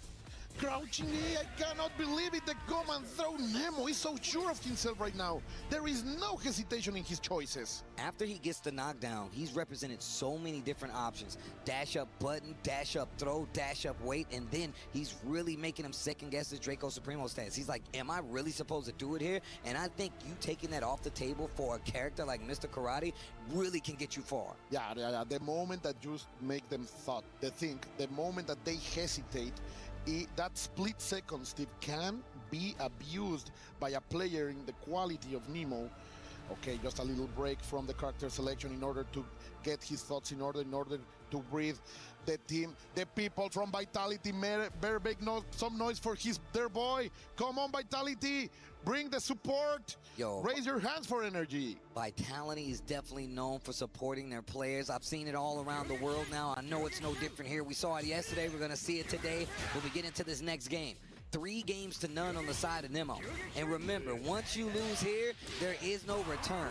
crouching knee. I cannot believe it. The come and throw. Nemo is so sure of himself right now. There is no hesitation in his choices. After he gets the knockdown, he's represented so many different options. Dash up button, dash up throw, dash up weight, and then he's really making him second guess his Draco Supremo stance. He's like, am I really supposed to do it here? And I think you taking that off the table for a character like Mr. Karate really can get you far. Yeah. The moment that you make them the moment that they hesitate, that split second, Steve, can be abused by a player in the quality of Nemo. Okay, just a little break from the character selection in order to get his thoughts in order to breathe. The team, the people from Vitality, better make some noise for their boy. Come on, Vitality, bring the support. Yo, raise your hands for energy. Vitality is definitely known for supporting their players. I've seen it all around the world now. I know it's no different here. We saw it yesterday. We're going to see it today when we get into this next game. 3-0 on the side of Nemo. And remember, once you lose here, there is no return.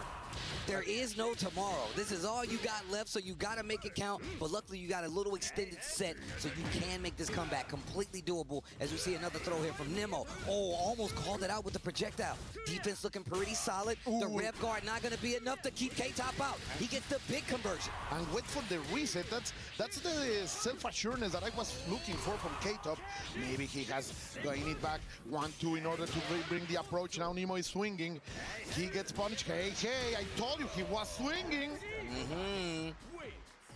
There is no tomorrow. This is all you got left, so you got to make it count. But luckily, you got a little extended set, so you can make this comeback completely doable. As we see another throw here from Nemo. Oh, almost called it out with the projectile. Defense looking pretty solid. Ooh. The rev guard not going to be enough to keep K-Top out. He gets the big conversion. And wait for the reset. That's the self-assurance that I was looking for from K-Top. Maybe he has going it back 1-2 in order to bring the approach. Now Nemo is swinging. He gets punished. Hey, I told you he was swinging.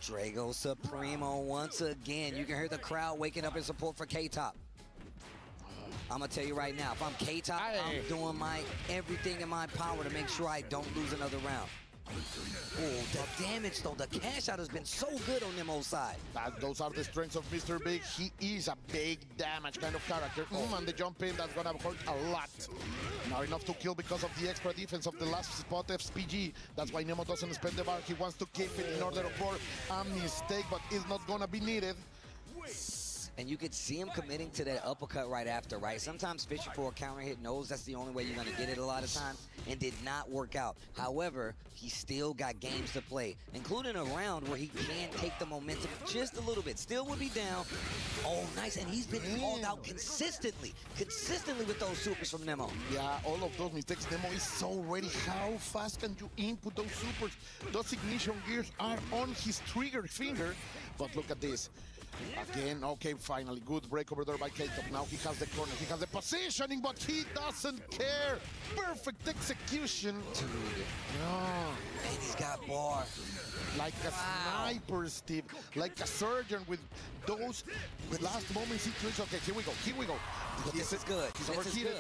Drago Supremo once again. You can hear the crowd waking up in support for K-Top. I'm going to tell you right now, if I'm K-Top, I'm doing everything in my power to make sure I don't lose another round. Oh, the damage, though. The cash out has been so good on Nemo's side. Those are the strengths of Mr. Big. He is a big damage kind of character. And the jump in, that's going to hurt a lot. Not enough to kill because of the extra defense of the last spot FPG. That's why Nemo doesn't spend the bar. He wants to keep it in order for a mistake, but it's not going to be needed. And you could see him committing to that uppercut right after, right? Sometimes fishing for a counter hit knows that's the only way you're going to get it a lot of times, and did not work out. However, he still got games to play, including a round where he can take the momentum just a little bit. Still would be down. Oh, nice. And he's been called out consistently with those supers from Nemo. Yeah, all of those mistakes. Nemo is so ready. How fast can you input those supers? Those ignition gears are on his trigger finger. But look at this. Again, okay, finally, good break over there by K-Top. Now he has the corner, he has the positioning, but he doesn't care. Perfect execution. Dude. Yeah. And he's got bar. Like a sniper, Steve. Like a surgeon with those last moment situations. Okay, here we go. This is good. He's overheated.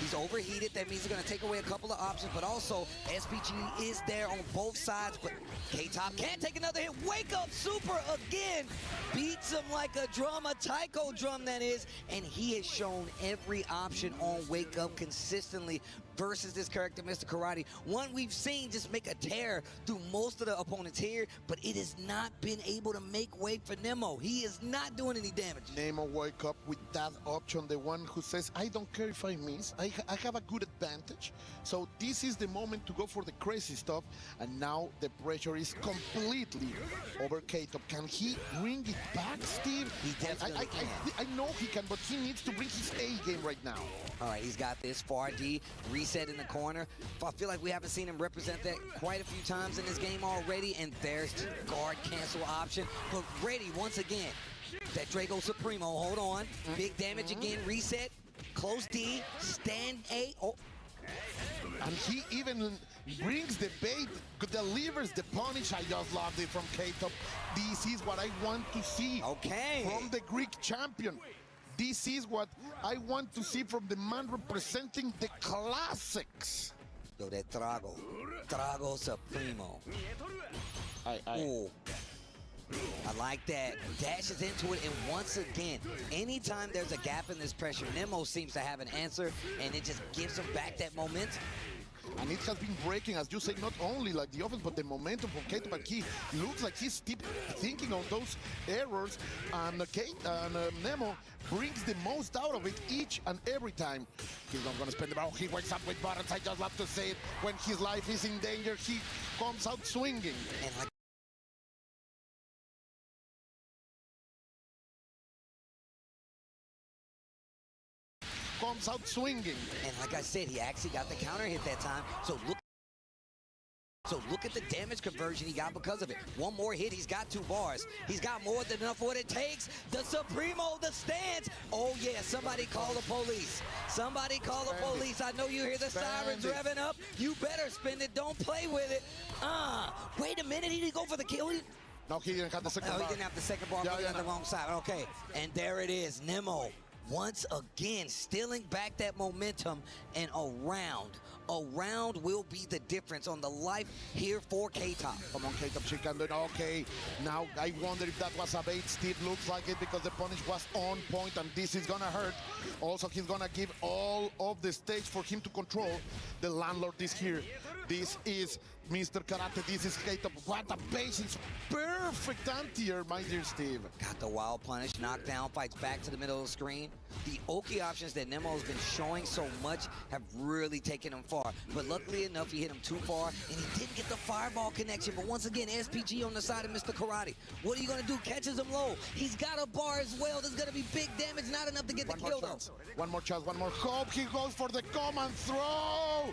He's overheated. That means he's going to take away a couple of options, but also SPG is there on both sides. But K-Top can't take another hit. Wake up super again. Beats him like a drum, a taiko drum that is. And he has shown every option on Wake Up consistently. versus this character, Mr. Karate. One we've seen just make a tear through most of the opponents here, but it has not been able to make way for Nemo. He is not doing any damage. Nemo wake up with that option, the one who says, I don't care if I miss, I have a good advantage. So this is the moment to go for the crazy stuff, and now the pressure is completely over K-Top. Can he bring it back, Steve? He definitely can. I know he can, but he needs to bring his A game right now. All right, he's got this far D, reset in the corner. I feel like we haven't seen him represent that quite a few times in this game already, and there's the guard cancel option. But ready once again. That Drago Supremo, hold on. Big damage again, reset. Close D, stand A. Oh. And he even brings the bait, delivers the punish. I just loved it from K-Top. This is what I want to see from the Greek champion. This is what I want to see from the man representing the classics. Yo, that Drago Supremo. I like that. Dashes into it, and once again, anytime there's a gap in this pressure, Nemo seems to have an answer, and it just gives him back that momentum. And it has been breaking, as you say, not only like the offense, but the momentum from K-Top, but he looks like he's still thinking on those errors, and Nemo brings the most out of it each and every time. He's not gonna spend the ball. He wakes up with buttons. I just love to say it. When his life is in danger, he comes out swinging. And like comes out swinging. And like I said, he actually got the counter hit that time. So look at the damage conversion he got because of it. One more hit, he's got 2 bars. He's got more than enough for what it takes. The Supremo, the stance. Oh yeah, somebody call the police. Somebody call the police. I know you hear the sirens revving up. You better spend it, don't play with it. Wait a minute, he didn't go for the kill. No, he didn't have the second bar. No, he didn't have the second bar, on the wrong side. Okay, and there it is, Nemo. Once again, stealing back that momentum, and around will be the difference on the life here for K-Top. Come on, K-Top, she can do it. Okay, now I wonder if that was a bait. Steve looks like it because the punish was on point, and this is gonna hurt. Also, he's gonna give all of the stage for him to control. The landlord is here. This is Mr. Karate, this is K-Top. What a patience. Perfect anti-air, my dear Steve. Got the wild punish, knockdown, fights back to the middle of the screen. The Oki options that Nemo's been showing so much have really taken him far. But luckily enough, he hit him too far, and he didn't get the fireball connection. But once again, SPG on the side of Mr. Karate. What are you gonna do? Catches him low. He's got a bar as well. There's gonna be big damage, not enough to get the kill though. One more chance, one more hope. He goes for the command throw.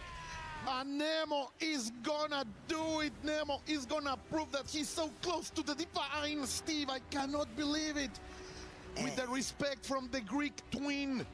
And Nemo is gonna do it. Nemo is gonna prove that he's so close to the divine. Steve, I cannot believe it. With the respect from the Greek twin.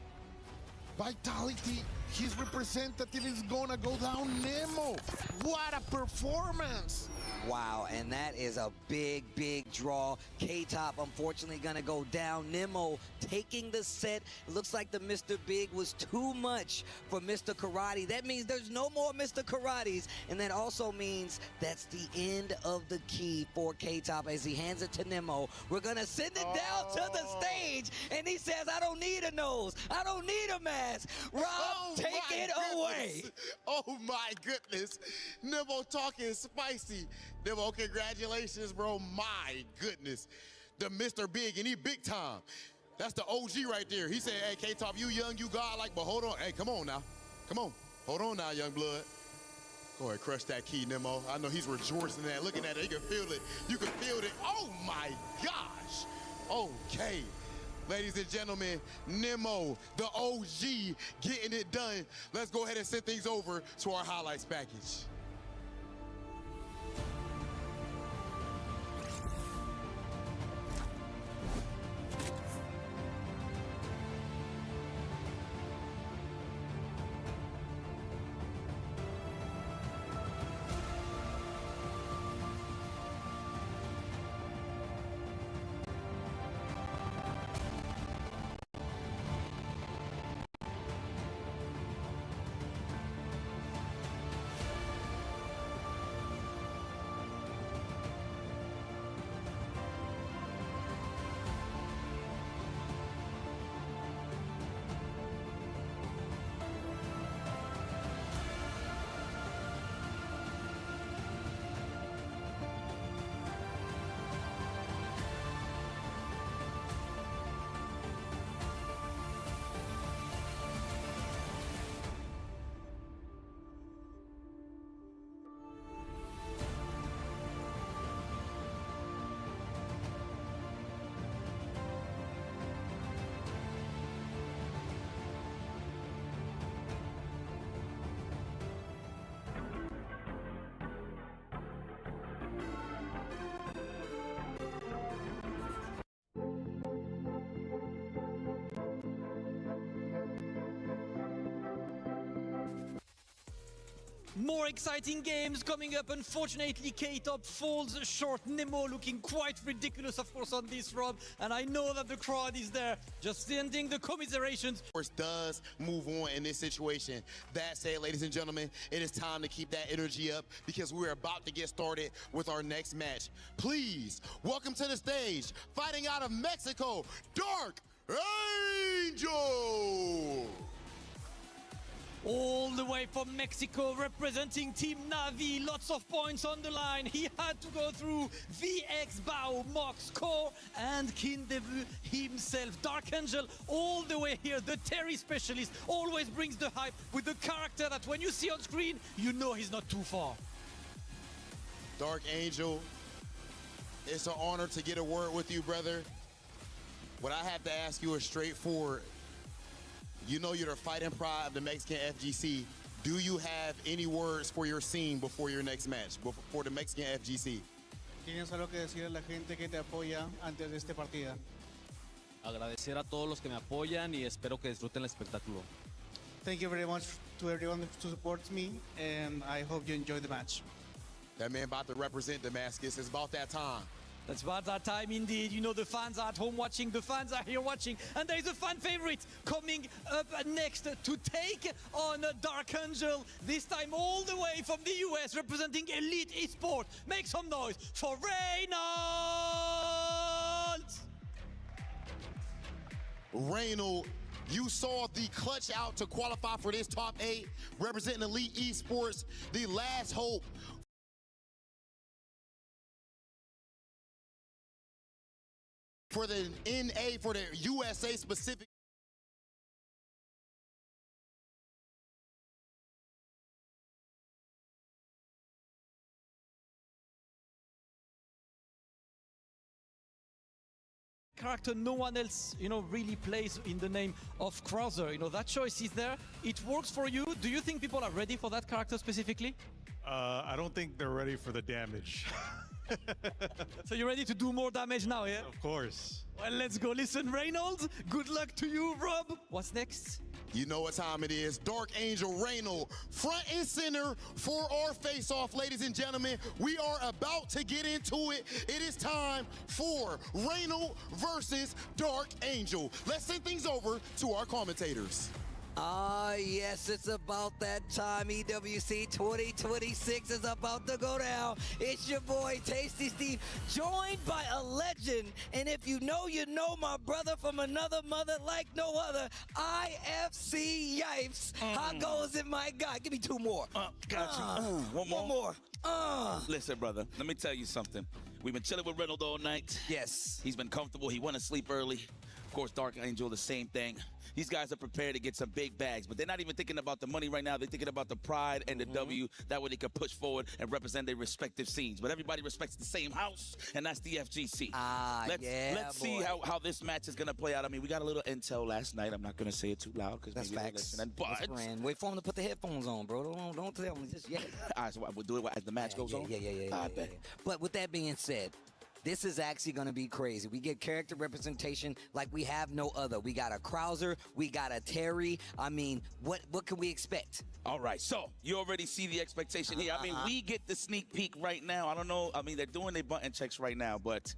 Vitality, his representative is gonna go down. Nemo, what a performance. Wow, and that is a big, big draw. K-Top unfortunately gonna go down. Nemo taking the set. It looks like the Mr. Big was too much for Mr. Karate. That means there's no more Mr. Karates, and that also means that's the end of the key for K-Top as he hands it to Nemo. We're gonna send it down to the stage, and he says, I don't need a nose. I don't need a mask. Rob, take it away. Oh my goodness. Nemo talking spicy. Nemo, congratulations, bro. My goodness. The Mr. Big, and he big time. That's the OG right there. He said, hey, K-Top, you young, you godlike, but hold on. Hey, come on now. Come on. Hold on now, young blood. Go ahead, crush that key, Nemo. I know he's rejoicing at looking at it. He can feel it. You can feel it. Oh, my gosh. Okay. Ladies and gentlemen, Nemo, the OG, getting it done. Let's go ahead and send things over to our highlights package. More exciting games coming up. Unfortunately, K-Top falls short. Nemo looking quite ridiculous, of course, on this, Rob. And I know that the crowd is there just sending the commiserations. Of course, does move on in this situation. That said, ladies and gentlemen, it is time to keep that energy up because we're about to get started with our next match. Please welcome to the stage, fighting out of Mexico, Dark Angel! All the way from Mexico, representing Team Navi, lots of points on the line. He had to go through VX Bao, Mox, Core, and Kindevu himself. Dark Angel, all the way here, the Terry specialist, always brings the hype with the character that when you see on screen, you know he's not too far. Dark Angel, it's an honor to get a word with you, brother. What I have to ask you is straightforward. You know you're the fighting pride of the Mexican FGC. Do you have any words for your scene before your next match, before the Mexican FGC? ¿Tienes algo que decir a la gente que te apoya antes de esta partida? Agradecer a todos los que me apoyan y espero que disfruten el espectáculo. Thank you very much to everyone who supports me, and I hope you enjoy the match. That man about to represent Damascus. It's about that time. That's about that time indeed. You know, the fans are at home watching, the fans are here watching, and there is a fan favorite coming up next to take on Dark Angel, this time all the way from the US, representing Elite Esports. Make some noise for Reynolds! Reynolds, you saw the clutch out to qualify for this top 8, representing Elite Esports, the last hope for the NA, for the USA specific. Character no one else, you know, really plays in the name of Krauser. You know, that choice is there. It works for you. Do you think people are ready for that character specifically? I don't think they're ready for the damage. So you're ready to do more damage now, yeah? Of course. Well, let's go. Listen, Reynolds, good luck to you, Rob. What's next? You know what time it is. Dark Angel Reynolds, front and center for our face-off, ladies and gentlemen. We are about to get into it. It is time for Reynolds versus Dark Angel. Let's send things over to our commentators. Ah, yes, it's about that time. EWC 2026 is about to go down. It's your boy, Tasty Steve, joined by a legend. And if you know, my brother from another mother like no other, IFC Yipes. How goes it, my guy? Give me two more. Got you. One more. Listen, brother, let me tell you something. We've been chilling with Reynolds all night. Yes. He's been comfortable. He went to sleep early. Of course, Dark Angel, the same thing. These guys are prepared to get some big bags, but they're not even thinking about the money right now. They're thinking about the pride and the W. That way they can push forward and represent their respective scenes. But everybody respects the same house, and that's the FGC. Let's see how this match is going to play out. I mean, we got a little intel last night. I'm not going to say it too loud because maybe they're listening. But wait for him to put the headphones on, bro. Don't tell me just yet. All right, so we'll do it as the match goes on? Yeah. But with that being said, this is actually going to be crazy. We get character representation like we have no other. We got a Krauser, we got a Terry. I mean, what can we expect? All right, so you already see the expectation here. I mean, we get the sneak peek right now. I don't know. I mean, they're doing their button checks right now, but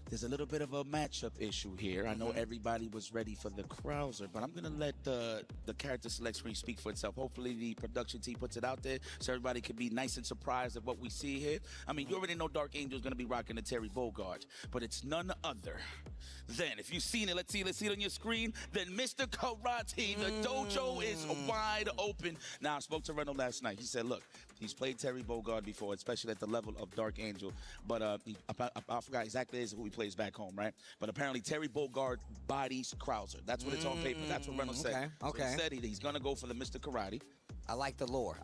there's a little bit of a matchup issue here. I know everybody was ready for the Krauser, but I'm going to let the character select screen speak for itself. Hopefully the production team puts it out there so everybody can be nice and surprised at what we see here. I mean, you already know Dark Angel's going to be rocking the Terry Bogard, but it's none other than, if you've seen it, let's see it on your screen, then Mr. Karate. The dojo is wide open. Now, I spoke to Reynolds last night. He said, look, he's played Terry Bogard before, especially at the level of Dark Angel, but I forgot exactly who he plays back home, right? But apparently Terry Bogard bodies Krauser. That's what it's on paper. That's what Reynolds said. Okay. So he said he's going to go for the Mr. Karate. I like the lore.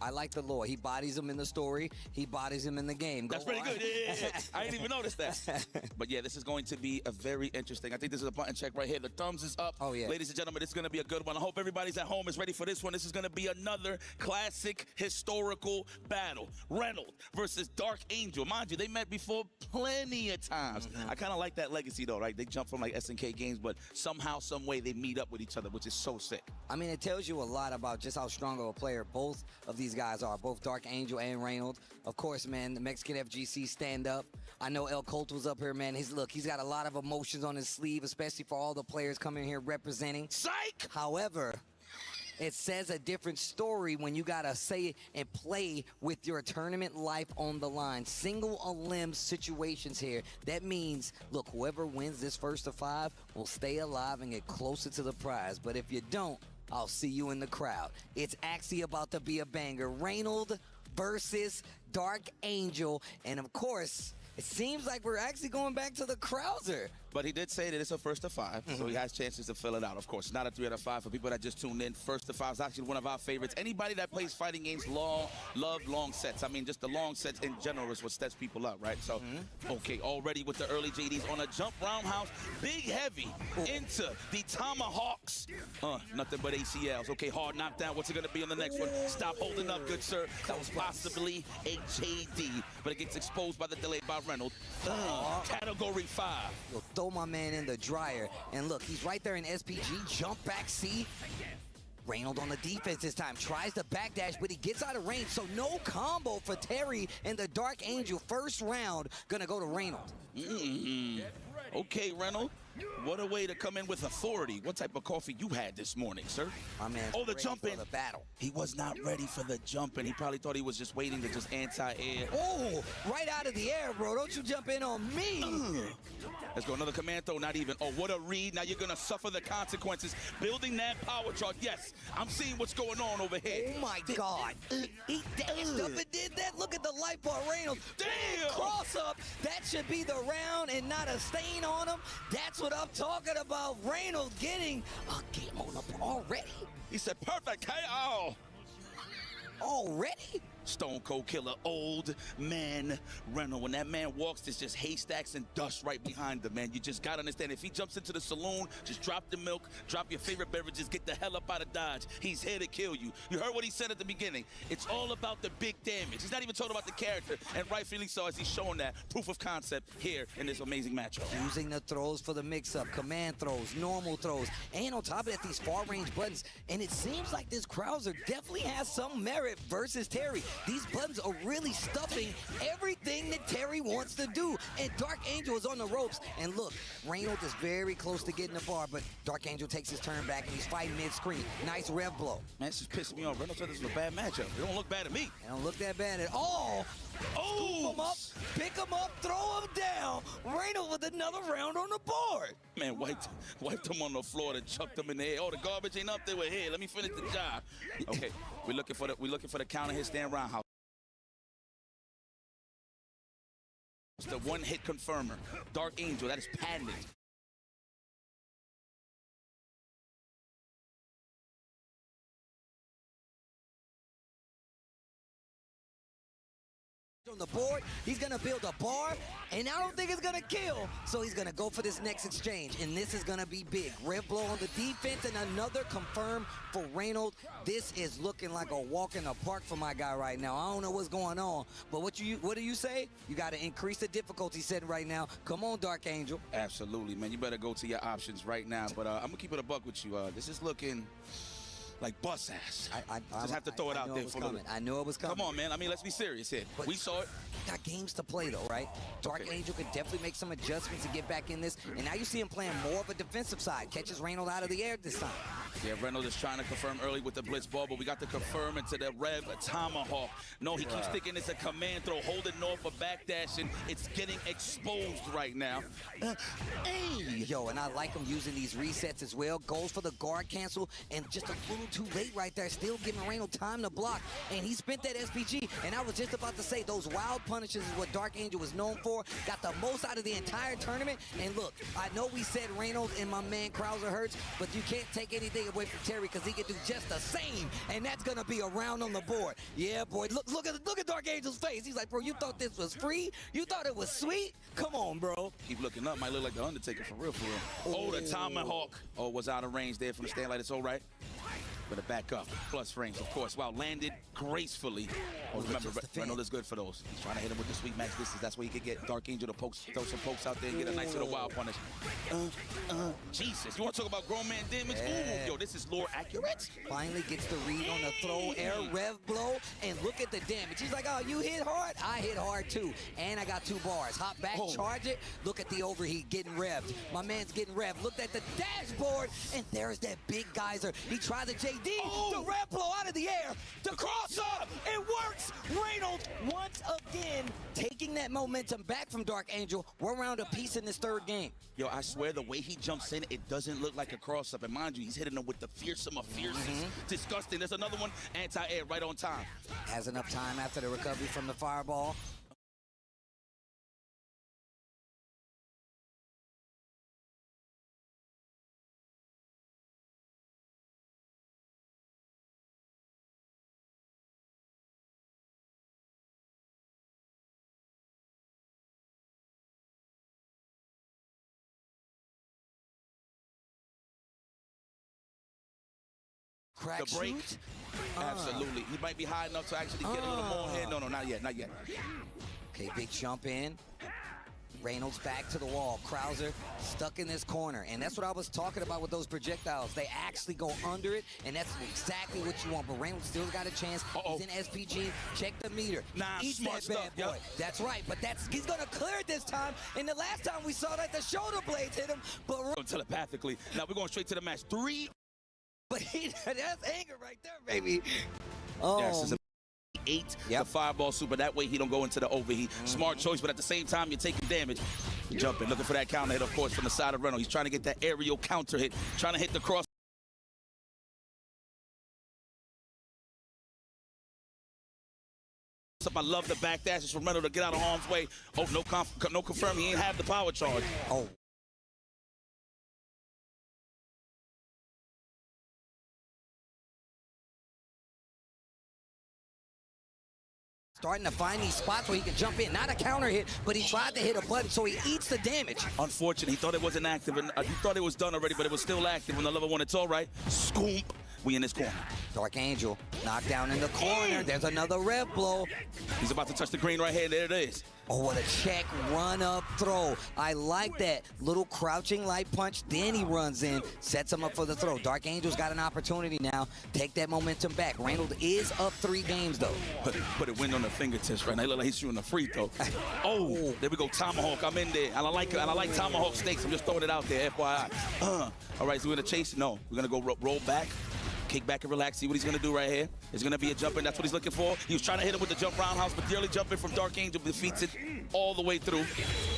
He bodies him in the story. He bodies him in the game. That's pretty good. Yeah. I didn't even notice that. But yeah, this is going to be a very interesting. I think this is a button check right here. The thumbs is up. Oh, yeah. Ladies and gentlemen, this is going to be a good one. I hope everybody's at home is ready for this one. This is going to be another classic historical battle. Reynolds versus Dark Angel. Mind you, they met before plenty of times. I kind of like that legacy, though, right? They jump from like SNK games, but somehow, some way, they meet up with each other, which is so sick. I mean, it tells you a lot about just how strong of a player Both of these guys are, both Dark Angel and Reynolds. Of course, man, the Mexican FGC stand up. I know El Colt was up here, man. He's got a lot of emotions on his sleeve, especially for all the players coming here representing. Psych! However, it says a different story when you gotta say and play with your tournament life on the line. Single limb situations here. That means, look, whoever wins this first of 5 will stay alive and get closer to the prize. But if you don't, I'll see you in the crowd. It's actually about to be a banger. Reynolds versus Dark Angel. And of course, it seems like we're actually going back to the Krauser. But he did say that it's a first to 5, so he has chances to fill it out. Of course, not a 3 out of 5 for people that just tuned in. First to 5 is actually one of our favorites. Anybody that plays fighting games love long sets. I mean, just the long sets in general is what sets people up, right? So, okay, already with the early JDs on a jump roundhouse, big heavy into the tomahawks. Nothing but ACLs. Okay, hard knockdown. What's it going to be on the next one? Stop holding up, good sir. That was possibly a JD, but it gets exposed by the delay by Reynolds. Category 5. Throw my man in the dryer. And look, he's right there in SPG. Jump back, see? Reynolds on the defense this time. Tries to backdash, but he gets out of range. So no combo for Terry and the Dark Angel. First round, gonna go to Reynolds. Okay, Reynolds. What a way to come in with authority. What type of coffee you had this morning, sir? My man. The jump in. The battle. He was not ready for the jump in. He probably thought he was just waiting to just anti-air. Oh, right out of the air, bro. Don't you jump in on me. Let's go. Another command throw. Not even. Oh, what a read. Now you're going to suffer the consequences. Building that power chart. Yes, I'm seeing what's going on over here. Oh, my God. He dashed up and did that. Look at the life bar Reynolds. Damn. Cross up. That should be the round and not a stain on him. That's what I'm talking about. Reynolds getting a game on up already. He said, perfect KO. Already? Stone Cold Killer, old man Reynolds. When that man walks, there's just haystacks and dust right behind him, man. You just gotta understand, if he jumps into the saloon, just drop the milk, drop your favorite beverages, get the hell up out of Dodge. He's here to kill you. You heard what he said at the beginning. It's all about the big damage. He's not even talking about the character, and rightfully so, as he's showing that proof of concept here in this amazing matchup. Using the throws for the mix-up, command throws, normal throws, and on top of that, these far-range buttons. And it seems like this Krauser definitely has some merit versus Terry. These buttons are really stuffing everything that Terry wants to do. And Dark Angel is on the ropes. And look, Reynolds is very close to getting the bar, but Dark Angel takes his turn back and he's fighting mid-screen. Nice rev blow. Man, this is pissing me off. Reynolds said this was a bad matchup. It don't look bad to me. It don't look that bad at all. Scoop him up, pick him up, throw him down. Reynolds with another round on the board. Man, wiped him on the floor and chucked him in the air. Oh, the garbage ain't up there with here. Let me finish the job. Okay, we're looking for the counter hit stand roundhouse. It's the one-hit confirmer. Dark Angel, that is patented. On the board, he's gonna build a bar, and I don't think it's gonna kill, so he's gonna go for this next exchange, and this is gonna be big. Red blow on the defense, and another confirm for Reynolds. This is looking like a walk in the park for my guy right now. I don't know what's going on, but what do you say? You gotta increase the difficulty setting right now. Come on, Dark Angel. Absolutely, man. You better go to your options right now, but I'm gonna keep it a buck with you. This is looking like bus ass. I just have to throw it out there for a little. I knew it was coming. Come on, man. I mean, let's be serious here. But we saw it. He got games to play, though, right? Dark Angel could definitely make some adjustments to get back in this. And now you see him playing more of a defensive side. Catches Reynolds out of the air this time. Yeah, Reynolds is trying to confirm early with the blitz ball, but we got to confirm into the Rev Tomahawk. No, he keeps thinking it's a command throw, holding north for backdashing. It's getting exposed right now. Hey! Yo, and I like him using these resets as well. Goes for the guard cancel, and just a little too late right there. Still giving Reynolds time to block, and he spent that SPG. And I was just about to say, those wild punishes is what Dark Angel was known for. Got the most out of the entire tournament. And look, I know we said Reynolds and my man Krauser hurts, but you can't take anything away from Terry because he can do just the same. And that's gonna be a round on the board. Yeah, boy. Look at Dark Angel's face. He's like, bro, you thought this was free? You thought it was sweet? Come on, bro. Keep looking up. Might look like the Undertaker for real, for real. Oh, the Tomahawk. Oh, was out of range there from the stand like it's all right. Better back up. Plus frames, of course. Wow, landed gracefully. Oh, remember, Reynolds is good for those. He's trying to hit him with the sweet max distance. That's where he could get Dark Angel to throw some pokes out there and get a nice little wild punish. Jesus, you want to talk about grown man damage? Yeah. Ooh, yo, this is lore accurate. Finally gets the read on the throw, air rev blow, and look at the damage. He's like, oh, you hit hard? I hit hard too. And I got 2 bars. Hop back, charge it. Look at the overheat getting revved. My man's getting revved. Looked at the dashboard, and there's that big geyser. He tried the JD, the rev blow out of the air, the cross up. It works. Reynolds once again taking that momentum back from Dark Angel. We're around a piece in this 3rd game. Yo, I swear the way he jumps in, it doesn't look like a cross-up. And mind you, he's hitting him with the fearsome of fiercest. Disgusting. There's another one, anti-air, right on time. Has enough time after the recovery from the fireball. Crack The break, shoot? absolutely. He might be high enough to actually get a little more here. No, not yet, not yet. Okay, big jump in. Reynolds back to the wall. Krauser stuck in this corner. And that's what I was talking about with those projectiles. They actually go under it, and that's exactly what you want. But Reynolds still got a chance. He's in SPG. Check the meter. Eats smart that bad boy. That's right, but he's going to clear it this time. And the last time we saw that, the shoulder blades hit him. But telepathically. Now we're going straight to the match. 3. But that's anger right there, baby. Oh. Yes, it's a 8, the fireball super. That way he don't go into the overheat. Smart choice, but at the same time, you're taking damage. Jumping, looking for that counter hit, of course, from the side of Reynolds. He's trying to get that aerial counter hit, trying to hit the cross. I love the back dashes from Reynolds to get out of harm's way. Oh, no confirm. He ain't have the power charge. Oh. Starting to find these spots where he can jump in. Not a counter hit, but he tried to hit a button, so he eats the damage. Unfortunately, he thought it wasn't active, and he thought it was done already, but it was still active. On the level 1, it's all right. Scoop. We in this corner. Dark Angel knocked down in the corner. There's another rev blow. He's about to touch the green right here. There it is. Oh, what a check run up throw. I like that. Little crouching light punch. Then he runs in, sets him up for the throw. Dark Angel's got an opportunity now. Take that momentum back. Reynolds is up 3 games, though. Put a wind on the fingertips right now. He look like he's shooting a free throw. Oh, there we go. Tomahawk. I'm in there. And I like tomahawk steaks. I'm just throwing it out there, FYI. All right, so we're going to chase? No. We're going to go roll back. Kick back and relax. See what he's going to do right here. It's going to be a jump in. That's what he's looking for. He was trying to hit him with the jump roundhouse, but the early jump in from Dark Angel defeats it all the way through.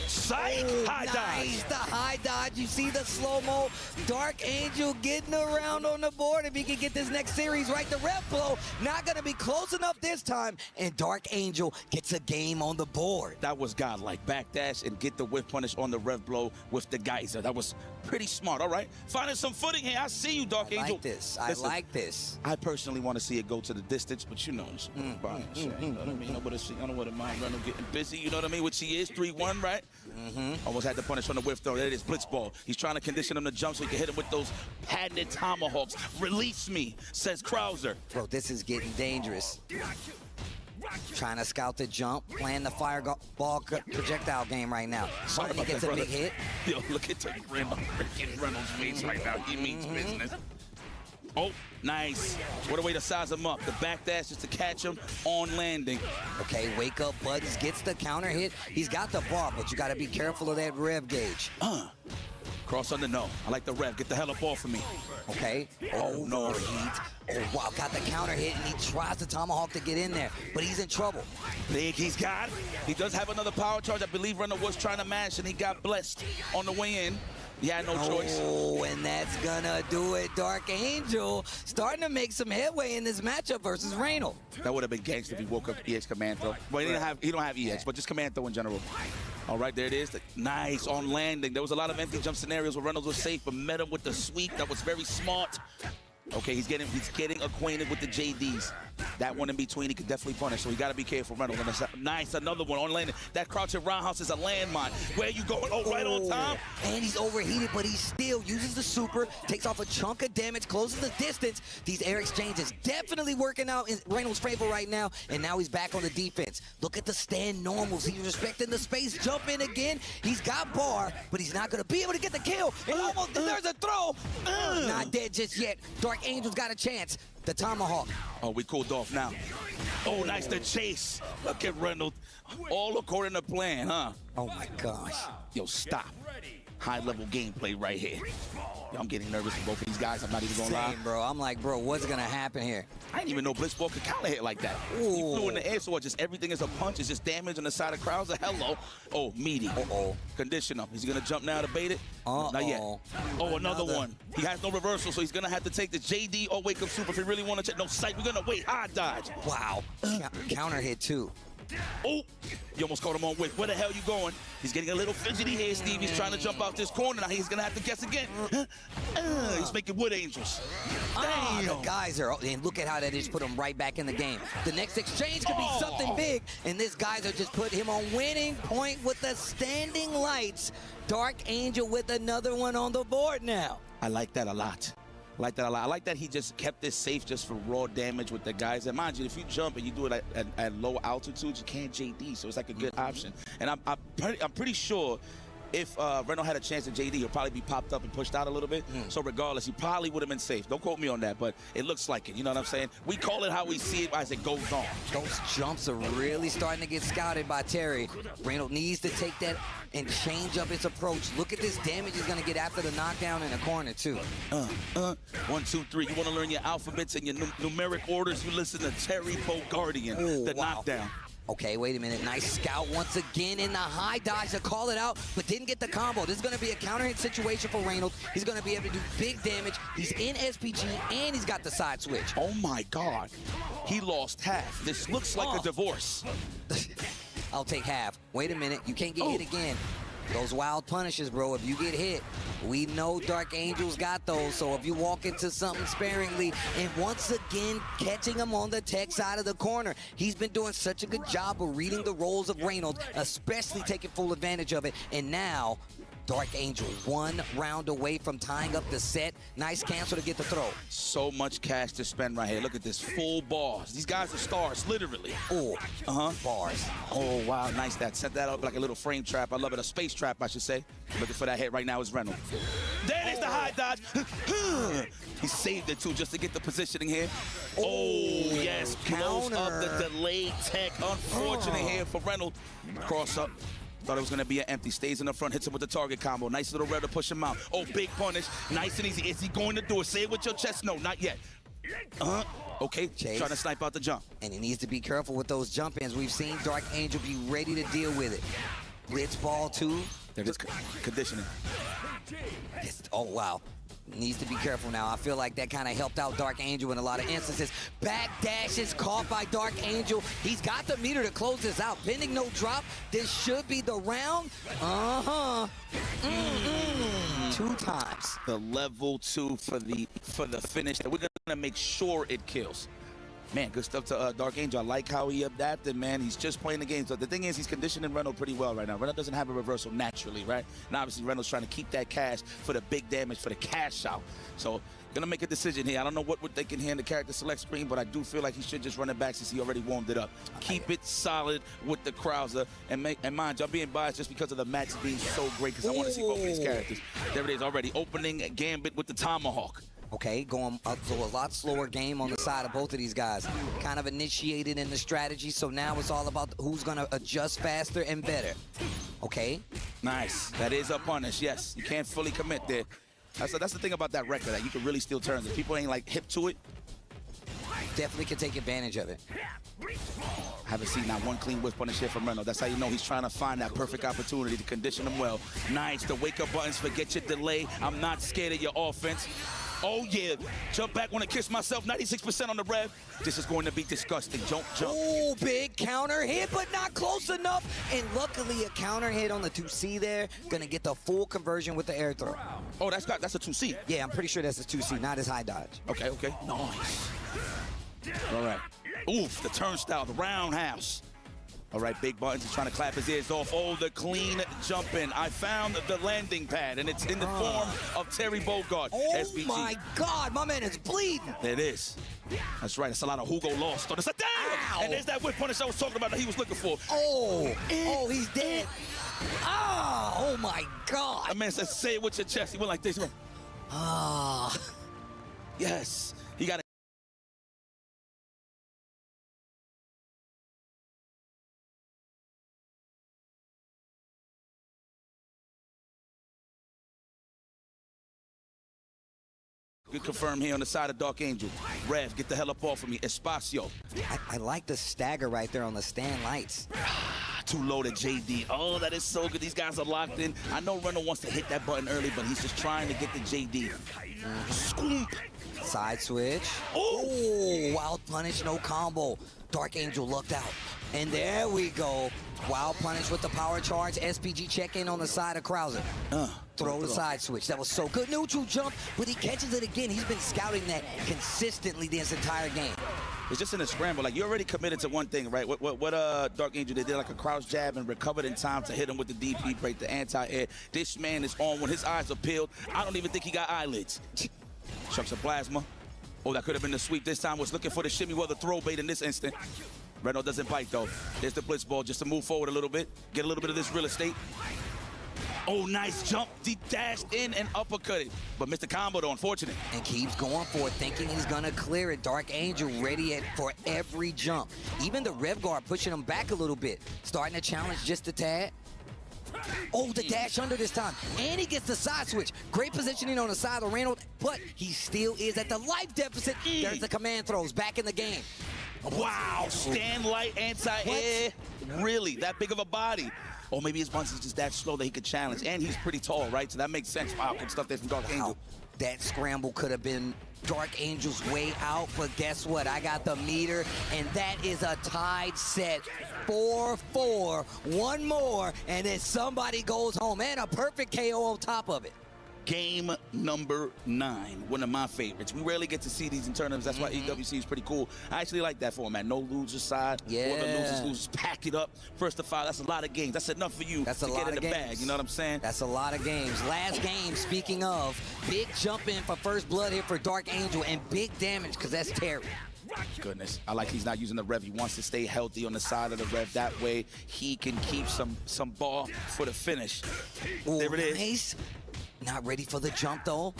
Psych! High nice, dodge. The high dodge. You see the slow-mo. Dark Angel getting around on the board. If he can get this next series right, the rev blow not going to be close enough this time. And Dark Angel gets a game on the board. That was godlike. Backdash and get the whip punish on the rev blow with the geyser. That was pretty smart. All right. Finding some footing here. I see you, Dark Angel. Like this. I like this. I personally want to see it go to the distance, but you know, you know what I mean? I don't want to mind Reynolds getting busy, you know what I mean? Which he is, 3-1, right? Almost had the punish on the whiff throw. There it is, blitz ball. He's trying to condition him to jump so he can hit him with those patented tomahawks. Release me, says Krauser. Bro, this is getting dangerous. Trying to scout the jump, playing the fireball projectile game right now. Finally gets a big hit. Yo, look at the grin on freaking Reynolds' face right now. He means business. Oh, nice. What a way to size him up. The back dash is to catch him on landing. Okay, wake up, Buds gets the counter hit. He's got the bar, but you got to be careful of that rev gauge. Cross under, no. I like the rev. Get the hell up off of me. Okay. Oh, no. Oh, wow. Got the counter hit, and he tries the tomahawk to get in there, but he's in trouble. Big, he's got. He does have another power charge. I believe Reynolds was trying to mash, and he got blessed on the way in. He had no choice. Oh, and that's gonna do it. Dark Angel starting to make some headway in this matchup versus Reynolds. That would have been gangster if he woke up EX command throw. Well, he don't have EX, but just command throw in general. All right, there it is. Nice on landing. There was a lot of empty jump scenarios where Reynolds was safe, but met him with the sweep. That was very smart. Okay, he's getting acquainted with the JDs. That one in between, he could definitely punish, so he got to be careful. Reynolds, nice, another one on landing. That crouching roundhouse is a landmine. Where you going? Oh, right on time. And he's overheated, but he still uses the super, takes off a chunk of damage, closes the distance. These air exchanges definitely working out in Reynolds' favor right now, and now he's back on the defense. Look at the stand normals. He's respecting the space, jump in again. He's got bar, but he's not going to be able to get the kill. And almost, there's a throw. Not dead just yet. Dark Angel's got a chance. The tomahawk. Oh, we cooled off now. Oh, nice to chase. Look at Reynolds. All according to plan, huh? Oh, my gosh. Yo, stop. High-level gameplay right here. Yo, I'm getting nervous for both of these guys. I'm not even going to lie. Same, bro. I'm like, bro, what's going to happen here? I didn't even know Blitzball could counter hit like that. He flew in the air, so just everything is a punch. It's just damage on the side of Krauser. Hello. Oh, meaty. Uh-oh. Condition him. Is he going to jump now to bait it? Not yet. Oh, another one. He has no reversal, so he's going to have to take the JD or wake up super if he really want to check. No sight. We're going to wait. High dodge. Wow. Counter hit, too. Oh, you almost caught him on whip. Where the hell you going? He's getting a little fidgety here, Steve. He's trying to jump out this corner. Now he's going to have to guess again. He's making wood angels. Damn. The geyser. And look at how that just put him right back in the game. The next exchange could be something big. And this geyser just put him on winning point with the standing lights. Dark Angel with another one on the board now. I like that a lot. I like that he just kept this safe just for raw damage with the guys. And mind you, if you jump and you do it at low altitudes, you can't JD, so it's like a good option. And I'm pretty sure if Reynolds had a chance at JD, he'll probably be popped up and pushed out a little bit. So regardless, he probably would have been safe. Don't quote me on that, but it looks like it. You know what I'm saying? We call it how we see it as it goes on. Those jumps are really starting to get scouted by Terry. Reynolds needs to take that and change up his approach. Look at this damage he's going to get after the knockdown in the corner, too. 1, 2, 3. You want to learn your alphabets and your numeric orders? You listen to Terry Bogardian, the knockdown. Okay, wait a minute. Nice scout once again in the high dodge to call it out, but didn't get the combo. This is going to be a counter hit situation for Reynolds. He's going to be able to do big damage. He's in SPG, and he's got the side switch. Oh, my God. He lost half. This looks like a divorce. I'll take half. Wait a minute. You can't get hit again. Those wild punishes, bro. If you get hit, we know Dark Angel's got those. So if you walk into something sparingly, and once again, catching him on the tech side of the corner. He's been doing such a good job of reading the roles of Reynolds, especially taking full advantage of it. And now, Dark Angel 1 round away from tying up the set. Nice cancel to get the throw. So much cash to spend right here. Look at this, full bars. These guys are stars, literally. Oh, bars. Oh, wow, nice that. Set that up like a little frame trap. I love it, a space trap, I should say. Looking for that hit right now is Reynolds. There is the high dodge. He saved it, too, just to get the positioning here. Oh, yes, close up the delayed tech. Unfortunate here for Reynolds. Cross up. Thought it was going to be an empty. Stays in the front, hits him with the target combo. Nice little rev to push him out. Oh, big punish. Nice and easy. Is he going to do it? Say it with your chest. No, not yet. Okay, Chase. Trying to snipe out the jump. And he needs to be careful with those jump ins. We've seen Dark Angel be ready to deal with it. Blitz ball, too. They're just conditioning. Oh, wow. Needs to be careful now. I feel like that kind of helped out Dark Angel in a lot of instances. Back dash is caught by Dark Angel. He's got the meter to close this out. Pending no drop, this should be the round. 2 times. The level 2 for the finish that we're going to make sure it kills. Man, good stuff to Dark Angel. I like how he adapted, man. He's just playing the game. So the thing is, he's conditioning Reynolds pretty well right now. Reynolds doesn't have a reversal naturally, right? And obviously, Reynolds trying to keep that cash for the big damage, for the cash out. So, gonna make a decision here. I don't know what we're thinking here in the character select screen, but I do feel like he should just run it back since he already warmed it up. Keep it solid with the Krauser. And mind you, I'm being biased just because of the match being so great, because I want to see both of these characters. There it is already. Opening Gambit with the Tomahawk. Okay, going up to a lot slower game on the side of both of these guys. Kind of initiated in the strategy, so now it's all about who's going to adjust faster and better. Okay. Nice. That is a punish, yes. You can't fully commit there. That's the thing about that record, that you can really steal turns. If people ain't, like, hip to it, definitely can take advantage of it. I haven't seen not one clean whip punish here from Reynolds. That's how you know he's trying to find that perfect opportunity to condition him well. Nice. The wake-up buttons, forget your delay. I'm not scared of your offense. Oh, yeah. Jump back, want to kiss myself. 96% on the rev. This is going to be disgusting. Jump. Oh, big counter hit, but not close enough. And luckily, a counter hit on the 2C there. Gonna get the full conversion with the air throw. Oh, that's a 2C. Yeah, I'm pretty sure that's a 2C, not his high dodge. Okay. Nice. All right. Oof, the turnstile, the roundhouse. All right, Big Buttons is trying to clap his ears off. Oh, the clean jump in. I found the landing pad, and it's in the form of Terry Bogard. Oh, SBG. my God, my man is bleeding. There it is. That's right. It's a lot of Hugo lost. It's a damn! And there's that whip punish I was talking about that he was looking for. Oh, he's dead. Oh my God. That man said, say it with your chest. He went like this. He went, yes. He got it. Good confirm here on the side of Dark Angel. Rev, get the hell up off of me. Espacio. I like the stagger right there on the stand lights. Too low to JD. Oh, that is so good. These guys are locked in. I know Reynolds wants to hit that button early, but he's just trying to get the JD. Scoop. Side switch. Oh, wild punish, no combo. Dark Angel looked out. And there we go. Wild punish with the power charge. SPG check in on the side of Krauser. Throw the side switch. That was so good. Neutral jump, but he catches it again. He's been scouting that consistently this entire game. It's just in a scramble. Like, you're already committed to one thing, right? What Dark Angel, they did like a crouch jab and recovered in time to hit him with the DP break, the anti-air. This man is on when his eyes are peeled. I don't even think he got eyelids. Chucks a plasma. Oh, that could have been the sweep this time. Was looking for the shimmy, well, the throw bait in this instant. Reynolds doesn't bite, though. There's the blitz ball just to move forward a little bit. Get a little bit of this real estate. Oh, nice jump. He dashed in and uppercutted. But missed the combo, though, unfortunate. And keeps going for it, thinking he's going to clear it. Dark Angel ready for every jump. Even the rev guard pushing him back a little bit. Starting to challenge just a tad. Oh, the dash under this time. And he gets the side switch. Great positioning on the side of Reynolds, but he still is at the life deficit. There's the command throws back in the game. Wow, stand light anti-air. Really, that big of a body. Or maybe his punch is just that slow that he could challenge. And he's pretty tall, right? So that makes sense. Wow, good stuff there from Dark Angel. That scramble could have been Dark Angel's way out, but guess what? I got the meter, and that is a tied set. 4-4, one more, and then somebody goes home. And a perfect KO on top of it. Game number 9, one of my favorites. We rarely get to see these in tournaments. That's why EWC is pretty cool. I actually like that format. No loser side. Yeah. Or the losers pack it up. First to 5. That's a lot of games. That's enough for you to get in the bag. You know what I'm saying? That's a lot of games. Last game, speaking of, big jump in for first blood here for Dark Angel, and big damage because that's Terry. Goodness, I like he's not using the rev. He wants to stay healthy on the side of the rev. That way he can keep some bar for the finish. Ooh, there it is. Nice. Not ready for the jump, though.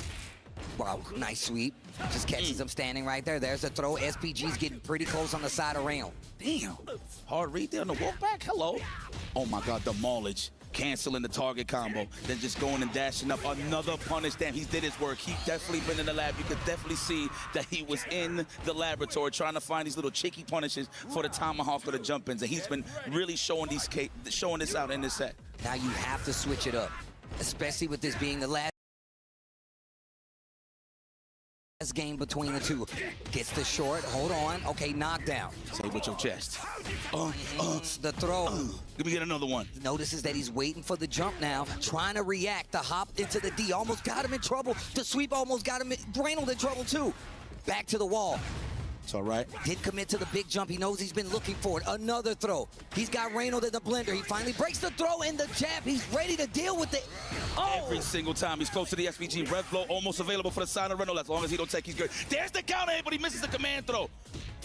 Wow, nice sweep. Just catches him standing right there. There's a throw. SPG's getting pretty close on the side of Rail. Damn. Hard read there on the walk back. Hello. Oh, my God, the maulage. Canceling the target combo. Then just going and dashing up. Another punish. Damn, he did his work. He definitely been in the lab. You could definitely see that he was in the laboratory trying to find these little cheeky punishes for the tomahawk or the jump-ins. And he's been really showing this out in this set. Now you have to switch it up, especially with this being the last game between the two. Gets the short, hold on, okay, knockdown. Say with your chest. The throw. Let me get another one. Notices that he's waiting for the jump now, trying to react. The hop into the D almost got him in trouble. The sweep almost got him, Reynolds in trouble too. Back to the wall. It's all right. Did commit to the big jump. He knows he's been looking for it. Another throw. He's got Reynolds in the blender. He finally breaks the throw and the jab. He's ready to deal with it. Oh! Every single time he's close to the SPG. Rev flow almost available for the side of Reynolds. As long as he don't take, he's good. There's the counter hit, but he misses the command throw.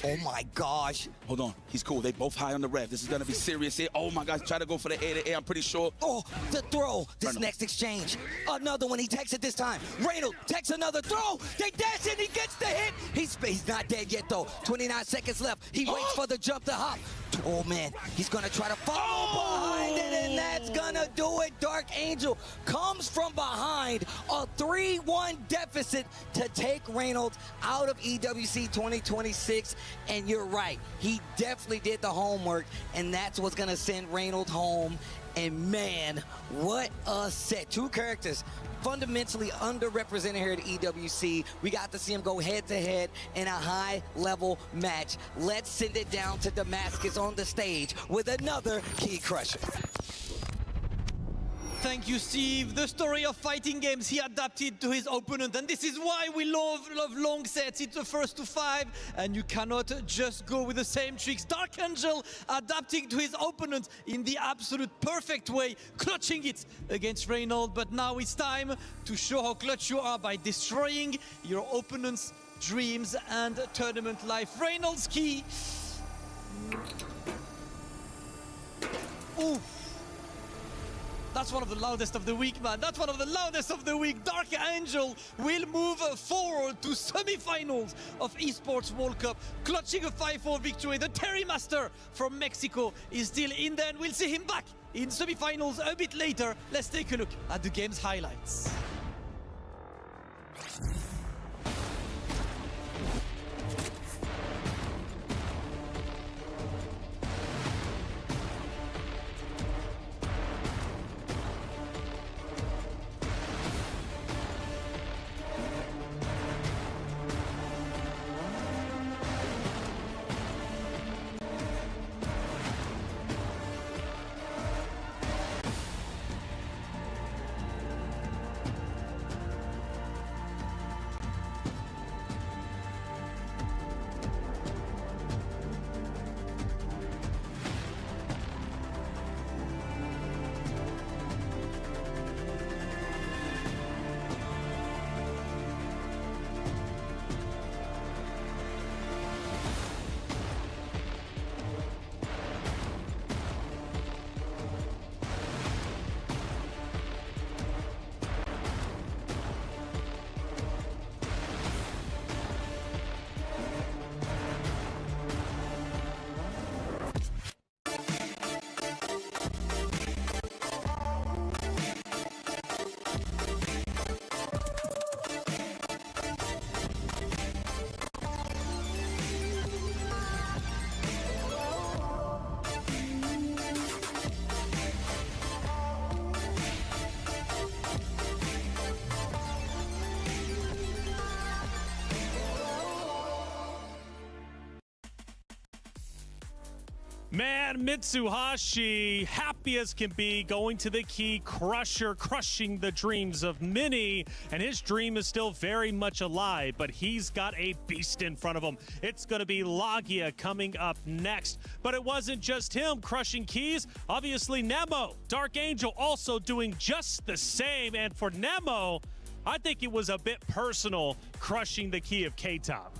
Oh my gosh. Hold on. He's cool. They both high on the rev. This is going to be serious here. Oh my gosh. Try to go for the air to air, I'm pretty sure. Oh, the throw. This next exchange. Another one. He takes it this time. Reynolds takes another throw. They dash in. He gets the hit. He's not dead yet, though. 29 seconds left. He waits for the jump to hop. Oh, man. He's going to try to follow behind it, and that's going to do it. Dark Angel comes from behind. A 3-1 deficit to take Reynolds out of EWC 2026. And you're right. He definitely did the homework, and that's what's going to send Reynolds home. And man, what a set. Two characters fundamentally underrepresented here at EWC. We got to see him go head-to-head in a high-level match. Let's send it down to Damascus on the stage with another key crusher. Thank you, Steve. The story of fighting games he adapted to his opponent, and this is why we love long sets. It's the first to 5, and you cannot just go with the same tricks. Dark Angel adapting to his opponent in the absolute perfect way, clutching it against Reynolds. But now it's time to show how clutch you are by destroying your opponent's dreams and tournament life. Reynolds key. Ooh. That's one of the loudest of the week, man. That's one of the loudest of the week. Dark Angel will move forward to semi-finals of Esports World Cup, clutching a 5-4 victory. The Terry Master from Mexico is still in there, and we'll see him back in semi-finals a bit later. Let's take a look at the game's highlights. Man, Mitsuhashi, happy as can be, going to the key crusher, crushing the dreams of many. And his dream is still very much alive, but he's got a beast in front of him. It's going to be Lagia coming up next. But it wasn't just him crushing keys. Obviously, Nemo, Dark Angel, also doing just the same. And for Nemo, I think it was a bit personal, crushing the key of K-Top.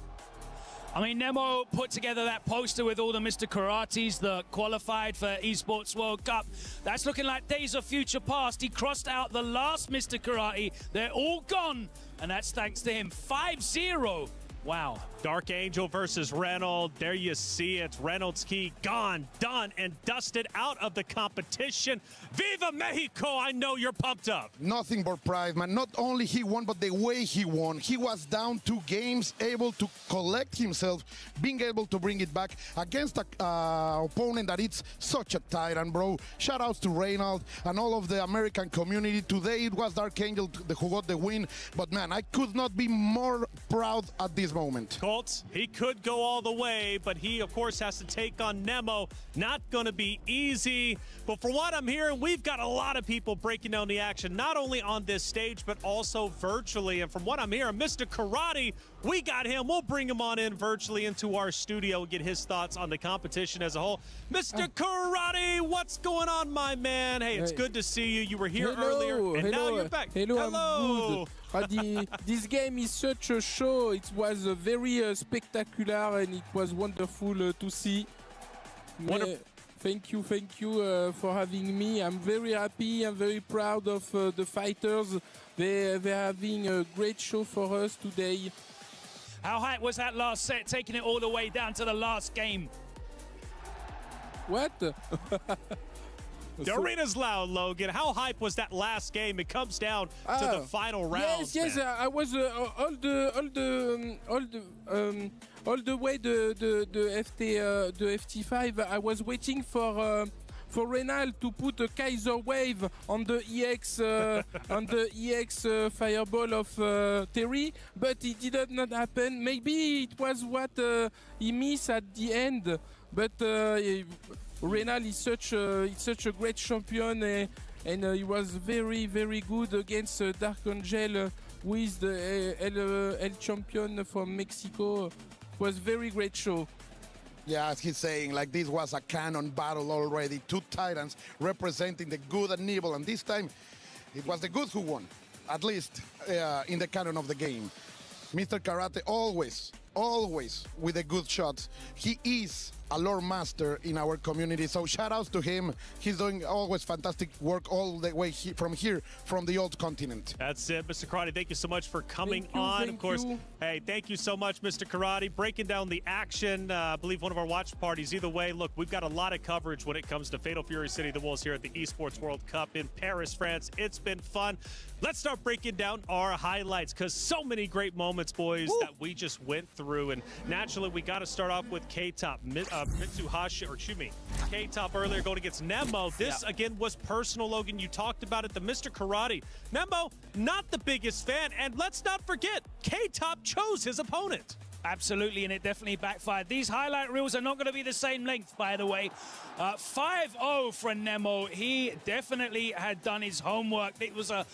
I mean, Nemo put together that poster with all the Mr. Karates that qualified for Esports World Cup. That's looking like days of future past. He crossed out the last Mr. Karate. They're all gone, and that's thanks to him. 5-0. Wow. Dark Angel versus Reynolds. There you see it. Reynolds' key gone, done, and dusted out of the competition. Viva Mexico! I know you're pumped up. Nothing but pride, man. Not only he won, but the way he won. He was down 2 games, able to collect himself, being able to bring it back against an opponent that is such a tyrant, bro. Shout outs to Reynolds and all of the American community. Today it was Dark Angel who got the win, but man, I could not be more proud at this moment. Colts, he could go all the way, but he, of course, has to take on Nemo. Not going to be easy, but for what I'm hearing, we've got a lot of people breaking down the action, not only on this stage, but also virtually. And from what I'm hearing, Mr. Karate, we got him. We'll bring him on in virtually into our studio and get his thoughts on the competition as a whole. Mr. Karate, what's going on, my man? Hey, it's good to see you. You were here earlier, and now you're back. Hello. I'm good. This game is such a show. It was very spectacular, and it was wonderful to see. Thank you for having me. I'm very happy. I'm very proud of the fighters. They're having a great show for us today. How hype was that last set, taking it all the way down to the last game? What? The arena's loud, Logan. How hype was that last game? It comes down to the final round. Yes. I was all the way the FT5. I was waiting for for Reynal to put a Kaiser wave on the EX fireball of Terry, but it did not happen. Maybe it was what he missed at the end, but Reynal is such a great champion, and he was very, very good against Dark Angel, who is the El champion from Mexico. It was very great show. Yeah, as he's saying, like this was a canon battle already. Two titans representing the good and evil, and this time it was the good who won, at least in the canon of the game. Mr. Karate always with the good shots. He is a lore master in our community, so shout outs to him. He's doing always fantastic work all the way from the old continent. That's it, Mr. Karate. Thank you so much for coming on. Of course, hey, thank you so much, Mr. Karate, breaking down the action. I believe one of our watch parties. Either way, look, we've got a lot of coverage when it comes to Fatal Fury City of the Wolves here at the Esports World Cup in Paris, France. It's been fun. Let's start breaking down our highlights, because so many great moments, boys, that we just went through. And naturally, we got to start off with K-Top. K-Top earlier going against Nemo. This, again, was personal, Logan. You talked about it, the Mr. Karate. Nemo, not the biggest fan. And let's not forget, K-Top chose his opponent. Absolutely, and it definitely backfired. These highlight reels are not going to be the same length, by the way. 5-0 for Nemo. He definitely had done his homework. It was a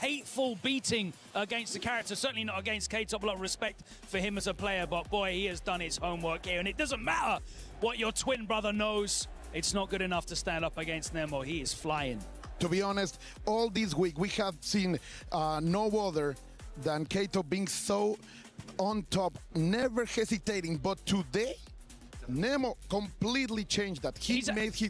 hateful beating against the character, certainly not against K-Top. A lot of respect for him as a player, but boy, he has done his homework here. And it doesn't matter what your twin brother knows. It's not good enough to stand up against Nemo. He is flying. To be honest, all this week we have seen no other than K-Top being so on top, never hesitating, but today Nemo completely changed that. He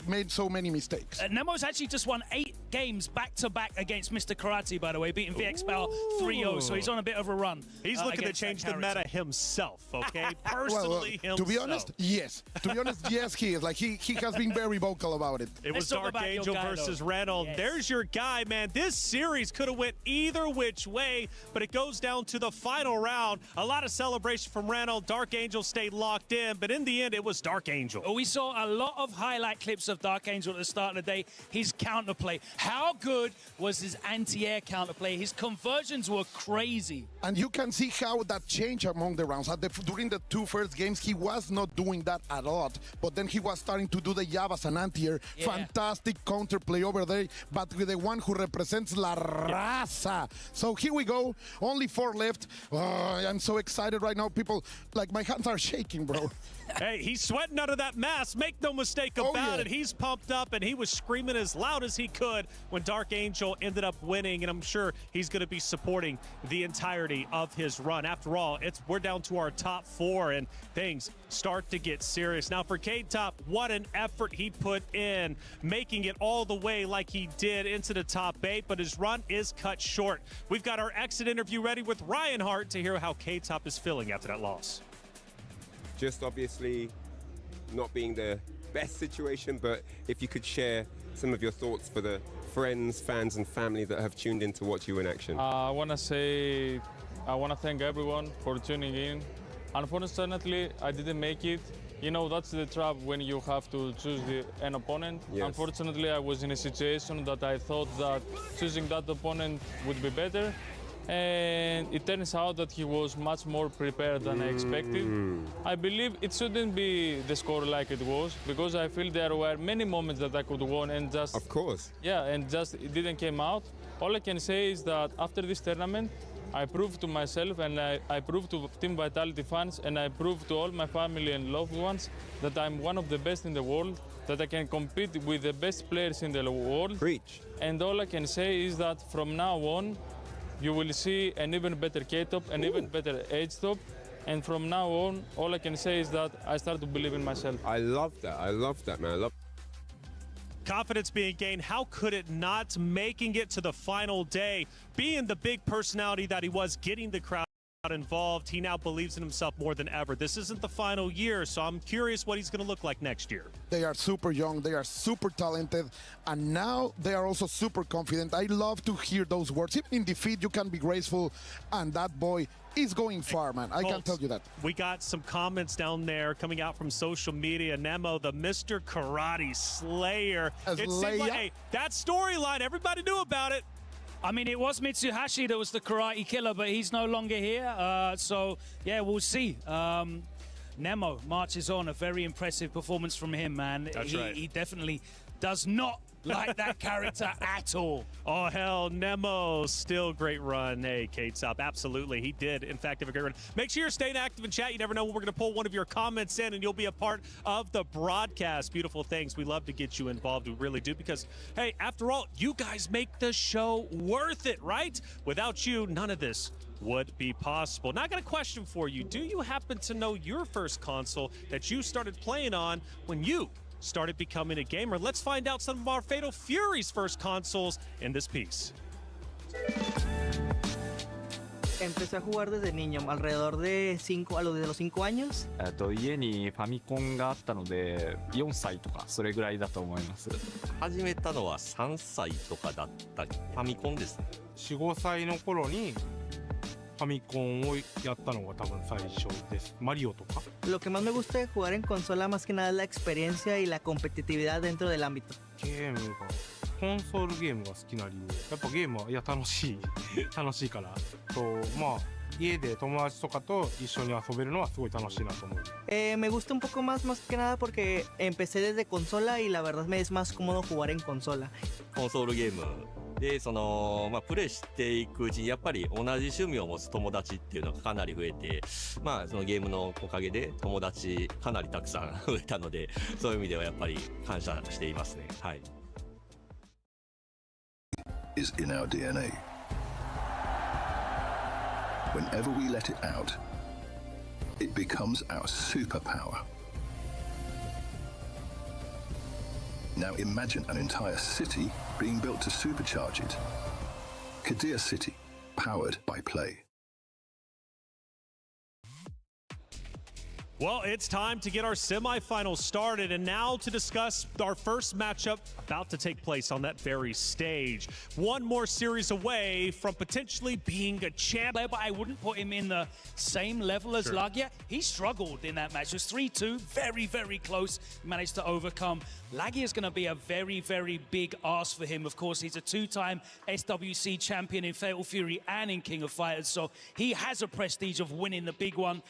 made so many mistakes. Nemo's actually just won 8 games back-to-back against Mr. Karate, by the way, beating VXPal 3-0, so he's on a bit of a run. He's looking to change the meta himself, okay? Personally, himself. To be honest, yes. To be honest, yes, he is. Like, he has been very vocal about it. It was Dark Angel versus Reynolds. Yes. There's your guy, man. This series could have went either which way, but it goes down to the final round. A lot of celebration from Reynolds. Dark Angel stayed locked in, but in the end, it was Dark Angel. We saw a lot of highlight clips of Dark Angel at the start of the day. His counterplay. How good was his anti-air counterplay? His conversions were crazy. And you can see how that changed among the rounds. During the 2 first games, he was not doing that a lot, but then he was starting to do the Yabas and anti-air. Yeah. Fantastic counterplay over there, but with the one who represents La Raza. So here we go. Only 4 left. Oh, I'm so excited right now. People, like, my hands are shaking, bro. Hey, he's sweating under that mask. Make no mistake about it. He's pumped up, and he was screaming as loud as he could when Dark Angel ended up winning, and I'm sure he's going to be supporting the entirety of his run. After all, we're down to our top 4, and things start to get serious. Now, for K-Top, what an effort he put in, making it all the way like he did into the top 8, but his run is cut short. We've got our exit interview ready with Ryan Hart to hear how K-Top is feeling after that loss. Just obviously not being the best situation, but if you could share some of your thoughts for the friends, fans, and family that have tuned in to watch you in action. I want to thank everyone for tuning in. Unfortunately, I didn't make it. You know, that's the trap when you have to choose an opponent. Yes. Unfortunately, I was in a situation that I thought that choosing that opponent would be better. And it turns out that he was much more prepared than I expected. I believe it shouldn't be the score like it was, because I feel there were many moments that I could win and just... Of course. Yeah, and just it didn't come out. All I can say is that after this tournament, I proved to myself and I proved to Team Vitality fans and I proved to all my family and loved ones that I'm one of the best in the world, that I can compete with the best players in the world. Preach. And all I can say is that from now on, you will see an even better K-Top, an even better H-Top. And from now on, all I can say is that I start to believe in myself. I love that. I love that, man. I love confidence being gained. How could it not? Making it to the final day, being the big personality that he was, getting the crowd involved. He now believes in himself more than ever. This isn't the final year, so I'm curious what he's going to look like next year. They are super young, they are super talented, and now they are also super confident. I love to hear those words. Even in defeat, you can be graceful, and that boy is going far, man. I can tell you that. We got some comments down there coming out from social media. Nemo, the Mr. Karate Slayer. It seemed like, hey, that storyline, everybody knew about it. I mean, it was Mitsuhashi that was the karate killer, but he's no longer here. So, yeah, we'll see. Nemo marches on. A very impressive performance from him, man. That's right. He definitely does not like that character at all. Oh, hell, Nemo, still great run. Hey, K-Top, absolutely. He did, in fact, have a great run. Make sure you're staying active in chat. You never know when we're going to pull one of your comments in, and you'll be a part of the broadcast. Beautiful things. We love to get you involved. We really do because, hey, after all, you guys make the show worth it, right? Without you, none of this would be possible. Now, I got a question for you. Do you happen to know your first console that you started playing on when you started becoming a gamer? Let's find out some of our Fatal Fury's first consoles in this piece. Empecé a jugar desde niño, alrededor de de los 5 años. 家にファミコンがあったので4歳とかそれぐらいだと思います。始めたのは3歳とかだったファミコンですね。4、5歳の頃にファミコンをやったのが多分最初です。マリオとか。Lo que más me gusta de jugar en consola más que nada es la experiencia y la competitividad dentro del ámbito. ゲームがコンソールゲームが好きな理由、やっぱゲームは楽しい楽しいからとまあ家で友達とかと一緒に遊べるのはすごい楽しいなと思う。Me gusta un poco más que nada porque empecé desde consola y la verdad me es más cómodo jugar en consola. コンソールゲームでプレイしていくうちにやっぱり同じ趣味を持つ友達っていうのがかなり増えて、そのゲームのおかげで友達かなりたくさん増えたので、そういう意味ではやっぱり感謝していますね。はい。is in our DNA. Whenever we let it out, it becomes our superpower. Now imagine an entire city being built to supercharge it. Kadir City, powered by play. Well, it's time to get our semifinals started, and now to discuss our first matchup about to take place on that very stage. One more series away from potentially being a champ. But I wouldn't put him in the same level as Lagia. He struggled in that match. It was 3-2, very, very close. He managed to overcome. Lagia is going to be a very, very big ask for him. Of course, he's a two-time SWC champion in Fatal Fury and in King of Fighters, so he has a prestige of winning the big one.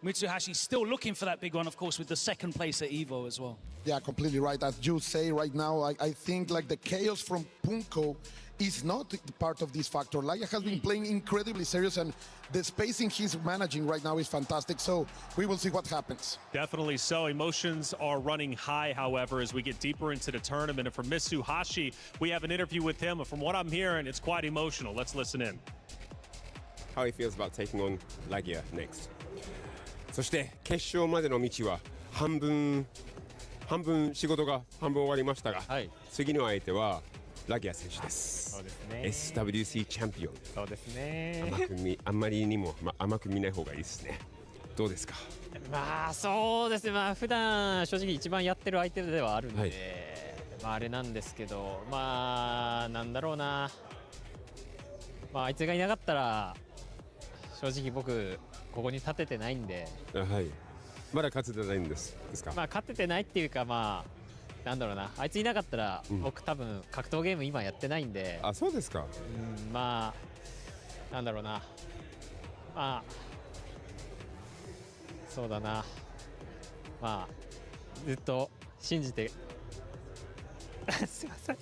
Mitsuhashi still looking for that big one, of course, with the second place at EVO as well. Yeah, completely right. As you say right now, I think like the chaos from Punko is not part of this factor. Laia has been playing incredibly serious, and the spacing he's managing right now is fantastic. So we will see what happens. Definitely so. Emotions are running high, however, as we get deeper into the tournament. And for Mitsuhashi, we have an interview with him. And from what I'm hearing, it's quite emotional. Let's listen in. How he feels about taking on Lagia next. そして決勝までの道は半分仕事が半分終わりましたが、次の相手はラギア選手です。そうですね。SWC チャンピオン。そうですね。あんまりにも甘く見ない方がいいですね。どうですか。まあそうですね。まあ普段正直一番やってる相手ではあるんで、まああれなんですけど、まあなんだろうな。まああいつがいなかったら正直僕ここに立ててないんで、はい、まだ勝ててないんですか。まあ勝ててないっていうか、まあなんだろうな、あいついなかったら、僕多分格闘ゲーム今やってないんで。あ、そうですか。まあなんだろうな、まあそうだな、まあずっと信じてすいません。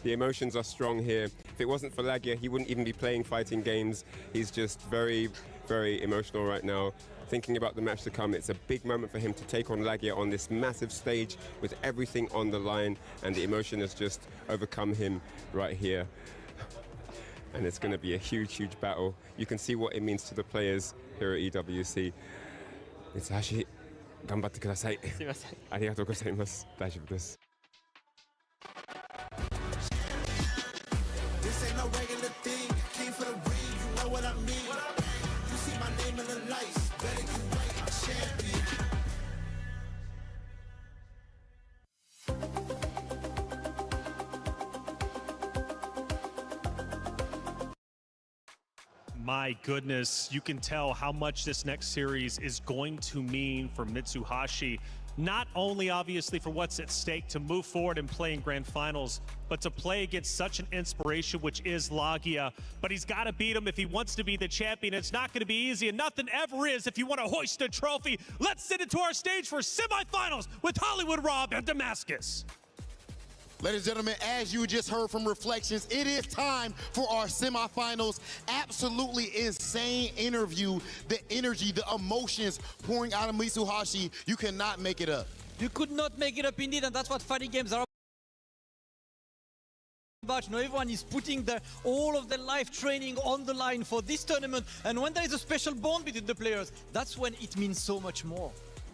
The emotions are strong here. If it wasn't for Lagia, he wouldn't even be playing fighting games. He's just very, very emotional right now. Thinking about the match to come, it's a big moment for him to take on Lagia on this massive stage with everything on the line, and the emotion has just overcome him right here. And it's going to be a huge, huge battle. You can see what it means to the players here at EWC. Mitsuhashi, 頑張ってください。すいません。ありがとうございます。大丈夫です。This ain't no regular thing. King for My goodness, you can tell how much this next series is going to mean for Mitsuhashi. Not only obviously for what's at stake to move forward and play in grand finals, but to play against such an inspiration, which is Lagia. But he's got to beat him if he wants to be the champion. It's not going to be easy, and nothing ever is if you want to hoist a trophy. Let's send it to our stage for semifinals with Hollywood Rob and Damascus. Ladies and gentlemen, as you just heard from Reflections, it is time for our semifinals. Absolutely insane interview. The energy, the emotions pouring out of Mitsuhashi, you cannot make it up. You could not make it up indeed, and that's what fighting games are about. You know, everyone is putting all of their life training on the line for this tournament, and when there is a special bond between the players, that's when it means so much more.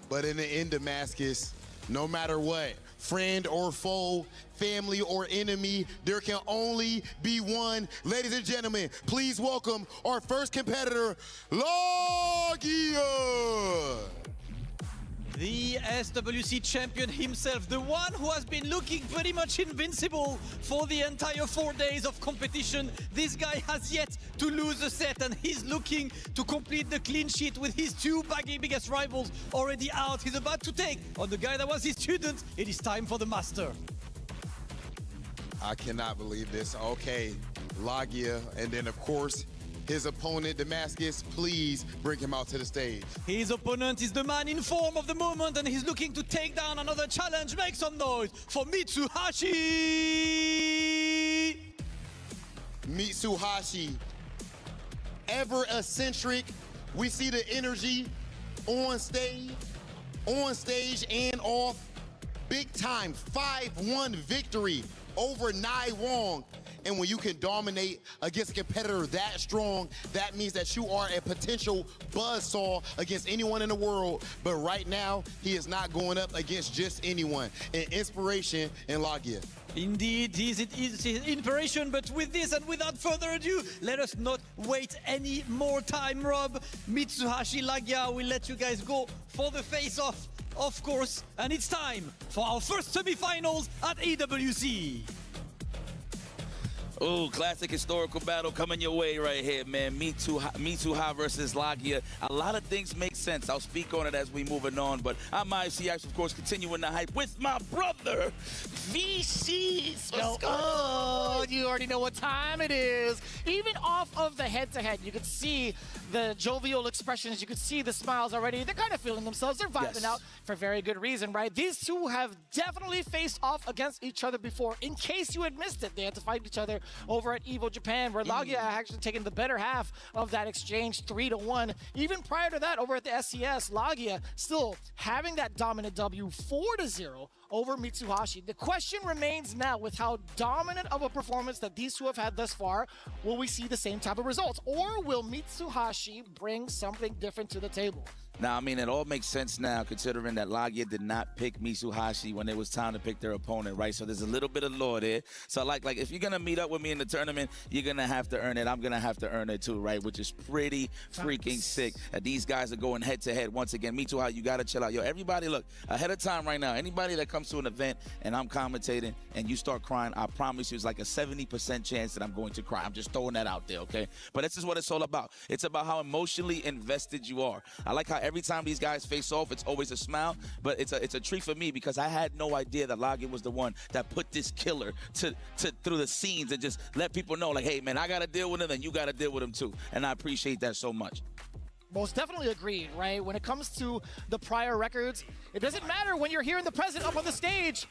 But in the end, Damascus, no matter what, friend or foe, family or enemy, there can only be one. Ladies and gentlemen, please welcome our first competitor, Lagia. The SWC champion himself, the one who has been looking pretty much invincible for the entire 4 days of competition. This guy has yet to lose a set, and he's looking to complete the clean sheet with his two biggest rivals already out. He's about to take on the guy that was his student. It is time for the master. I cannot believe this. Okay, Lagia, and then of course, his opponent, Damascus. Please bring him out to the stage. His opponent is the man in form of the moment, and he's looking to take down another challenge. Make some noise for Mitsuhashi! Mitsuhashi, ever eccentric. We see the energy on stage and off. Big time 5-1 victory over Nai Wong. And when you can dominate against a competitor that strong, that means that you are a potential buzzsaw against anyone in the world. But right now, he is not going up against just anyone. An inspiration in Lagia. Indeed, he's inspiration, but with this and without further ado, let us not wait any more time, Rob. Mitsuhashi Lagia will let you guys go for the face-off, of course. And it's time for our first semi-finals at EWC. Oh, classic historical battle coming your way right here, man. Mitsuha versus Lagia. A lot of things make sense. I'll speak on it as we moving on, but I'm ICX, of course, continuing the hype with my brother, VC. Oh, you already know what time it is. Even off of the head-to-head, you could see the jovial expressions. You could see the smiles already. They're kind of feeling themselves. They're vibing out for very good reason, right? These two have definitely faced off against each other before. In case you had missed it, they had to fight each other over at EVO Japan, where Lagia actually taken the better half of that exchange, 3-1. Even prior to that, over at the SCS, Lagia still having that dominant W, 4-0 over Mitsuhashi. The question remains now, with how dominant of a performance that these two have had thus far, will we see the same type of results? Or will Mitsuhashi bring something different to the table? Now, I mean, it all makes sense now, considering that Lagia did not pick Mitsuhashi when it was time to pick their opponent, right? So there's a little bit of lore there. So, like if you're going to meet up with me in the tournament, you're going to have to earn it. I'm going to have to earn it too, right? Which is pretty freaking sick. These guys are going head-to-head once again. Mitsuhashi, you got to chill out. Yo, everybody, look, ahead of time right now, anybody that comes to an event and I'm commentating and you start crying, I promise you it's like a 70% chance that I'm going to cry. I'm just throwing that out there, okay? But this is what it's all about. It's about how emotionally invested you are. I like how every time these guys face off, it's always a smile, but it's a treat for me because I had no idea that Lagia was the one that put this killer through the scenes and just let people know, like, hey, man, I got to deal with him and you got to deal with him too. And I appreciate that so much. Most definitely agreed, right? When it comes to the prior records, it doesn't matter when you're here in the present up on the stage.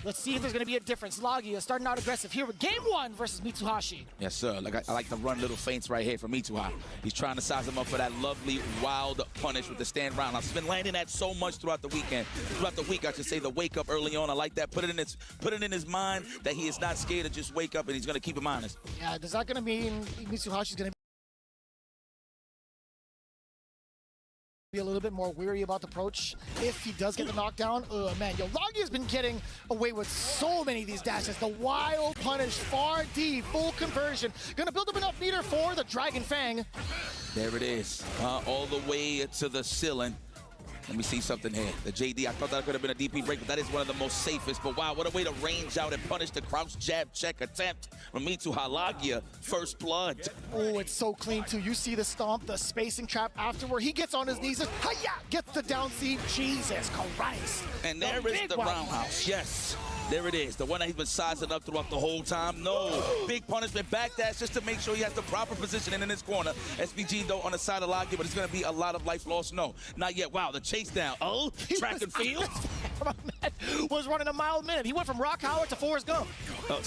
Let's see if there's going to be a difference. Lagia starting out aggressive here with game one versus Mitsuhashi. Yes, sir. I like to run little feints right here from Mitsuha. He's trying to size him up for that lovely, wild punish with the stand round. I've been landing that so much throughout the weekend. Throughout the week, I should say, the wake up early on. I like that. Put it in his mind that he is not scared to just wake up, and he's going to keep him honest. Yeah, is that going to mean Mitsuhashi's going to be a little bit more weary about the approach if he does get the knockdown? Oh man, yo, Lagia's been getting away with so many of these dashes. The wild punish, far D, full conversion. Gonna build up enough meter for the Dragon Fang. There it is, all the way to the ceiling. Let me see something here. The JD, I thought that could have been a DP break, but that is one of the most safest. But wow, what a way to range out and punish the crouch jab check attempt from Mitsu Halagia. First blood. Oh, it's so clean too. You see the stomp, the spacing trap afterward. He gets on his knees and hi-ya, gets the down C. Jesus Christ. And there is the roundhouse. Yes. There it is, the one that he's been sizing up throughout the whole time. No, big punishment, back dash just to make sure he has the proper positioning in his corner. SPG though on the side of Lockett, but it's gonna be a lot of life lost. No, not yet. Wow, the chase down. Oh, track and field. Was running a mile a minute. He went from Rock Howard to Forrest Gump. Oh.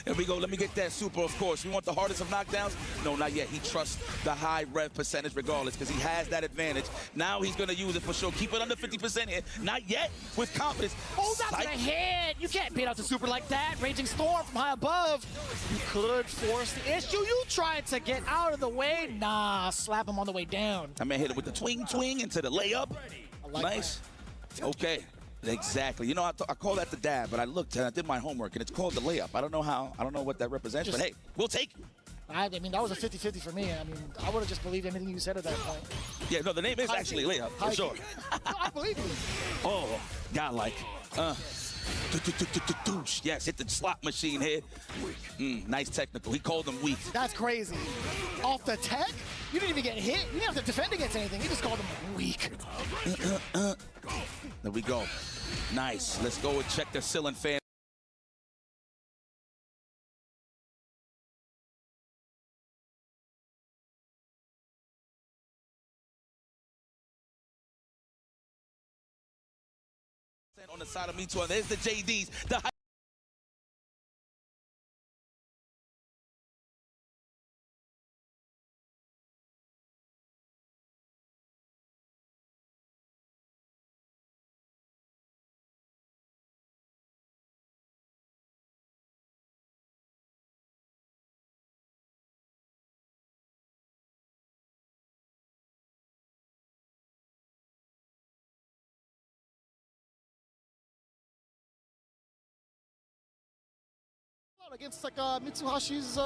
Here we go. Let me get that super, of course. We want the hardest of knockdowns? No, not yet. He trusts the high rev percentage regardless because he has that advantage. Now he's going to use it for sure. Keep it under 50% here. Not yet. With confidence. Oh, that's a hit. You can't beat out the super like that. Raging Storm from high above. You could force the issue. You tried to get out of the way. Nah, slap him on the way down. I may hit it with the twing into the layup. Nice. That. Okay. Exactly. You know, I call that the dab, but I looked and I did my homework, and it's called the layup. I don't know how. I don't know what that represents, but hey, we'll take it. I mean, that was a 50-50 for me. I mean, I would have just believed anything you said at that point. Yeah, no, the name is actually layup, for sure. No, I believe you. Oh, godlike. Yes, hit the slot machine here. Nice technical. He called him weak. That's crazy. Off the tech? You didn't even get hit. You didn't have to defend against anything. You just called him weak. There we go. Nice. Let's go and check the ceiling fan. On the side of me too. There's the JDs. The against like Mitsuhashi's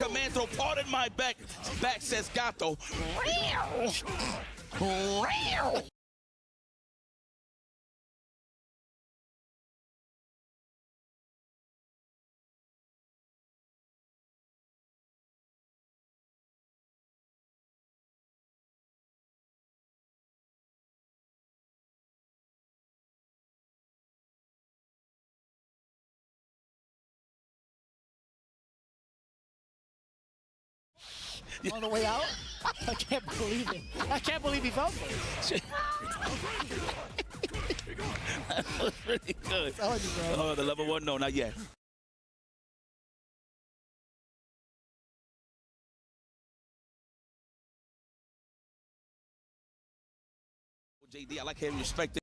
Commando, pardon my back says Gato. on the way out. I can't believe it. I can't believe he felt it. That was pretty good. Oh, the level one, no, not yet. JD, I like how you respect